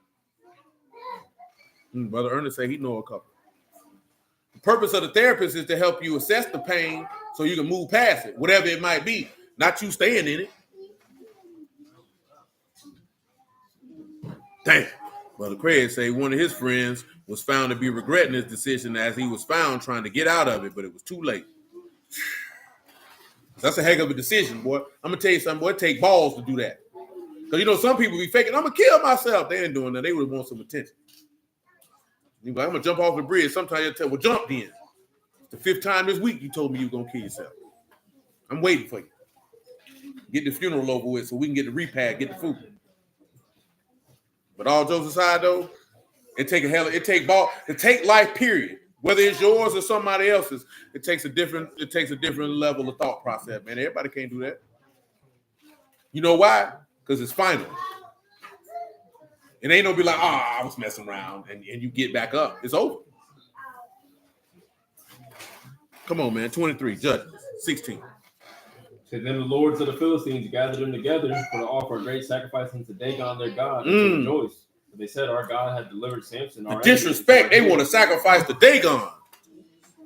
Brother Ernest said he know a couple. The purpose of the therapist is to help you assess the pain so you can move past it, whatever it might be. Not you staying in it. Damn. Brother Craig say one of his friends was found to be regretting his decision as he was found trying to get out of it, but it was too late. That's a heck of a decision, boy. I'm gonna tell you something, boy. It take balls to do that. Because some people be faking, I'm gonna kill myself. They ain't doing that. They would want some attention. You like, I'm gonna jump off the bridge. Sometimes you tell, well, jump then. The 5th time this week you told me you were gonna kill yourself. I'm waiting for you. Get the funeral over with so we can get the repast, get the food. But all jokes aside, though, it take life, period. Whether it's yours or somebody else's, it takes a different level of thought process, man. Everybody can't do that. You know why? Because it's final. It ain't no be like, I was messing around, and you get back up. It's over. Come on, man. 23, Judges, 16. So then the lords of the Philistines gathered them together for to offer a great sacrifice unto Dagon their God and to rejoice. But they said, our God had delivered Samson. The disrespect, they want to sacrifice to Dagon.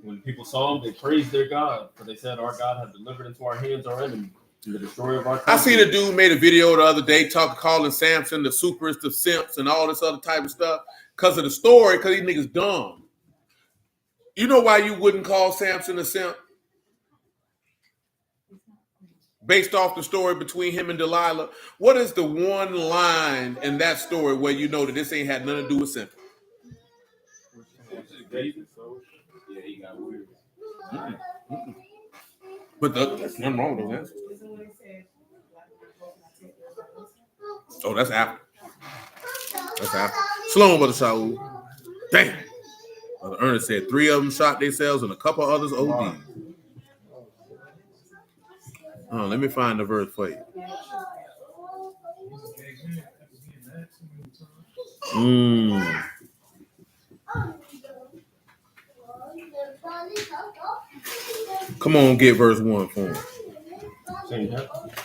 When people saw him, they praised their God. For they said, our God had delivered into our hands our enemy, and the destroyer of our country. I seen a dude made a video the other day calling Samson the superest of simps and all this other type of stuff because of the story, because these niggas dumb. You know why you wouldn't call Samson a simp? Based off the story between him and Delilah, what is the one line in that story where you know that this ain't had nothing to do with simp? Yeah, he got weird. But there's nothing wrong with those answers. Oh, that's after. That's after. Slow on, Brother Shaul. Damn. Brother Ernest said 3 of them shot themselves and a couple others OD. Oh, let me find the verse for you. Come on, get verse 1 for him.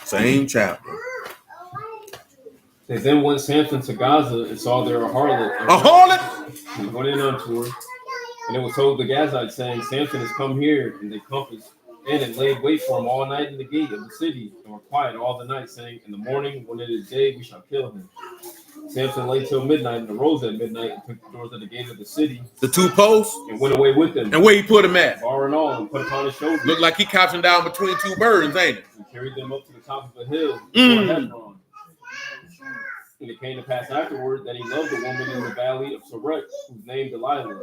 Same chapter. They then went Samson to Gaza and saw there a harlot. A harlot? He went in unto her, and it was told the Gazites, saying, Samson has come here, and they compassed in and laid wait for him all night in the gate of the city, and were quiet all the night, saying, in the morning, when it is day, we shall kill him. Samson lay till midnight and arose at midnight and took the doors of the gate of the city. The 2 posts? And went away with them. And where he put him at? Bar and all, and put upon his shoulders. Look like he couching down between 2 birds, ain't it? And carried them up to the top of a hill before Hebron. And it came to pass afterward that he loved a woman in the valley of Sorek, whose name Delilah.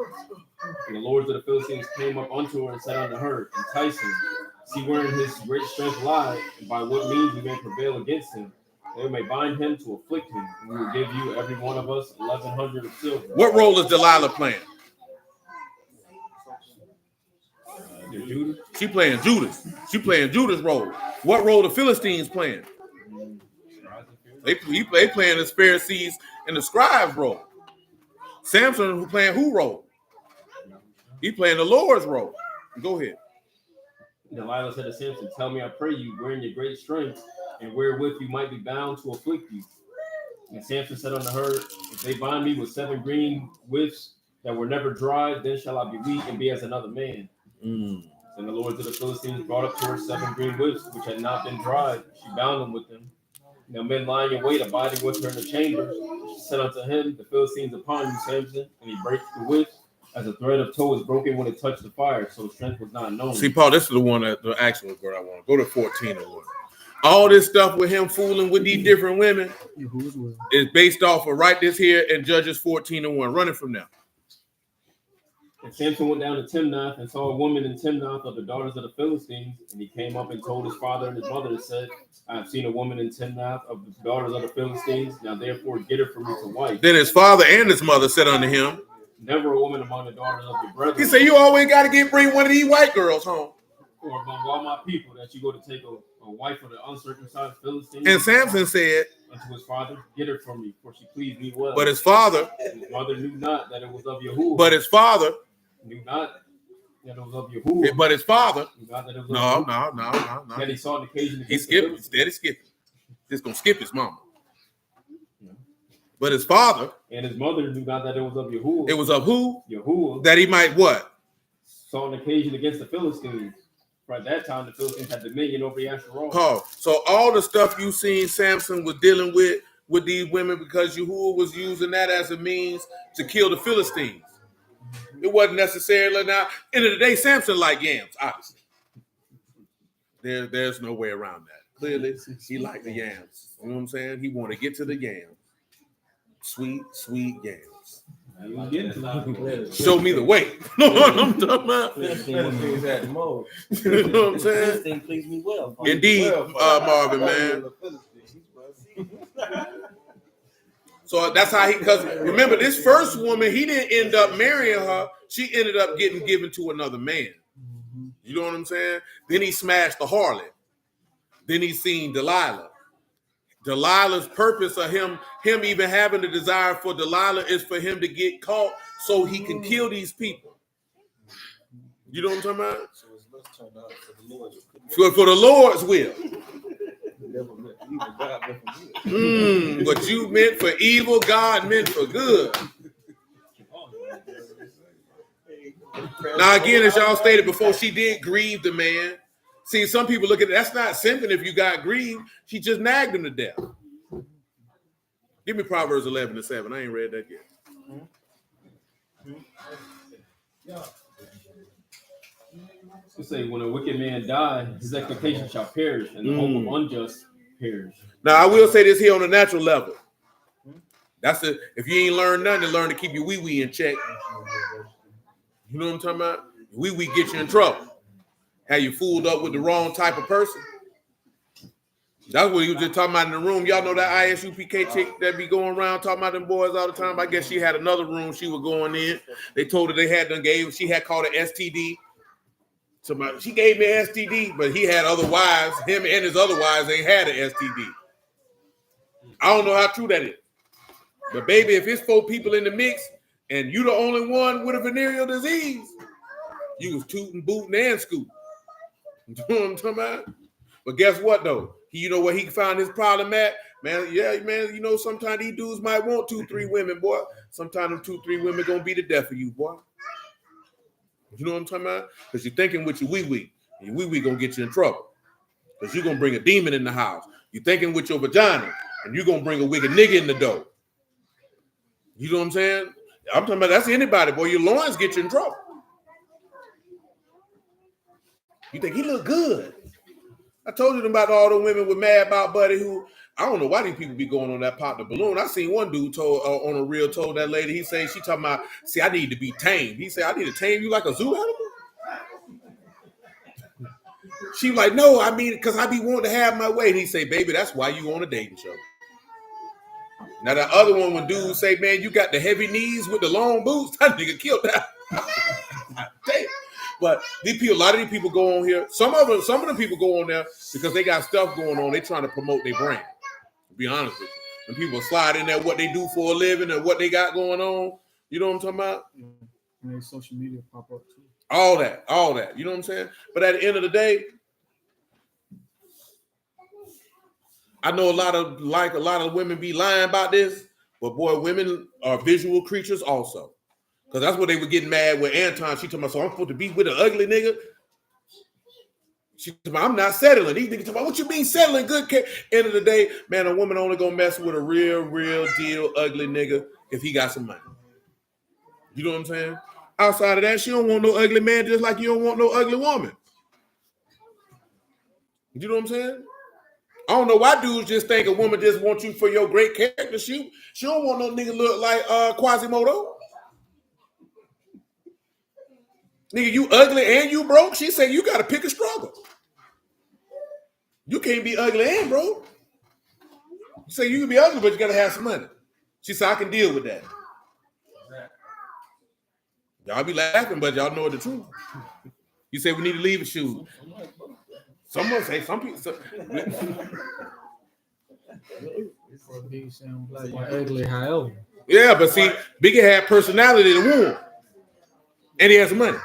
And the lords of the Philistines came up unto her and said unto her, entice him, see wherein his great strength lies, and by what means we may prevail against him. They may bind him to afflict him, and we will give you every one of us 1,100 of silver. What role is Delilah playing? Judas? She playing Judas. She playing Judas' role. What role the Philistines playing? They playing the Pharisees and the scribes role. Samson who playing who role? He playing the Lord's role. Go ahead. Delilah said to Samson, tell me, I pray you, wherein your great strength, and wherewith you might be bound to afflict you. And Samson said unto her, if they bind me with 7 green whips that were never dried, then shall I be weak and be as another man. And the lords of the Philistines brought up to her 7 green whips, which had not been dried. She bound them with them. Now men lying in wait, abiding with her in the chamber. She said unto him, the Philistines upon you, Samson. And he brake the whips, as a thread of tow is broken when it touched the fire, so strength was not known. See, Paul, this is the one that the actual word I want. Go to 14 or one. All this stuff with him fooling with these different women is based off of right this here in Judges 14:1. Running from them. And Samson went down to Timnath and saw a woman in Timnath of the daughters of the Philistines. And he came up and told his father and his mother and said, I have seen a woman in Timnath of the daughters of the Philistines. Now therefore get her for me to wife. Then his father and his mother said unto him, never a woman among the daughters of your brethren. He said, you always got to bring one of these white girls home. Or among all my people that you go to take a wife of the uncircumcised Philistines. And Samson said unto his father, get her from me, for she pleased me well. But his father, his mother knew not that it was of Yahuwah. But his father knew not that it was of Yahuwah. But his father knew not that it was no. That he saw an occasion. He skipped. Instead, he skipped. Just gonna skip his mama. But his father and his mother knew not that it was of Yahuwah. It was of who? Yahuwah. That he might what? Saw an occasion against the Philistines. For at that time, the Philistines had dominion over Yasharal. Oh, so all the stuff you seen Samson was dealing with with these women because Yahuwah was using that as a means to kill the Philistines. It wasn't necessarily now. End of the day, Samson liked yams, obviously. There's no way around that. Clearly, he liked the yams. You know what I'm saying? He wanted to get to the yams. Sweet, sweet yams. Show me the way. You know what I'm talking about? Philistine is at the most. You know what I'm saying? Philistine please me well. Indeed, Marvin, man. So that's how because remember, this first woman, he didn't end up marrying her. She ended up getting given to another man. You know what I'm saying? Then he smashed the harlot. Then he seen Delilah. Delilah's purpose of him even having the desire for Delilah is for him to get caught so he can kill these people. You know what I'm talking about? So it's let's turn out for the Lord. For the Lord's will. Never meant evil, God meant for good. What you meant for evil, God meant for good. Now, again, as y'all stated before, she did grieve the man. See, some people look at it, that's not simping if you got grieved. She just nagged him to death. Give me Proverbs 11:7. I ain't read that yet. It say, when a wicked man die, his expectation shall perish, and the hope of unjust perish. Now, I will say this here on a natural level. That's it. If you ain't learned nothing, learn to keep your wee-wee in check. You know what I'm talking about? Wee-wee get you in trouble. Have you fooled up with the wrong type of person? That's what he was just talking about in the room. Y'all know that ISUPK chick that be going around talking about them boys all the time. I guess she had another room she was going in. They told her they had done gave. She had called it STD. Somebody, she gave me an STD, but he had other wives. Him and his other wives ain't had an STD. I don't know how true that is. But baby, if it's 4 people in the mix and you the only one with a venereal disease, you was tooting, booting, and scooting. You know what I'm talking about? But guess what though? You know where he found his problem at? Man, yeah, man, you know, sometimes these dudes might want 2-3 women, boy. Sometimes them 2-3 women gonna be the death of you, boy. You know what I'm talking about? Because you're thinking with your wee-wee. And your wee-wee gonna get you in trouble. Because you're gonna bring a demon in the house. You're thinking with your vagina, and you're gonna bring a wicked nigga in the door. You know what I'm saying? I'm talking about that's anybody, boy. Your loins get you in trouble. You think he look good. I told you about all the women with mad about Buddy who, I don't know why these people be going on that pop the balloon. I seen one dude told on a reel told that lady, he said, she talking about, see, I need to be tamed. He said, I need to tame you like a zoo animal? She like, no, I mean, because I be wanting to have my way. And he say, baby, that's why you on a dating show. Now the other one, when dudes say, man, you got the heavy knees with the long boots, that nigga killed that. Damn. But these people, a lot of these people go on here. Some of the people go on there because they got stuff going on. They trying to promote their brand. To be honest with you, and people slide in there what they do for a living and what they got going on. You know what I'm talking about? And social media pop up too. All that. You know what I'm saying? But at the end of the day, I know a lot of women be lying about this, but boy, women are visual creatures also. Because that's what they were getting mad with Anton. She told me, so I'm supposed to be with an ugly nigga? She told me, I'm not settling. These niggas told me, what you mean settling? Good care. End of the day, man, a woman only gonna mess with a real deal ugly nigga if he got some money. You know what I'm saying? Outside of that, she don't want no ugly man just like you don't want no ugly woman. You know what I'm saying? I don't know why dudes just think a woman just wants you for your great character. She don't want no nigga look like Quasimodo. Nigga, you ugly and you broke? She said you got to pick a struggle. You can't be ugly and broke. You say you can be ugly, but you got to have some money. She said, I can deal with that. Y'all be laughing, but y'all know the truth. You say we need to leave a shoe. Someone say, some people. Ugly, however. Yeah, but see, Biggie had personality to win. And he has money.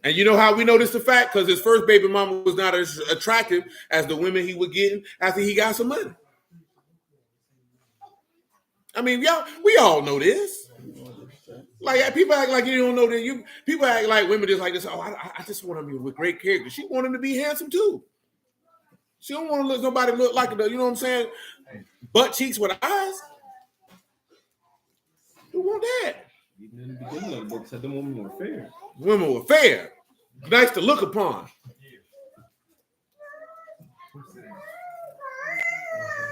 And you know how we know this the fact? Because his first baby mama was not as attractive as the women he was getting after he got some money. I mean, we all know this. Like people act like you don't know that. People act like women just like this. Oh, I just want to be with great character. She want him to be handsome too. She don't want to let somebody look like her. You know what I'm saying? butt cheeks with eyes. Who want that? Even in the beginning of the book, said the women were fair. Women were fair, nice to look upon.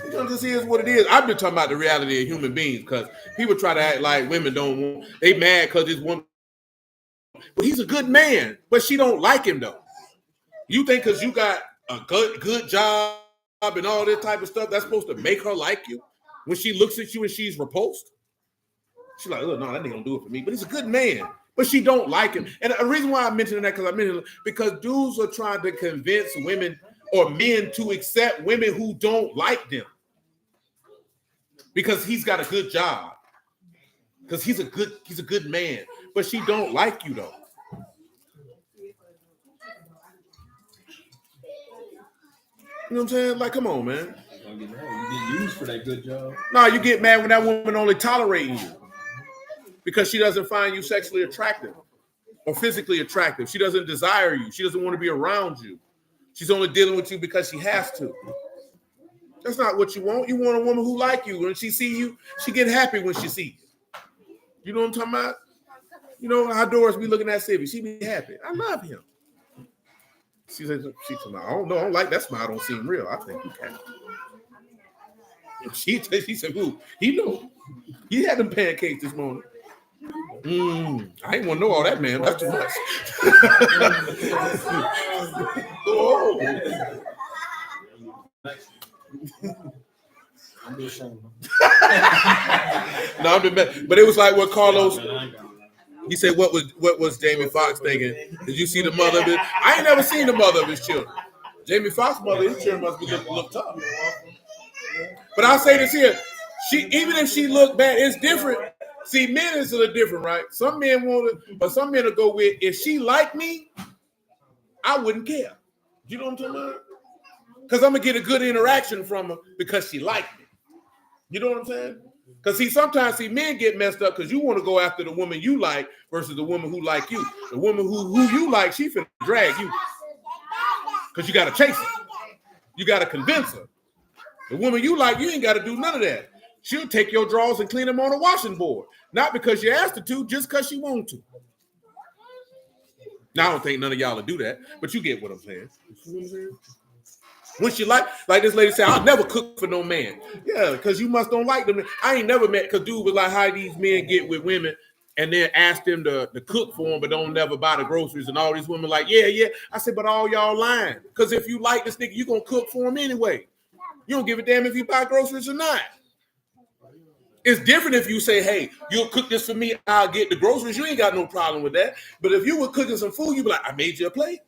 You know, this is what it is. I've been talking about the reality of human beings because people try to act like women don't want. They mad because this woman. But he's a good man, but she don't like him though. You think because you got a good job and all this type of stuff, that's supposed to make her like you? When she looks at you and she's repulsed, she's like, "Oh no, that ain't gonna do it for me." But he's a good man, but she don't like him. And the reason why I'm mentioning that because dudes are trying to convince women or men to accept women who don't like them because he's got a good job, because he's a good man, but she don't like you though. You know what I'm saying? Like, come on, man. You get used for that good job. No, you get mad when that woman only tolerating you because she doesn't find you sexually attractive or physically attractive. She doesn't desire you. She doesn't want to be around you. She's only dealing with you because she has to. That's not what you want. You want a woman who like you. When she see you, she get happy when she see you. You know what I'm talking about? You know how Doris be looking at Sibby. She be happy. I love him. She said, I don't know. I don't like that smile. Don't seem real. I think you can. She said, who? He know. He had them pancakes this morning. I ain't want to know all that, man. That's too much. Oh. I'm just saying. No, but it was like what Carlos. He said, "What was Jamie Foxx thinking? Did you see the mother of it? I ain't never seen the mother of his children. Jamie Foxx's mother, his children must be look tough. But I'll say this here: even if she looked bad, it's different. See, men is a little different, right? Some men want it, but some men will go with, if she liked me, I wouldn't care. You know what I'm talking about? Because I'm gonna get a good interaction from her because she liked me. You know what I'm saying? Because sometimes men get messed up because you want to go after the woman you like versus the woman who like you. The woman who you like, she finna drag you. Because you got to chase her. You got to convince her. The woman you like, you ain't got to do none of that. She'll take your drawers and clean them on a washing board. Not because you asked her to, just because she wants to. Now, I don't think none of y'all will do that, but you get what I'm saying. You know what I'm saying? When she like this lady said, I'll never cook for no man. Yeah, because you must don't like them. I ain't never met, because dude was like how these men get with women and then ask them to cook for them, but don't never buy the groceries. And all these women like, yeah. I said, but all y'all lying. Because if you like this nigga, you going to cook for him anyway. You don't give a damn if you buy groceries or not. It's different if you say, hey, you'll cook this for me, I'll get the groceries. You ain't got no problem with that. But if you were cooking some food, you'd be like, I made you a plate.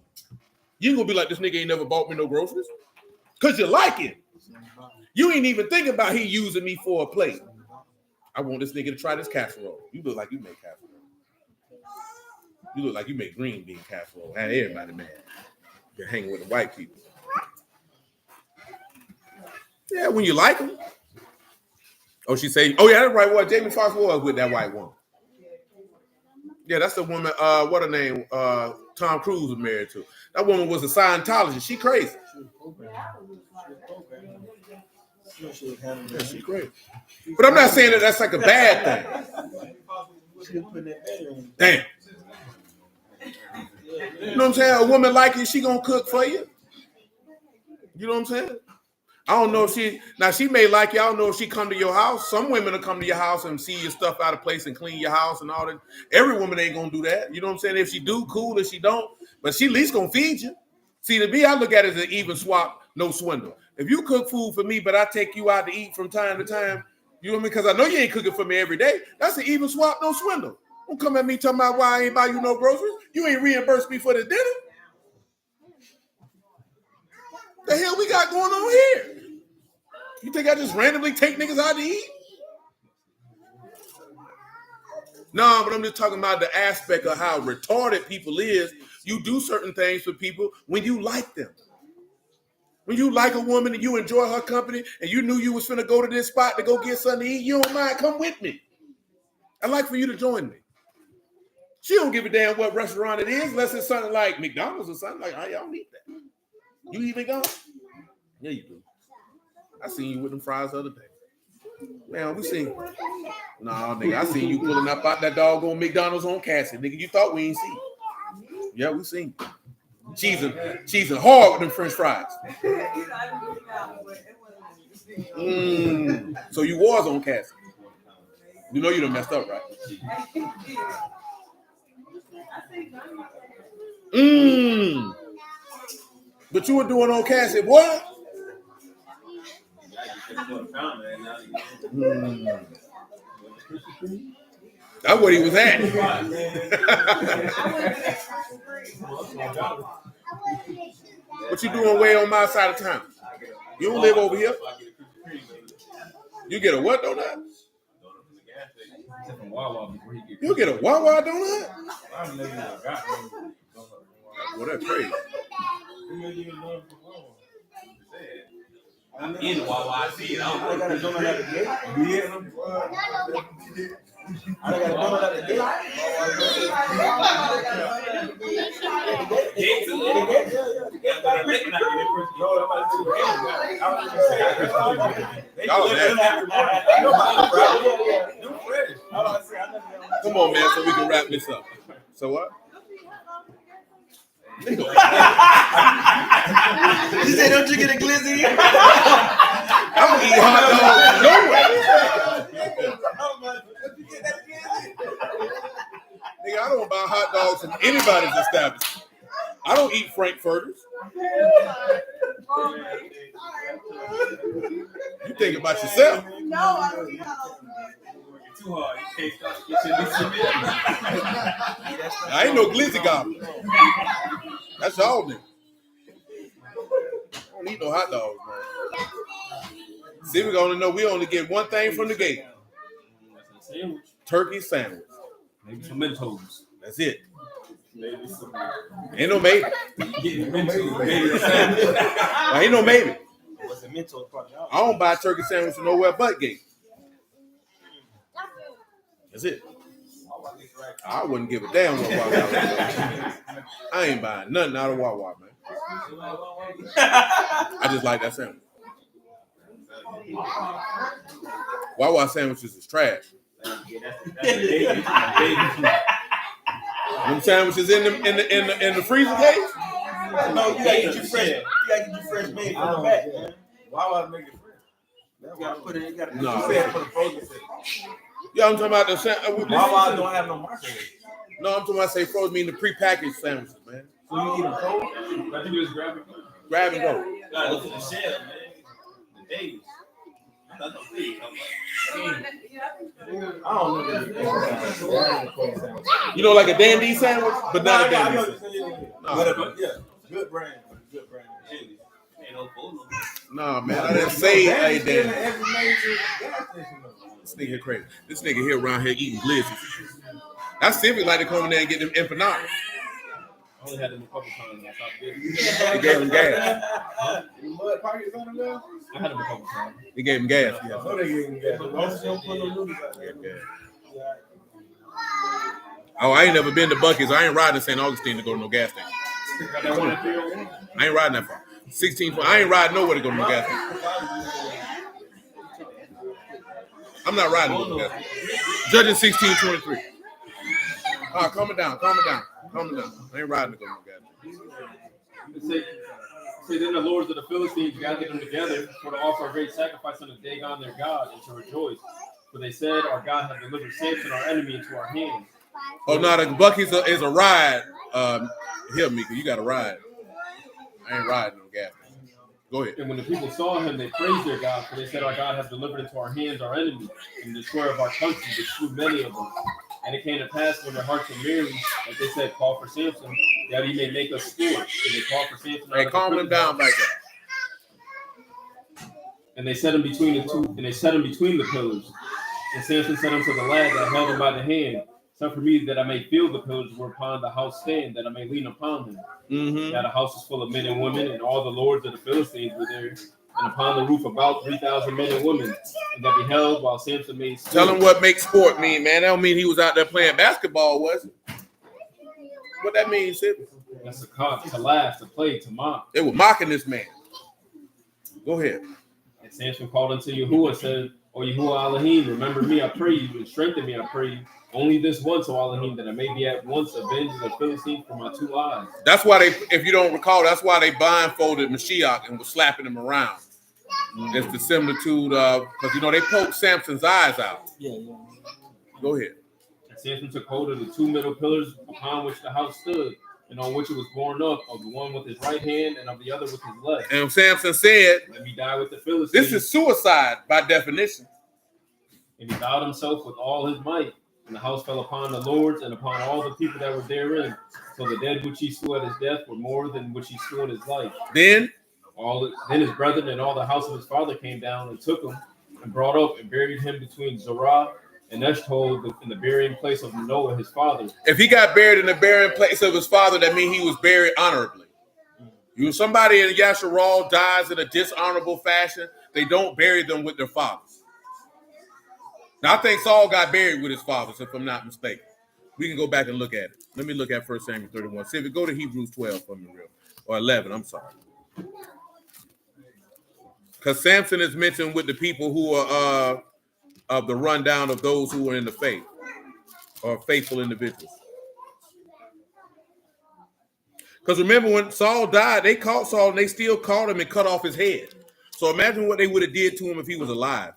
You going to be like, this nigga ain't never bought me no groceries. Because you like it. You ain't even thinking about he using me for a plate. I want this nigga to try this casserole. You look like you make casserole. You look like you make green bean casserole. And everybody mad. You're hanging with the white people. Yeah, when you like them. Oh, she say, oh yeah, that's right. What Jamie Foxx was with that white woman. Yeah, that's the woman, what her name, Tom Cruise was married to. That woman was a Scientologist. She crazy. Yeah, she's crazy. But I'm not saying that that's like a bad thing. Damn. You know what I'm saying? A woman like you, she gonna cook for you. You know what I'm saying? I don't know if she may like you. I don't know if she come to your house. Some women will come to your house and see your stuff out of place and clean your house and all that. Every woman ain't gonna do that. You know what I'm saying? If she do, cool. If she don't, but she at least gonna feed you. See, to me, I look at it as an even swap, no swindle. If you cook food for me, but I take you out to eat from time to time, you know what I mean? Because I know you ain't cooking for me every day. That's an even swap, no swindle. Don't come at me talking about why I ain't buy you no groceries. You ain't reimbursed me for the dinner. The hell we got going on here? You think I just randomly take niggas out to eat? No, but I'm just talking about the aspect of how retarded people is. You do certain things for people when you like them. When you like a woman and you enjoy her company and you knew you was finna go to this spot to go get something to eat, you don't mind, come with me. I'd like for you to join me. She don't give a damn what restaurant it is unless it's something like McDonald's or something like, I don't need that. You even go? Yeah, you do. I seen you with them fries the other day. Man, we seen. Nah, nigga, I seen you pulling up out that doggone McDonald's on Cassie. Nigga, you thought we ain't see. Yeah, we seen. Cheesing hard with them French fries. So you was on Cassie. You know you done messed up, right? But you were doing on Cassie, what? That's what he was at. What you doing way on my side of town? You don't live over here? You get a what donut? You get a Wawa donut? Well, that's crazy. I'm in Wawa. I see it. I got a donut at the gate. I got a donut at the gate. Come on, man, so we can wrap this up. So what? You said, don't you get a glizzy? I'm gonna eat hot dogs nowhere. Nigga, I don't buy hot dogs from anybody's establishment. I don't eat Frankfurters. You think about yourself. No, I don't eat hot dogs. Too hard. I ain't no glizzy gobbler. That's y'all niggas. I don't eat no hot dogs, man. See, we only get one thing from the gate. Turkey sandwich. Maybe some Mentos. That's it. Maybe some. Ain't no maybe. Ain't no maybe. I don't buy turkey sandwich from nowhere but gate. That's it. I wouldn't give a damn what Wawa was. I ain't buying nothing out of Wawa, man. I just like that sandwich. Wawa sandwiches is trash. Them sandwiches in the freezer case? No, you gotta get you fresh. You gotta get you fresh made from the back, man. Wawa make it fresh. You gotta put it. You gotta No. put it for the frozen thing. Yeah, I'm talking about the sandwich. Wawa don't have no market. No, I'm talking about say frozen mean the prepackaged sandwiches, man. So you eat them cold? I think it was grabbing. Grab and go. Gotta go to the shell, man. The Davis. I don't know. You know, like a dandy sandwich, but not a dandy sandwich. Good brand. Good brand. Ain't no food. Nah, man, I didn't say a dandy. Every major gas station. This nigga crazy. This nigga here around here eating glizzies. That's simply like to come in there and get them empanadas. I only had them a couple times. I stopped getting them. They gave him gas. Mud pockets on them now? I had them a couple times. They gave him gas. I know they gave him gas. Most don't put no noodles out there. Oh, I ain't never been to Buc-ee's. I ain't riding to St. Augustine to go to no gas station. Got that one at 301? I ain't riding that far. 16. I ain't riding nowhere to go to no gas station. I'm not riding to go to no gas station. Judging 1623. Calm it down. I ain't riding to go to no gas station. Say then the lords of the Philistines gathered them together for to offer a great sacrifice unto Dagon their God and to rejoice. For they said, our God hath delivered Samson our enemy into our hands. Oh, no, the Buc-ee's is a ride. Here, Mika, you got to ride. I ain't riding no gas station. Go ahead. And when the people saw him, they praised their God, for they said, our God hath delivered into our hands our enemy, and the destroyer of our country, which slew many of them. And it came to pass when their hearts were merry, that they said, call for Samson, that he may make us sport. And they called for Samson. Hey, calm him down like that. And they set him between the pillars. And Samson said unto the lad that held him by the hand, suffer me that I may feel the pillars whereupon the house stand, that I may lean upon them. Mm-hmm. Now the house was full of men and women, and all the lords of the Philistines were there. And upon the roof about 3,000 men and women, and that beheld while Samson made sport. Tell him what make sport mean, man. That don't mean he was out there playing basketball, was it? What that means, Sid? That's to laugh, to play, to mock. They were mocking this man. Go ahead. And Samson called unto Yahuwah and said, O Yahuwah Elohim, remember me, I pray you, and strengthen me, I pray you. Only this once, O Elohim, that I may be at once avenged the Philistine for my 2 eyes. That's why they, if you don't recall, that's why they blindfolded Mashiach and was slapping him around. It's the similitude of, because you know they poked Samson's eyes out. Yeah. Go ahead. And Samson took hold of the 2 middle pillars upon which the house stood, and on which it was borne up, of the one with his right hand and of the other with his left. And Samson said, Let me die with the Philistines. this is suicide by definition. And he bowed himself with all his might. And the house fell upon the lords and upon all the people that were therein. So the dead which he slew at his death were more than which he slew in his life. Then Then his brethren and all the house of his father came down and took him and brought up and buried him between Zorah and Eshtaol in the burying place of Noah his father. if he got buried in the burying place of his father, that means he was buried honorably. You somebody in Yasharal dies in a dishonorable fashion, they don't bury them with their fathers. Now I think Saul got buried with his fathers, if I'm not mistaken. We can go back and look at it. Let me look at 1 Samuel 31. See if we go to Hebrews 12 for me real. Or 11, I'm sorry. Because Samson is mentioned with the people who are of the rundown of those who are in the faith or faithful individuals. Because remember when Saul died, they caught Saul and they still caught him and cut off his head. So imagine what they would have did to him if he was alive.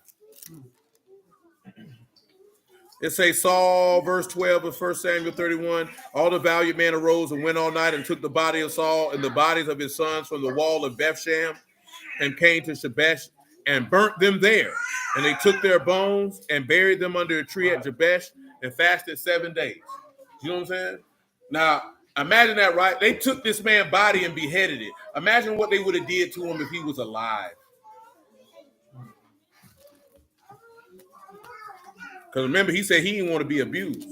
It says Saul, verse 12 of 1 Samuel 31, all the valiant men arose and went all night and took the body of Saul and the bodies of his sons from the wall of Bethshan and came to Jabesh and burnt them there. And they took their bones and buried them under a tree at Jabesh and fasted 7 days. You know what I'm saying? Now, imagine that, right? They took this man's body and beheaded it. Imagine what they would have did to him if he was alive. Because remember, he said he didn't want to be abused.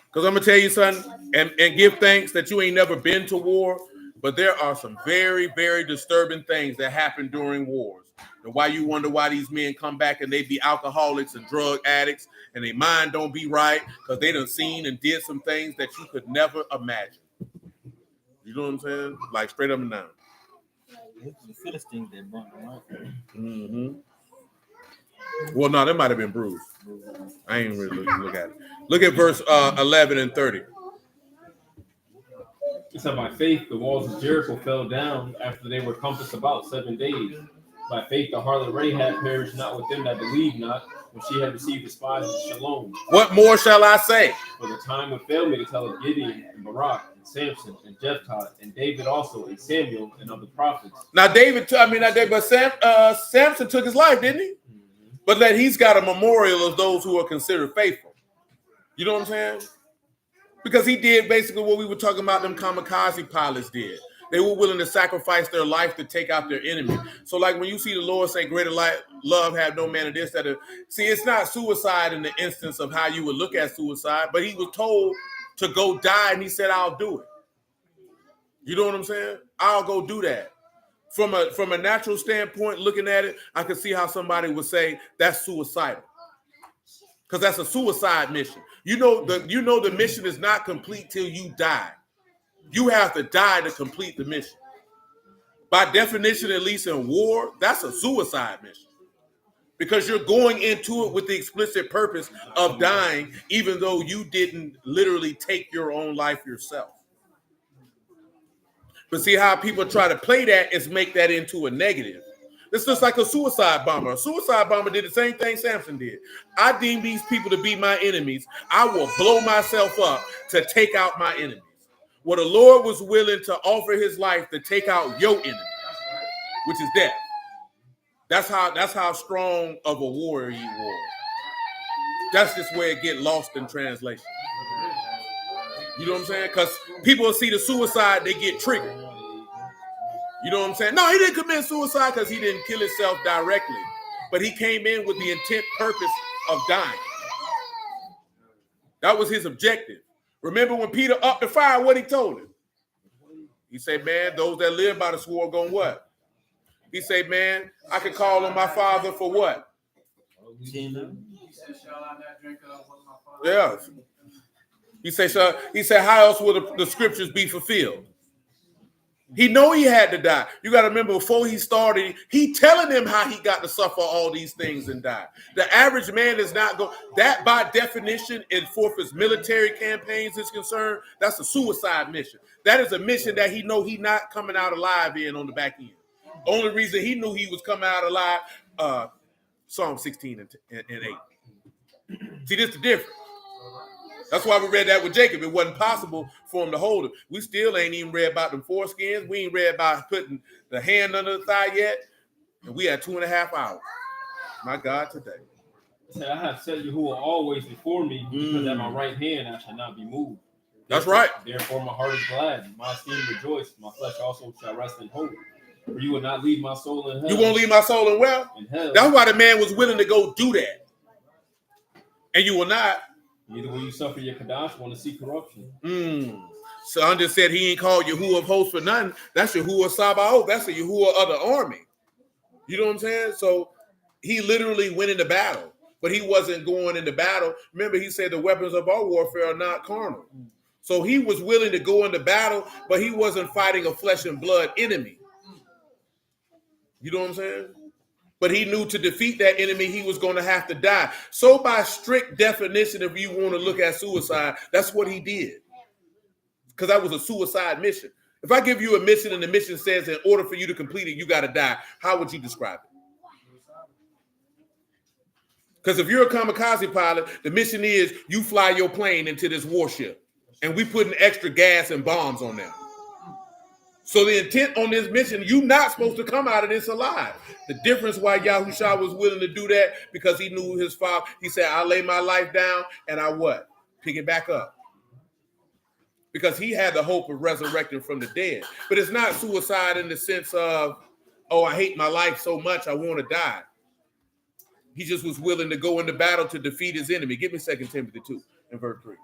Because I'm going to tell you something, and give thanks that you ain't never been to war, but there are some very, very disturbing things that happen during wars. And why you wonder why these men come back and they be alcoholics and drug addicts and their mind don't be right because they done seen and did some things that you could never imagine. You know what I'm saying? Like straight up and down. The Philistines that burnt them out. Mm-hmm. Well, no, that might have been bruised. I ain't really look at it. Look at verse 11 and 30. It said, by faith, the walls of Jericho fell down after they were compassed about 7 days. By faith, the harlot Rahab perished not with them that believed not, when she had received the spies of Shalom. What more shall I say? For the time would fail me to tell of Gideon and Barak and Samson and Jephthah and David also and Samuel and of the prophets. Now, Samson took his life, didn't he? But that he's got a memorial of those who are considered faithful. You know what I'm saying? Because he did basically what we were talking about them kamikaze pilots did. They were willing to sacrifice their life to take out their enemy. So like when you see the Lord say, greater love have no man of this, that. See, it's not suicide in the instance of how you would look at suicide, but he was told to go die and he said, I'll do it. You know what I'm saying? I'll go do that. From a natural standpoint, looking at it, I can see how somebody would say that's suicidal. Because that's a suicide mission. You know the mission is not complete till you die. You have to die to complete the mission. By definition, at least in war, that's a suicide mission. Because you're going into it with the explicit purpose of dying, even though you didn't literally take your own life yourself. But see how people try to play that is make that into a negative. It's just like a suicide bomber. A suicide bomber did the same thing Samson did. I deem these people to be my enemies. I will blow myself up to take out my enemies. Well, the Lord was willing to offer his life to take out your enemy, which is death. That's how strong of a warrior he was. That's just where it get lost in translation. You know what I'm saying? Because people see the suicide, they get triggered. You know what I'm saying? No, he didn't commit suicide because he didn't kill himself directly. But he came in with the intent purpose of dying. That was his objective. Remember when Peter upped the fire, what he told him? He said, man, those that live by the sword going what? He said, man, I can call on my father for what? Yeah. He said, how else would the scriptures be fulfilled? He know he had to die. You got to remember, before he started, he telling him how he got to suffer all these things and die. The average man is not going. That, by definition, in as military campaigns is concerned, that's a suicide mission. That is a mission that he know he not coming out alive in on the back end. Only reason he knew he was coming out alive, Psalm 16 and 8. See, this is the difference. That's why we read that with Jacob. It wasn't possible for him to hold him. We still ain't even read about them foreskins. We ain't read about putting the hand under the thigh yet. And we had 2.5 hours. My God, today. I have set Yahuwah always before me, because at my right hand I shall not be moved. That's right. Therefore my heart is glad, my esteem rejoiced, my flesh also shall rest in hope. For you will not leave my soul in hell. You won't leave my soul in well? In hell. That's why the man was willing to go do that. And you will not. Neither will you suffer your Kadash want to see corruption. Son just said he ain't called Yahuwah of hosts for nothing. That's Yahuwah Sabaoth. That's the Yahuwah of the army. You know what I'm saying? So he literally went into battle, but he wasn't going into battle. Remember, he said the weapons of our warfare are not carnal. So he was willing to go into battle, but he wasn't fighting a flesh and blood enemy. You know what I'm saying? But he knew to defeat that enemy, he was going to have to die. So by strict definition, if you want to look at suicide, that's what he did. Because that was a suicide mission. If I give you a mission and the mission says in order for you to complete it, you got to die, how would you describe it? Because if you're a kamikaze pilot, the mission is you fly your plane into this warship and we putting extra gas and bombs on them. So the intent on this mission, you're not supposed to come out of this alive. The difference why Yahushua was willing to do that, because he knew his father. He said, I lay my life down and I what? Pick it back up. Because he had the hope of resurrecting from the dead. But it's not suicide in the sense of, oh, I hate my life so much, I want to die. He just was willing to go into battle to defeat his enemy. Give me 2 Timothy 2 and verse 3.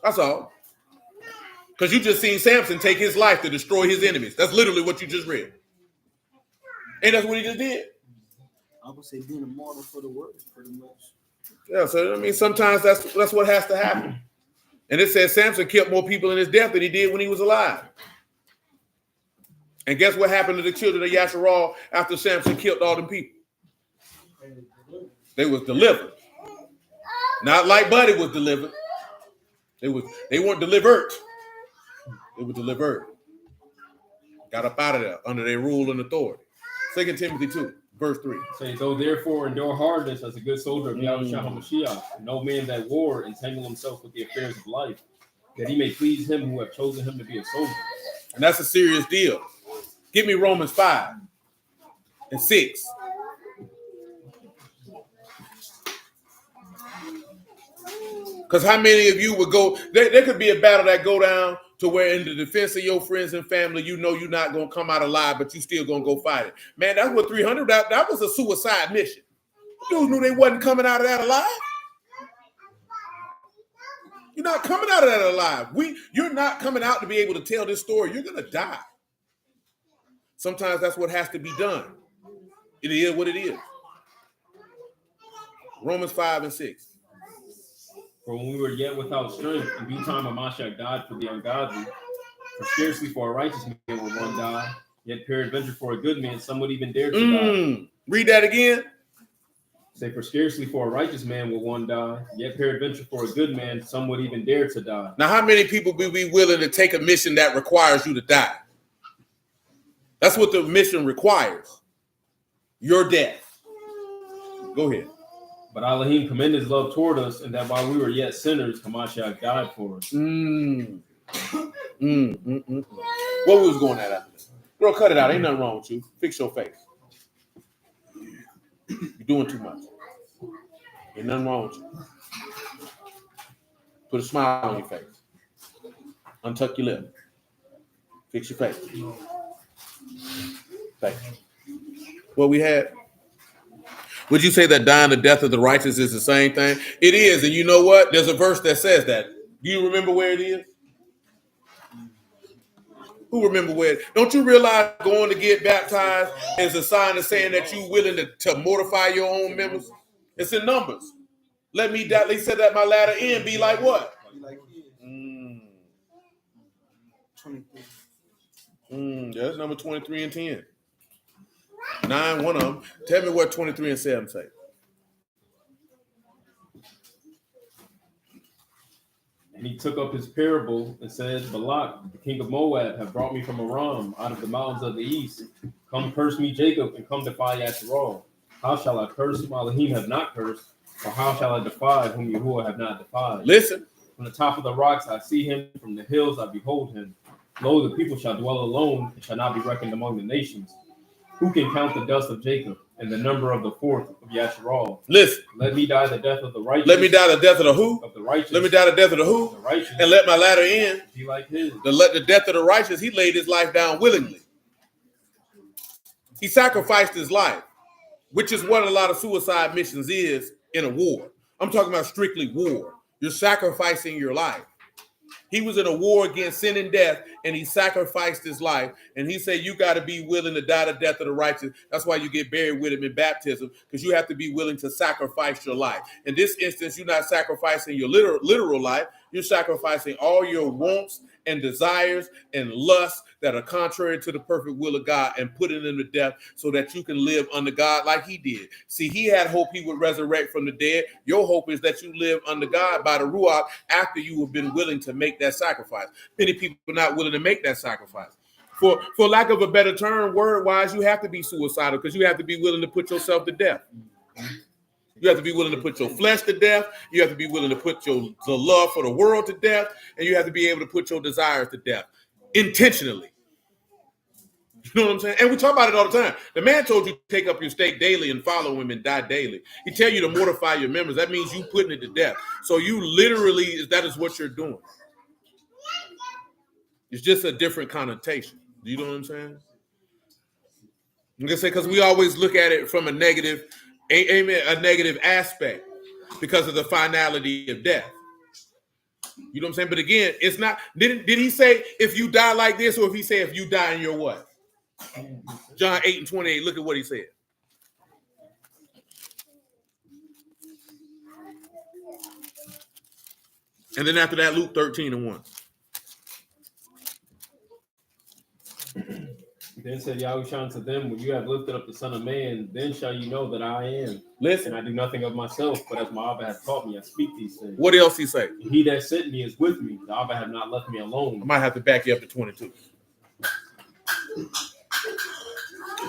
That's all. Because you just seen Samson take his life to destroy his enemies. That's literally what you just read. And that's what he just did. I would say being a martyr for the word, pretty much. Yeah, so I mean, sometimes that's what has to happen. And it says Samson killed more people in his death than he did when he was alive. And guess what happened to the children of Yasharal after Samson killed all them people? They was delivered. Not like Buddy was delivered. They weren't delivered. They were delivered. Got up out of there under their rule and authority. 2 Timothy 2, verse 3. Say, though therefore endure hardness as a good soldier of Yahushua HaMashiach, no man that war entangle himself with the affairs of life, that he may please him who have chosen him to be a soldier. And that's a serious deal. Give me Romans 5 and 6. Because how many of you would go, there could be a battle that go down to where in the defense of your friends and family, you know you're not going to come out alive, but you still going to go fight it. Man, that's what 300, that was a suicide mission. Dudes knew they wasn't coming out of that alive. You're not coming out of that alive. You're not coming out to be able to tell this story. You're going to die. Sometimes that's what has to be done. It is what it is. Romans 5 and 6. For when we were yet without strength, in due time Mashiach died for the ungodly. For scarcely for a righteous man will one die, yet peradventure for a good man some would even dare to die. Read that again. Say, for scarcely for a righteous man will one die, yet peradventure for a good man some would even dare to die. Now, how many people would be willing to take a mission that requires you to die? That's what the mission requires. Your death. Go ahead. But Elohim commended his love toward us, and that while we were yet sinners, Hamashiach died for us. What was going at after this? Girl, cut it out. Ain't nothing wrong with you. Fix your face. You're doing too much. Ain't nothing wrong with you. Put a smile on your face. Untuck your lip. Fix your face. Thank you. What we had? Would you say that dying the death of the righteous is the same thing? It is, and you know what? There's a verse that says that. Do you remember where it is? Who remember where? Don't you realize going to get baptized is a sign of saying that you're willing to mortify your own members? It's in Numbers. Let me die. They said that my latter end be like what? 23. That's number 23 and 10. 9, one of them. Tell me what 23 and 7 say. And he took up his parable and said, Balak, the king of Moab, have brought me from Aram out of the mountains of the east. Come curse me, Jacob, and come defy Yasharal. How shall I curse whom Elohim have not cursed? Or how shall I defy whom Yahuwah have not defied? Listen. From the top of the rocks I see him, from the hills I behold him. Lo, the people shall dwell alone, and shall not be reckoned among the nations. Who can count the dust of Jacob, and the number of the fourth of Yasharal? Listen. Let me die the death of the righteous. Let me die the death of the who? Of the righteous. Let me die the death of the who? The righteous. And let my latter end be like his. The death of the righteous, he laid his life down willingly. He sacrificed his life, which is what a lot of suicide missions is in a war. I'm talking about strictly war. You're sacrificing your life. He was in a war against sin and death, and he sacrificed his life. And he said, you got to be willing to die the death of the righteous. That's why you get buried with him in baptism, because you have to be willing to sacrifice your life. In this instance, you're not sacrificing your literal life. You're sacrificing all your wants and desires and lusts that are contrary to the perfect will of God and putting them to death so that you can live under God like he did. See, he had hope he would resurrect from the dead. Your hope is that you live under God by the Ruach after you have been willing to make that sacrifice. Many people are not willing to make that sacrifice. For lack of a better term, word-wise, you have to be suicidal because you have to be willing to put yourself to death. You have to be willing to put your flesh to death. You have to be willing to put the love for the world to death. And you have to be able to put your desires to death intentionally. You know what I'm saying? And we talk about it all the time. The man told you to take up your stake daily and follow him and die daily. He tell you to mortify your members. That means you putting it to death. So you literally, that is what you're doing. It's just a different connotation. You know what I'm saying? I'm gonna say because we always look at it from a negative aspect because of the finality of death. You know what I'm saying? But again, it's not. Did he say if you die like this, or if he say if you die in your what? John 8:28. Look at what he said. And then after that, Luke 13:1. Then said Yahushua to them, when you have lifted up the Son of Man, then shall you know that I am. Listen. And I do nothing of myself, but as my Abba hath taught me, I speak these things. What else he say? He that sent me is with me. The Abba have not left me alone. I might have to back you up to 22.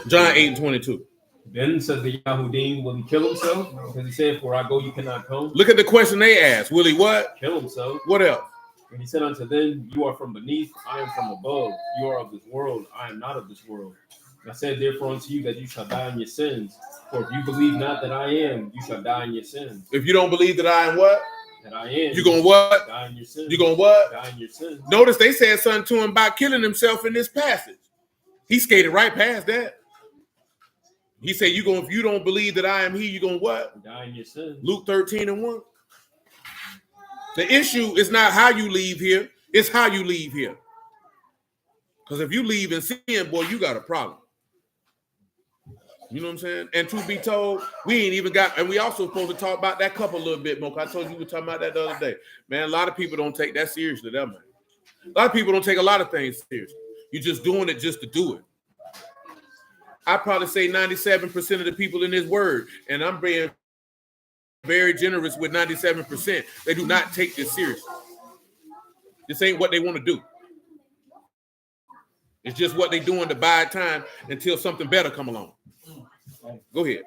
John 8:22. Then says the Yahudim, will he kill himself? Because he said, where I go, you cannot come. Look at the question they asked. Will he what? Kill himself. What else? And he said unto them, you are from beneath, I am from above. You are of this world, I am not of this world. And I said therefore unto you that you shall die in your sins. For if you believe not that I am, you shall die in your sins. If you don't believe that I am what? That I am. You gonna what? Die in your sins. You gonna what? Die in your sins. Notice they said something to him about killing himself in this passage. He skated right past that. He said, if you don't believe that I am he, you gonna what? Die in your sins. Luke 13:1. The issue is not how you leave here, it's how you leave here. Because if you leave in sin, boy, you got a problem. You know what I'm saying? And truth be told, we ain't even got, and we also supposed to talk about that cup a little bit more. I told you we were talking about that the other day. Man, a lot of people don't take that seriously, that man. A lot of people don't take a lot of things seriously. You're just doing it just to do it. I probably say 97% of the people in this word, and I'm being very generous with 97%. They do not take this seriously. This ain't what they want to do. It's just what they doing to buy time until something better come along. Go ahead.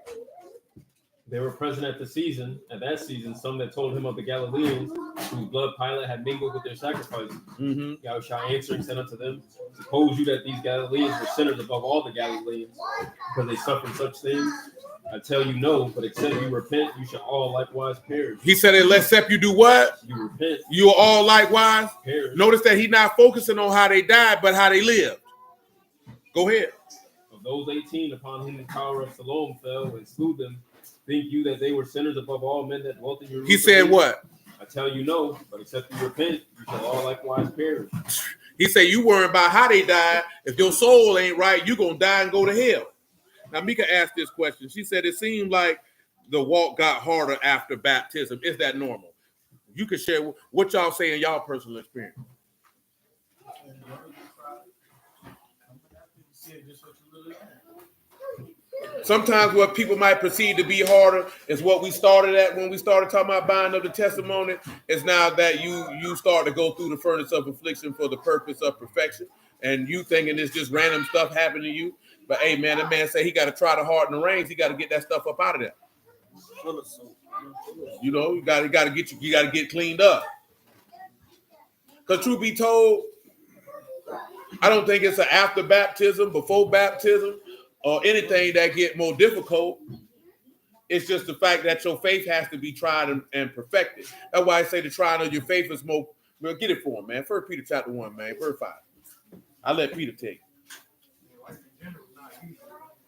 They were present at that season, some that told him of the Galileans, whose blood Pilate had mingled with their sacrifices. Mm-hmm. Yahushua answering said unto them, suppose you that these Galileans were sinners above all the Galileans, because they suffered such things? I tell you no, but except you repent, you shall all likewise perish. He said, except you do what? You repent. You are all likewise perish. Notice that he's not focusing on how they died, but how they lived. Go ahead. Of those 18 upon whom the tower of Siloam fell and slew them, think you that they were sinners above all men that dwelt in Jerusalem? He said what? I tell you no, but except you repent, you shall all likewise perish. He said you worry about how they died. If your soul ain't right, you're going to die and go to hell. Now, Mika asked this question. She said, it seemed like the walk got harder after baptism. Is that normal? You can share what y'all say in y'all personal experience. Sometimes what people might perceive to be harder is what we started at when we started talking about buying of the testimony. Is now that you start to go through the furnace of affliction for the purpose of perfection, and you thinking it's just random stuff happening to you. But hey, man, that man say he got to try to harden the reins. He got to get that stuff up out of there. You know, you got to get cleaned up. Because truth be told, I don't think it's an after baptism, before baptism, or anything that get more difficult. It's just the fact that your faith has to be tried and perfected. That's why I say the trying of your faith is more. Well, get it for him, man. 1 Peter chapter 1, man, verse 5. I let Peter take it.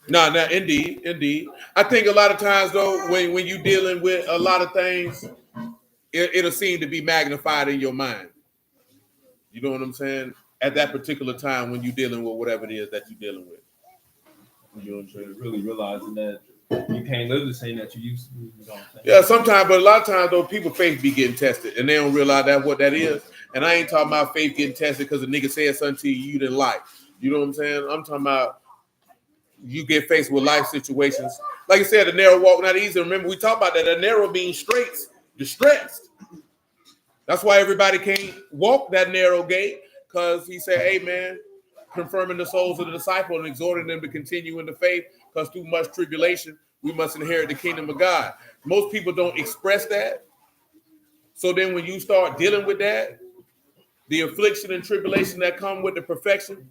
No, indeed. I think a lot of times though, when you're dealing with a lot of things, it'll seem to be magnified in your mind. You know what I'm saying? At that particular time when you're dealing with whatever it is that you're dealing with. You know what I'm saying? Really realizing that you can't live the same that you used to. You know what I'm saying? Yeah, sometimes, but a lot of times though, people faith be getting tested and they don't realize that what that is. And I ain't talking about faith getting tested because a nigga said something to you didn't like. You know what I'm saying? I'm talking about you get faced with life situations. Like I said, the narrow walk not easy. Remember, we talked about that. The narrow being straight, distressed. That's why everybody can't walk that narrow gate, because he said, hey, man, confirming the souls of the disciple and exhorting them to continue in the faith, because through much tribulation, we must inherit the kingdom of God. Most people don't express that. So then when you start dealing with that, the affliction and tribulation that come with the perfection,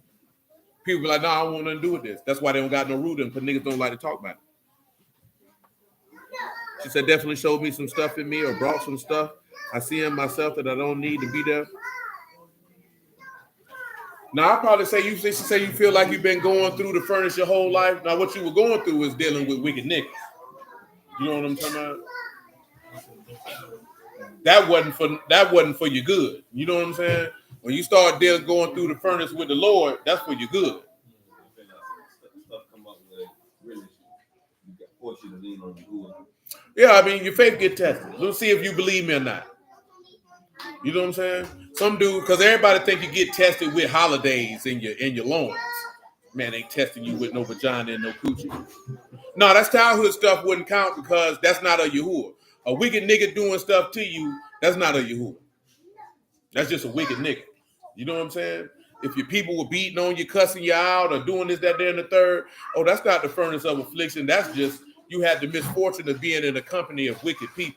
people be like, nah, I don't want nothing to do with this. That's why they don't got no root in them, because niggas don't like to talk about it. She said, definitely showed me some stuff in me or brought some stuff I see in myself that I don't need to be there. Now, I'll probably say, you feel like you've been going through the furnace your whole life. Now, what you were going through is dealing with wicked niggas. You know what I'm talking about? That wasn't for your good. You know what I'm saying? When you start going through the furnace with the Lord, that's for your good. Stuff come up with really, you got force you to lean on your. Yeah, I mean, your faith get tested. Let's see if you believe me or not. You know what I'm saying? Some dude, because everybody think you get tested with holidays in your loins. Man, ain't testing you with no vagina and no coochie. No, that's childhood stuff wouldn't count because that's not a Yahuwah. A wicked nigga doing stuff to you, that's not a Yahuwah. That's just a wicked nigga. You know what I'm saying? If your people were beating on you, cussing you out, or doing this, that, there, and the third, oh, that's not the furnace of affliction. That's just you had the misfortune of being in the company of wicked people.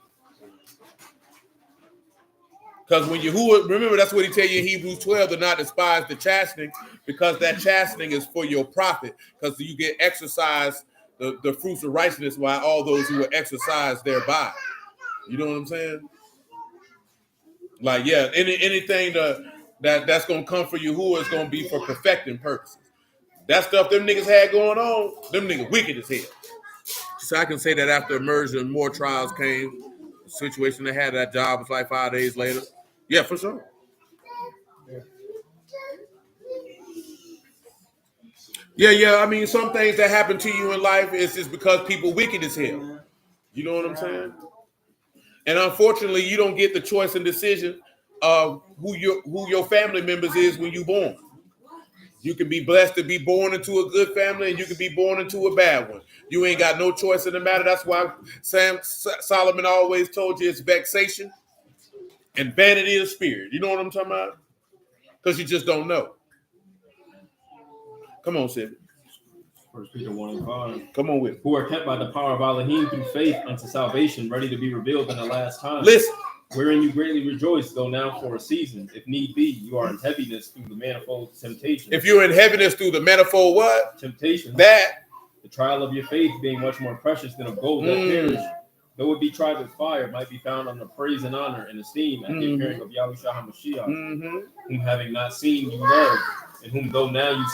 Because when Yahuwah, remember that's what he tell you in Hebrews 12, to not despise the chastening, because that chastening is for your profit, because you get exercised the fruits of righteousness by all those who were exercised thereby. You know what I'm saying? Like, yeah, anything that's going to come for Yahuwah is going to be for perfecting purposes. That stuff them niggas had going on, them niggas wicked as hell. So I can say that after immersion, more trials came. The situation they had, that job was like 5 days later. Yeah, for sure. Yeah. I mean, some things that happen to you in life is just because people wicked as hell. You know what I'm saying? And unfortunately, you don't get the choice and decision of who your family members is when you're born. You can be blessed to be born into a good family, and you can be born into a bad one. You ain't got no choice in the matter. That's why Solomon always told you it's vexation and vanity of spirit. You know what I'm talking about? Because you just don't know. Come on, Sid. 1 Peter 1:5. Come on with me. Who are kept by the power of Elohim through faith unto salvation, ready to be revealed in the last time. Listen. Wherein you greatly rejoice, though now for a season, if need be, you are in heaviness through the manifold temptations. If you're in heaviness through the manifold what? Temptations. That. The trial of your faith being much more precious than of gold that perish, though it be tried with fire, might be found under praise and honor and esteem at the appearing of Yahushua HaMashiach, whom having not seen you love, and whom though now you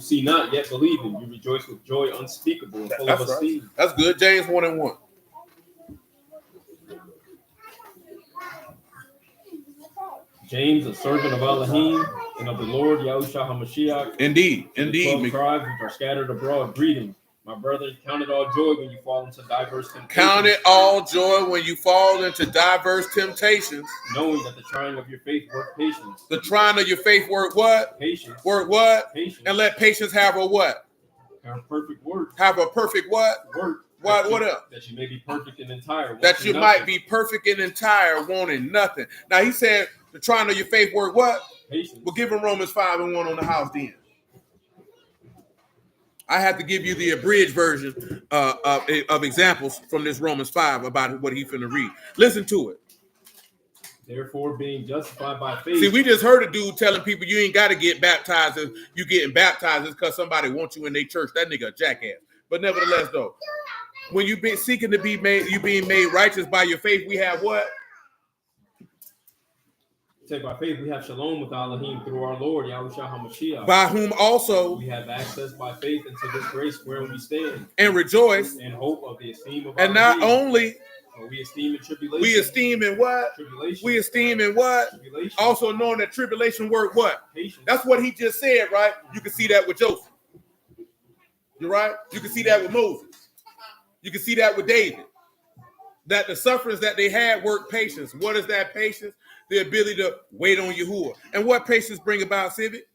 see not yet believing, you rejoice with joy unspeakable and full of esteem. Right. That's good. James 1:1. James, a servant of Elohim and of the Lord Yahushua HaMashiach. Indeed. 12 tribes which are scattered abroad, greeting. My brethren, count it all joy when you fall into diverse temptations. Count it all joy when you fall into diverse temptations. Knowing that the trying of your faith work patience. The trying of your faith work what? Patience. Work what? Patience. And let patience have a what? Have perfect work. Have a perfect what? Work. What else? That you may be perfect and entire. That you might be perfect and entire, wanting nothing. Now he said the trying of your faith work what? Patience. Well, give him Romans 5:1 on the house then. I have to give you the abridged version of examples from this Romans 5 about what he finna read. Listen to it. Therefore, being justified by faith. See, we just heard a dude telling people you ain't got to get baptized. You getting baptized is because somebody wants you in their church. That nigga a jackass. But nevertheless, though, when you been seeking to be made, you being made righteous by your faith, we have what? Say by faith, we have shalom with Elohim through our Lord, Yahushua HaMashiach. By whom also we have access by faith into this grace wherein we stand. And rejoice. And hope of the esteem of and Elohim. not only but we esteem in tribulation. We esteem in what? Tribulation. We esteem in what? Tribulation. Also knowing that tribulation work what? Patience. That's what he just said, right? You can see that with Joseph. You're right. You can see that with Moses. You can see that with David. That the sufferings that they had worked patience. What is that patience? The ability to wait on Yahuwah. And what patience bring about, Civic?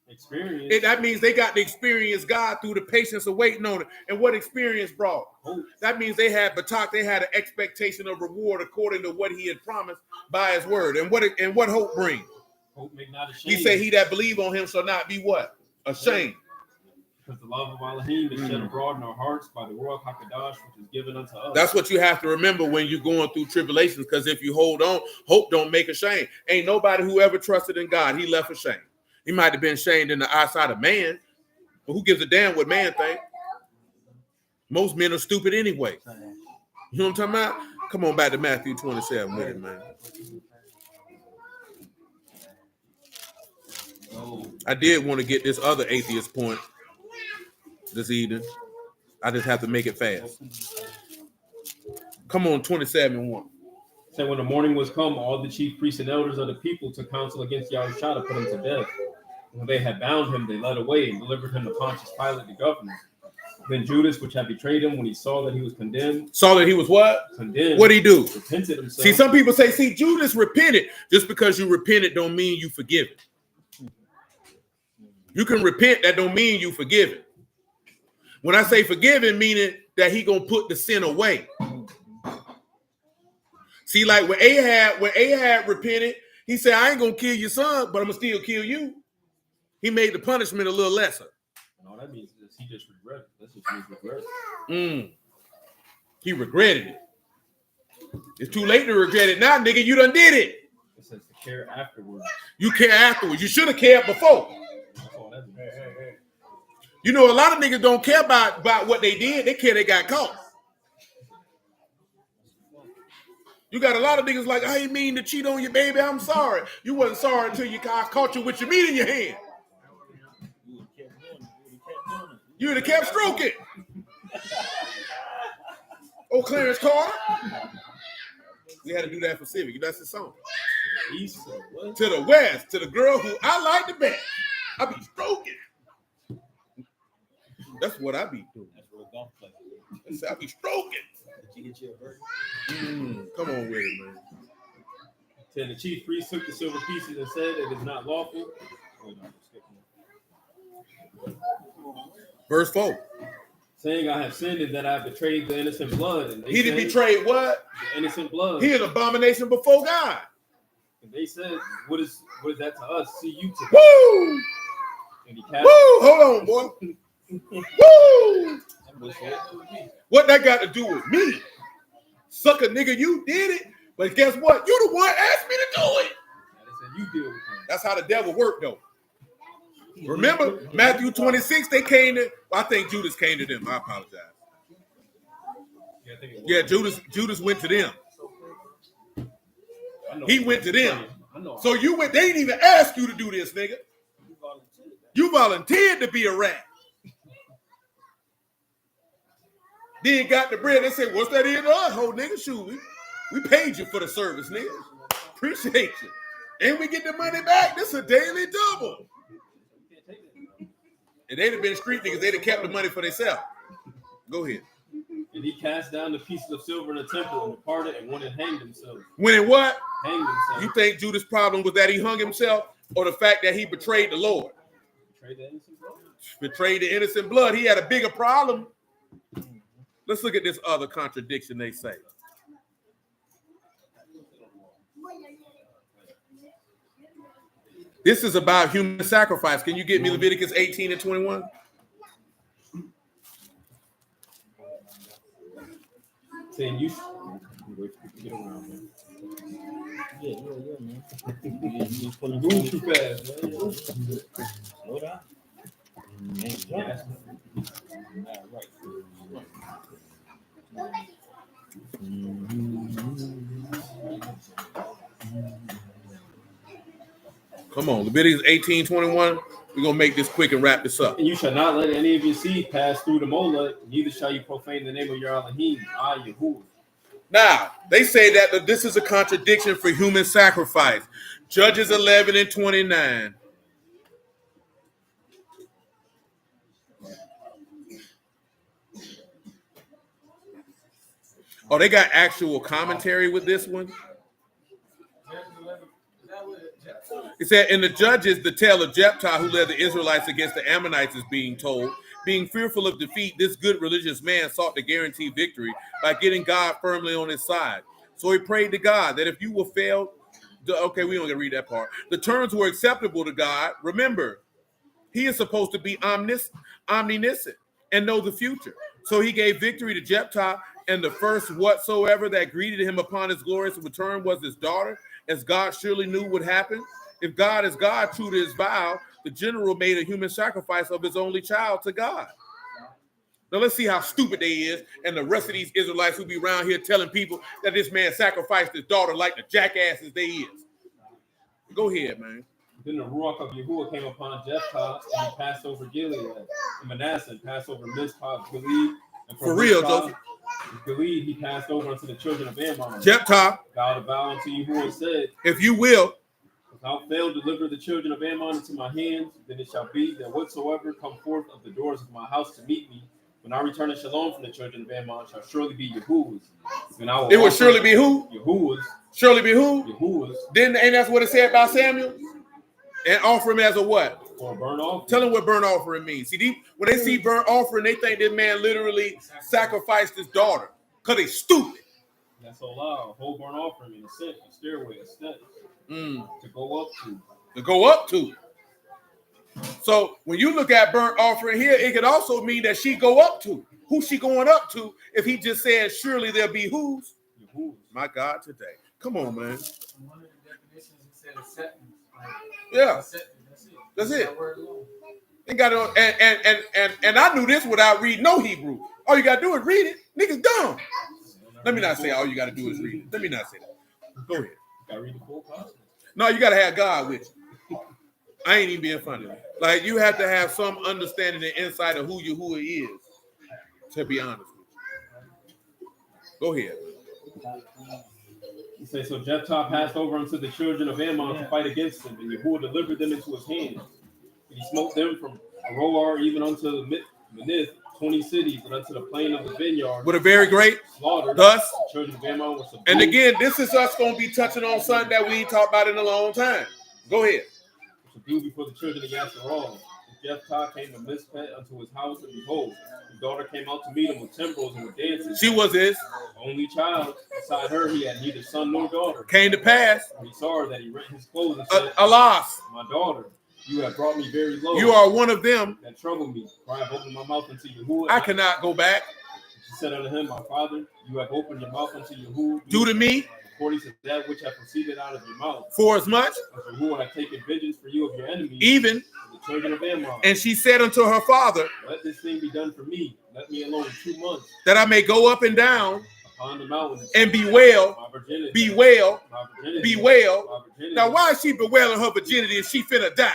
Experience. That means they got to experience God through the patience of waiting on it. And what experience brought? Hope. That means they had batak, they had an expectation of reward according to what he had promised by his word. And what hope brings? Hope make not ashamed. He said, he that believe on him shall not be what? Ashamed. Because the love of Elohim is shed abroad in our hearts by the Ruach HaKadosh, which is given unto us. That's what you have to remember when you're going through tribulations, because if you hold on, hope don't make ashamed. Ain't nobody who ever trusted in God, he left ashamed. He might have been ashamed in the eyesight of man, but who gives a damn what man think? Most men are stupid anyway. You know what I'm talking about? Come on back to Matthew 27 with it, man. I did want to get this other atheist point this evening. I just have to make it fast. Come on, 27:1. So when the morning was come, all the chief priests and elders of the people took counsel against Yahushua to put him to death. When they had bound him, they led away and delivered him to Pontius Pilate, the governor. Then Judas, which had betrayed him, when he saw that he was condemned. Saw that he was what? Condemned. What'd he do? Repented himself. See, some people say, Judas repented. Just because you repented don't mean you forgive it. You can repent, that don't mean you forgive it. When I say forgiven, meaning that he gonna put the sin away. See, like when Ahab repented, he said, I ain't gonna kill your son, but I'm gonna still kill you. He made the punishment a little lesser. And all that means is he just regretted. That's just means regret. He regretted it. It's too late to regret it now, nigga. You done did it. It says to care afterwards. You care afterwards. You should have cared before. That's all that means. Hey. You know, a lot of niggas don't care about what they did. They care they got caught. You got a lot of niggas like, I ain't mean to cheat on you, baby. I'm sorry. You wasn't sorry until I caught you with your meat in your hand. You would have kept stroking. Oh, Clarence Carter. We had to do that for Civic. That's the song. East, what? To the west, to the girl who I like the best. I be stroking. That's what I be doing. That's what a golf player. I be stroking. Did you get your verse? Come on with it, man. Then the chief priest took the silver pieces and said, it is not lawful. Verse 4. Saying, I have sinned and that I have betrayed the innocent blood. And He did betray what? The innocent blood. He is an abomination before God. And they said, what is that to us? See you to Woo! And he cast. Woo! Hold on, boy. Woo! What that got to do with me? Sucker nigga, you did it. But guess what? You the one asked me to do it. They said, you deal with him. That's how the devil worked, though. Remember, Matthew 26, they came to, I think Judas came to them. I apologize. Yeah, Judas went to them. He went to them. So you went, they didn't even ask you to do this, nigga. You volunteered to be a rat. Then got the bread. They said, what's that in us, whole nigga? Shoot, we paid you for the service, nigga. Appreciate you. And we get the money back. This is a daily double. And they'd have been street niggas. They'd have kept the money for themselves. Go ahead. And he cast down the pieces of silver in the temple and departed and went and hanged himself. When and what? Hanged himself. You think Judas' problem was that he hung himself or the fact that he betrayed the Lord? Betrayed the innocent blood? betrayed the innocent blood. He had a bigger problem. Let's look at this other contradiction they say. This is about human sacrifice. Can you get me Leviticus 18 and 21? Saying you get around, man. Yeah, man. You move too fast, man. Slow down. Yeah. Right. Come on, Leviticus 18, 21. We're going to make this quick and wrap this up. And you shall not let any of your seed pass through the Molech, neither shall you profane the name of your Elohim, I, Yahuwah. Now, they say that this is a contradiction for human sacrifice. Judges 11 and 29. Oh, they got actual commentary with this one? It said, in the Judges, the tale of Jephthah, who led the Israelites against the Ammonites, is being told. Being fearful of defeat, this good religious man sought to guarantee victory by getting God firmly on his side. So he prayed to God that if you will fail, okay, we don't get to read that part. The terms were acceptable to God. Remember, he is supposed to be omniscient and know the future. So he gave victory to Jephthah, and the first whatsoever that greeted him upon his glorious return was his daughter, as God surely knew would happen. If God is God, true to his vow, the general made a human sacrifice of his only child to God. Now let's see how stupid they is, and the rest of these Israelites who be around here telling people that this man sacrificed his daughter like the jackasses they is. Go ahead, man. Then the Ruach of Yahuwah came upon Jephthah, and he passed over Gilead, and Manasseh, and passed over Mizpah of Gilead. And For real, Joseph. Gilead he passed over unto the children of Ammon. Jephthah, vowed a vow unto Yahuwah and said, if you will, if thou fail to deliver the children of Ammon into my hands, then it shall be that whatsoever come forth of the doors of my house to meet me, when I return in shalom from the children of Ammon, shall surely be Yahuwah's. It will surely be who? Yahuwah's. Surely be who? Yahuwah's. Then, and that's what it said about Samuel? And offer him as a what? For a burnt offering. Tell them what burnt offering means. See, when they see burnt offering, they think this man literally sacrificed his daughter because they stupid. That's so loud. A whole burnt offering in a set, a stairway, a step to go up to. To go up to. So when you look at burnt offering here, it could also mean that she go up to. Who's she going up to if he just says, surely there'll be who's? Yahuwah's. My God, today. Come on, man. One of the definitions it said acceptance. Yeah. That's it. It. They got it and I knew this without reading no Hebrew. All you gotta do is read it. Niggas dumb. Let me not say all you gotta do is read it. Let me not say that. Go ahead. Gotta read the full process. No, you gotta have God with you. I ain't even being funny. Like you have to have some understanding and insight of who Yahuwah is. To be honest with you. Go ahead. He says, so Jephthah passed over unto the children of Ammon to fight against them, and Yahuwah delivered them into his hands. And he smote them from Aroer even unto Manith, 20 cities, and unto the plain of the vineyard. With a very great slaughter. Thus, the children of Ammon were subdued. And again, this is us going to be touching on something that we ain't talked about in a long time. Go ahead. Subdued before the children of Yasharal. Jephthah came to Mizpeh unto his house, and behold, his daughter came out to meet him with timbrels and with dances. She was his only child. Beside her, he had neither son nor daughter. Came to pass. When he saw her, that he rent his clothes and said, Alas, my daughter, you have brought me very low. You are one of them that trouble me. For I have opened my mouth unto Yahuwah. I cannot go back. She said unto him, my father, you have opened your mouth unto Yahuwah. Do to me according to that which hath proceeded out of your mouth. For as much as Yahuwah hath taken vengeance for you of your enemies, even the children of Ammon. And she said unto her father, let this thing be done for me. Let me alone 2 months. That I may go up and down upon the mountains and bewail. Now, why is she bewailing her virginity if she finna die?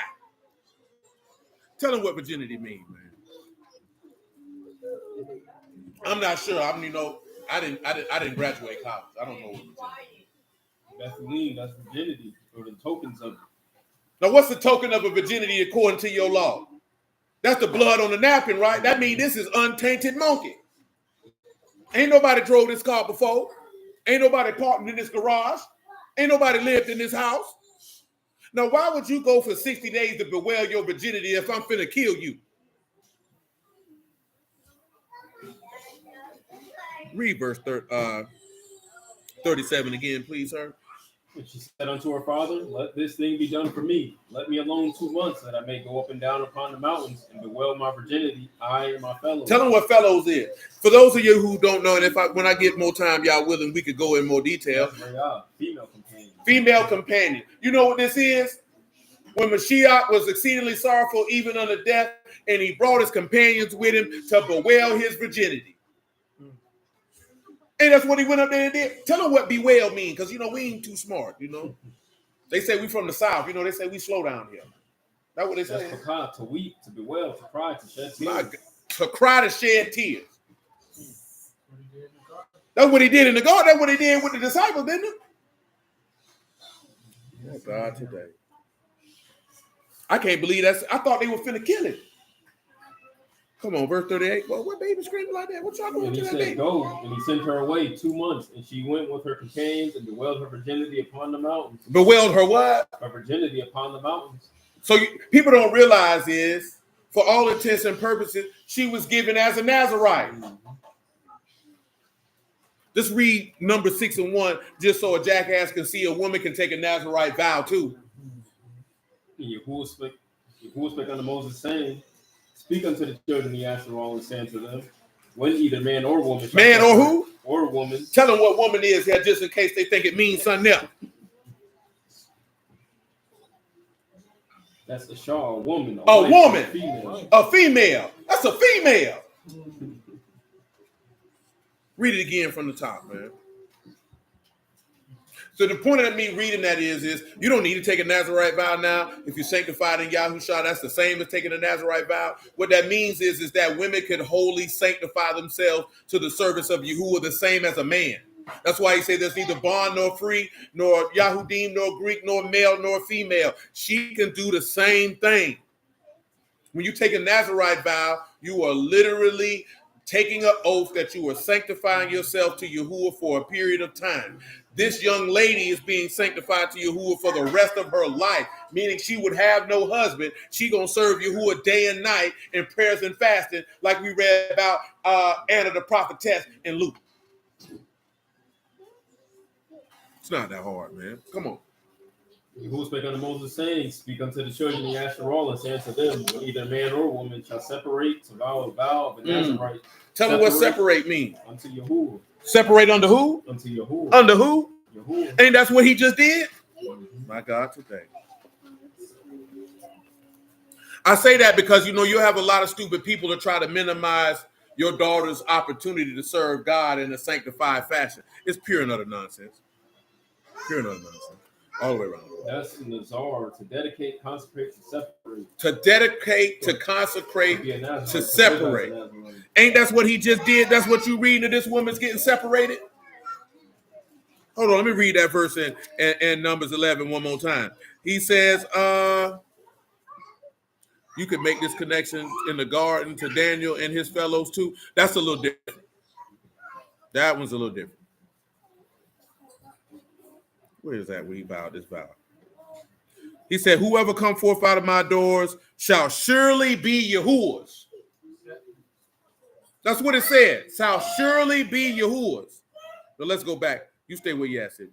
Tell them what virginity means, man. I'm not sure. I didn't graduate college. I don't know what virginity. That's lean. That's virginity, or the tokens of it. Now, what's the token of a virginity according to your law? That's the blood on the napkin, right? That means this is untainted monkey. Ain't nobody drove this car before. Ain't nobody parked in this garage. Ain't nobody lived in this house. Now, why would you go for 60 days to bewail your virginity if I'm finna kill you? Read verse 37 again, please, sir. And she said unto her father, let this thing be done for me. Let me alone 2 months, that I may go up and down upon the mountains and bewail my virginity, I and my fellows. Tell them what fellows is. For those of you who don't know, and when I get more time, y'all willing, we could go in more detail. Female companion. Female companion. You know what this is? When Mashiach was exceedingly sorrowful, even unto death, and he brought his companions with him to bewail his virginity. And that's what he went up there and did. Tell them what bewail mean, because, we ain't too smart, They say we from the South. They say we slow down here. That's what they say. That's to weep, to bewail, to cry, to shed tears. To cry, to shed tears. That's what he did in the garden. That's what he did with the disciples, didn't it? Oh, God, today. I can't believe that's. I thought they were finna kill him. Come on, verse 38. Well, what baby screaming like that? What y'all going to that baby? Go, and he sent her away 2 months, and she went with her companions and bewailed her virginity upon the mountains. Bewailed her what? Her virginity upon the mountains. So people don't realize is, for all intents and purposes, she was given as a Nazarite. Just read number 6 and 1, just so a jackass can see a woman can take a Nazarite vow too. Yahuwah spake unto Moses, saying, speak unto the children of Yasharal and say unto them, when either man or woman. Man or who? Or woman. Tell them what woman is here, just in case they think it means something else. That's a shaw, a woman. A woman. A female. That's a female. Read it again from the top, man. So the point of me reading that is you don't need to take a Nazarite vow now. If you're sanctified in Yahushua, that's the same as taking a Nazarite vow. What that means is that women could wholly sanctify themselves to the service of Yahuwah, the same as a man. That's why he said there's neither bond nor free, nor Yahudim, nor Greek, nor male, nor female. She can do the same thing. When you take a Nazarite vow, you are literally taking an oath that you are sanctifying yourself to Yahuwah for a period of time. This young lady is being sanctified to Yahuwah for the rest of her life, meaning she would have no husband. She gonna serve Yahuwah day and night in prayers and fasting, like we read about Anna the prophetess in Luke. It's not that hard, man. Come on. Yahuwah spake unto Moses, saying, speak unto the children of Yasharal and say unto them, when either man or woman shall separate to vow a vow of a Nazarite. Tell them what separate means. Unto Yahuwah. Separate under who? Unto Yahuwah. Under who? Yahuwah. Ain't that's what he just did? My God, today. I say that because, you have a lot of stupid people that try to minimize your daughter's opportunity to serve God in a sanctified fashion. It's pure and utter nonsense. Pure and utter nonsense. All the way around. That's Nazar, to dedicate, consecrate, to separate. To dedicate, to consecrate, to separate. Ain't that's what he just did? That's what you read that this woman's getting separated? Hold on, let me read that verse in Numbers 11 one more time. He says, you could make this connection in the garden to Daniel and his fellows too. That's a little different. That one's a little different. Where is that? Where he vowed this vow? He said, whoever come forth out of my doors shall surely be Yahuwah's. That's what it said. Shall surely be Yahuwah's. But let's go back. You stay where you at, Sid.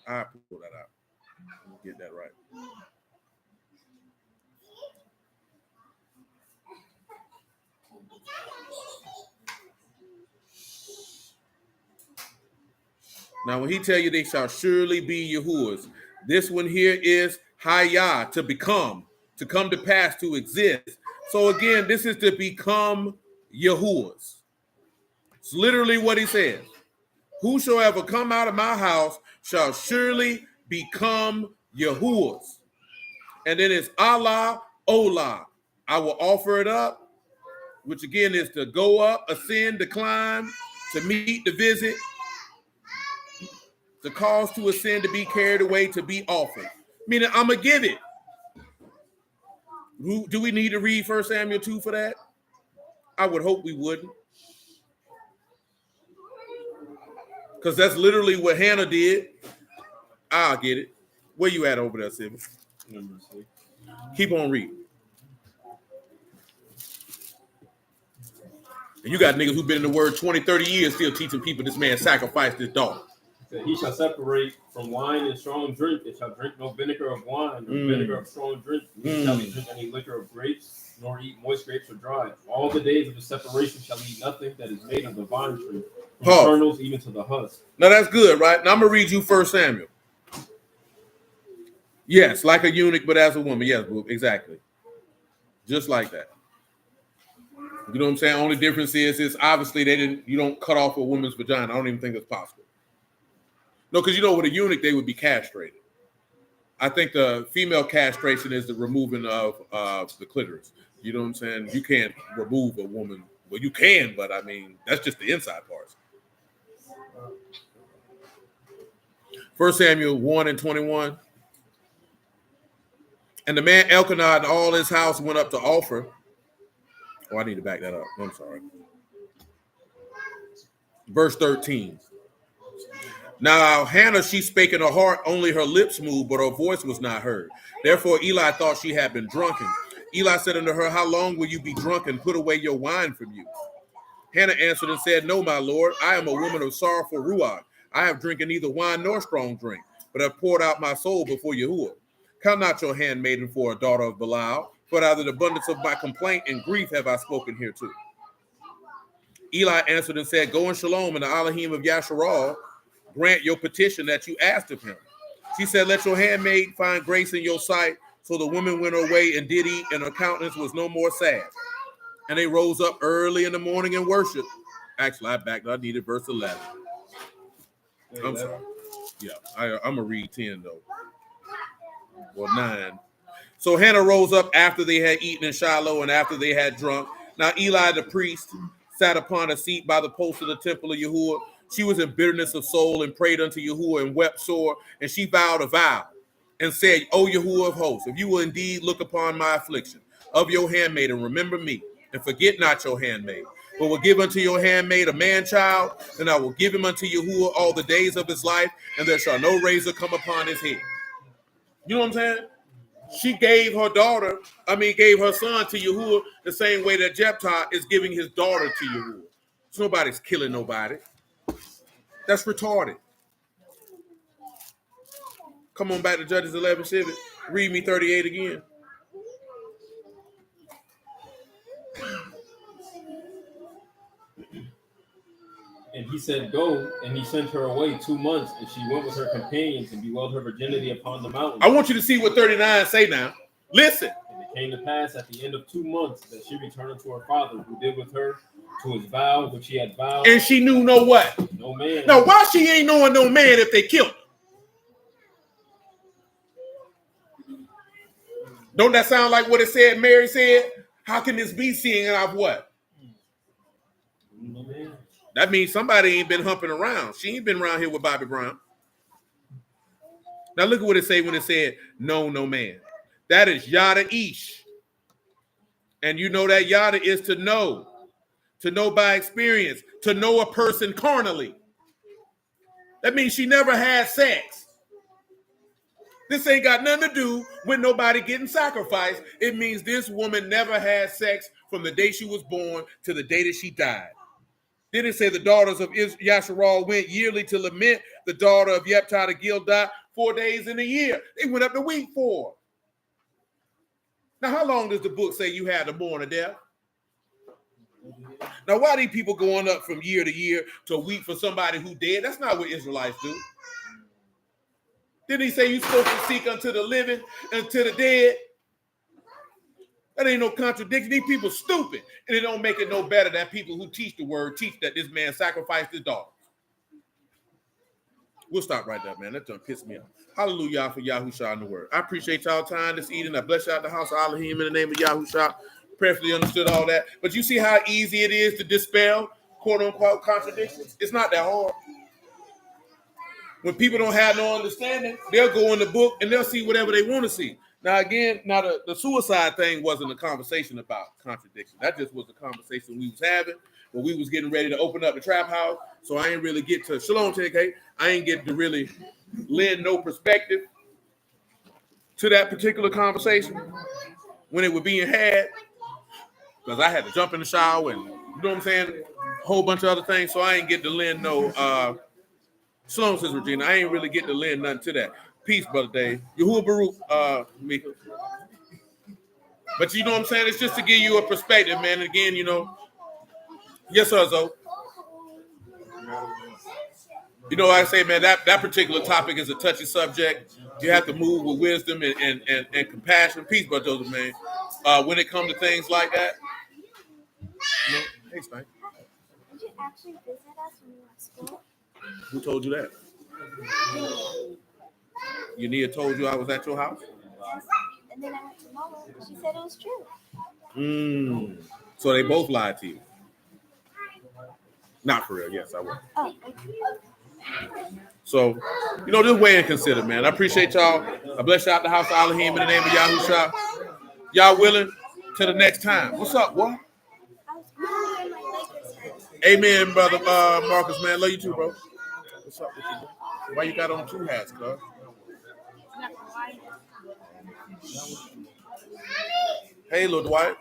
I'll pull that out. Get that right. Now, when he tell you they shall surely be Yahuwah's, this one here is Hayah, to become, to come to pass, to exist. So again, this is to become Yahuwah's. It's literally what he says. Whosoever come out of my house shall surely become Yahuwah's. And then it's Allah, Olah. I will offer it up, which again is to go up, ascend, to climb, to meet, to visit, to cause to ascend, to be carried away, to be offered. Meaning I'm going to give it. Do we need to read 1 Samuel 2 for that? I would hope we wouldn't. Because that's literally what Hannah did. I'll get it. Where you at over there, Sylvia? Keep on reading. And you got niggas who been in the word 20, 30 years still teaching people this man sacrificed his daughter. That he shall separate from wine and strong drink. It shall drink no vinegar of wine, or vinegar of strong drink. Neither shall he drink any liquor of grapes, nor eat moist grapes or dry. All the days of his separation shall he eat nothing that is made of the vine tree, from the kernels even to the husk. Now that's good, right? Now I'm gonna read you 1 Samuel. Yes, like a eunuch, but as a woman. Yes, exactly. Just like that. You know what I'm saying? Only difference is obviously you don't cut off a woman's vagina. I don't even think it's possible. No, because you know, with a eunuch, they would be castrated. I think the female castration is the removing of the clitoris. You know what I'm saying? You can't remove a woman. Well, you can, but I mean, that's just the inside parts. 1 Samuel 1:21. And the man Elkanah and all his house went up to offer. Oh, I need to back that up. I'm sorry. Verse 13. Now Hannah, she spake in her heart, only her lips moved, but her voice was not heard. Therefore Eli thought she had been drunken. Eli said unto her, how long will you be drunken? Put away your wine from you. Hannah answered and said, no, my lord, I am a woman of sorrowful ruach. I have drinking neither wine nor strong drink, but have poured out my soul before Yahuwah. Count not your handmaiden for a daughter of Belial, but out of the abundance of my complaint and grief have I spoken hereto. Eli answered and said, go in shalom, and the Elohim of Yasharal grant your petition that you asked of him. She said, let your handmaid find grace in your sight. So the woman went her way and did eat, and her countenance was no more sad. And they rose up early in the morning and worshiped. Actually, I needed verse 11. I'm sorry. Yeah, I'm going to read 10, though. Well, 9. So Hannah rose up after they had eaten in Shiloh and after they had drunk. Now Eli the priest sat upon a seat by the post of the temple of Yahuwah. She was in bitterness of soul and prayed unto Yahuwah and wept sore. And she vowed a vow and said, O Yahuwah of hosts, if you will indeed look upon my affliction of your handmaid and remember me, and forget not your handmaid, but will give unto your handmaid a man child, then I will give him unto Yahuwah all the days of his life, and there shall no razor come upon his head. You know what I'm saying? She gave her son to Yahuwah the same way that Jephthah is giving his daughter to Yahuwah. So nobody's killing nobody. That's retarded. Come on back to Judges 11:7. Read me 38 again. And he said, go, and he sent her away 2 months, and she went with her companions and bewailed her virginity upon the mountain. I want you to see what 39 say now. Listen. And it came to pass at the end of 2 months that she returned to her father, who did with her to his vow, which he had vowed. And she knew no what? No man. Now, why she ain't knowing no man if they killed her? Don't that sound like what it said, Mary said? How can this be, seeing I've what? No man. That means somebody ain't been humping around. She ain't been around here with Bobby Brown. Now look at what it say when it said, no man. That is yada ish. And you know that yada is to know by experience, to know a person carnally. That means she never had sex. This ain't got nothing to do with nobody getting sacrificed. It means this woman never had sex from the day she was born to the day that she died. Then it say the daughters of Yasharal went yearly to lament the daughter of Jephthah the Gildah 4 days in a year. They went up to week 4. Now, how long does the book say you had to mourn a death? Now, why are these people going up from year to year to weep for somebody who dead? That's not what Israelites do. Didn't he say you're supposed to seek unto the living and to the dead? That ain't no contradiction. These people stupid. And it don't make it no better that people who teach the word teach that this man sacrificed his daughter. We'll stop right there, man. That don't piss me off. Hallelujah for Yahushua in the word. I appreciate y'all time this evening. I bless y'all at the house of Elohim in the name of Yahushua. Prayerfully understood all that. But you see how easy it is to dispel quote-unquote contradictions? It's not that hard. When people don't have no understanding, they'll go in the book and they'll see whatever they want to see. Now, again, the suicide thing wasn't a conversation about contradiction. That just was a conversation we was having, but we was getting ready to open up the trap house. So I ain't really get to, Shalom, TK, I ain't get to really lend no perspective to that particular conversation when it was being had, because I had to jump in the shower and You know what I'm saying? A whole bunch of other things. So I ain't get to lend no. Sloan says Regina, I ain't really get to lend nothing to that. Peace, brother Dave. Yahuwah Baruch, Mika. But you know what I'm saying? It's just to give you a perspective, man. And again, you know, yes, sir, Zo. You know, I say, man, that particular topic is a touchy subject. You have to move with wisdom and compassion. Peace, brother Joseph, man. When it comes to things like that. You know, hey, Spank. Did you actually visit us when we were at school? Who told you that? Yania told you I was at your house? Yes. And then I went to Mama. She said it was true. So they both lied to you. Not for real. Yes, I will. Oh, okay. So, you know, just weigh and consider, man. I appreciate y'all. I bless you out the house of Elohim in the name of Yahushua. Y'all willing to the next time. What's up, boy? I was going to my Lakers hurt. Amen, brother Marcus, man. Love you too, bro. What's up with you, bro? Why you got on two hats, cuz? Not gonna lie. Hey, little Dwight.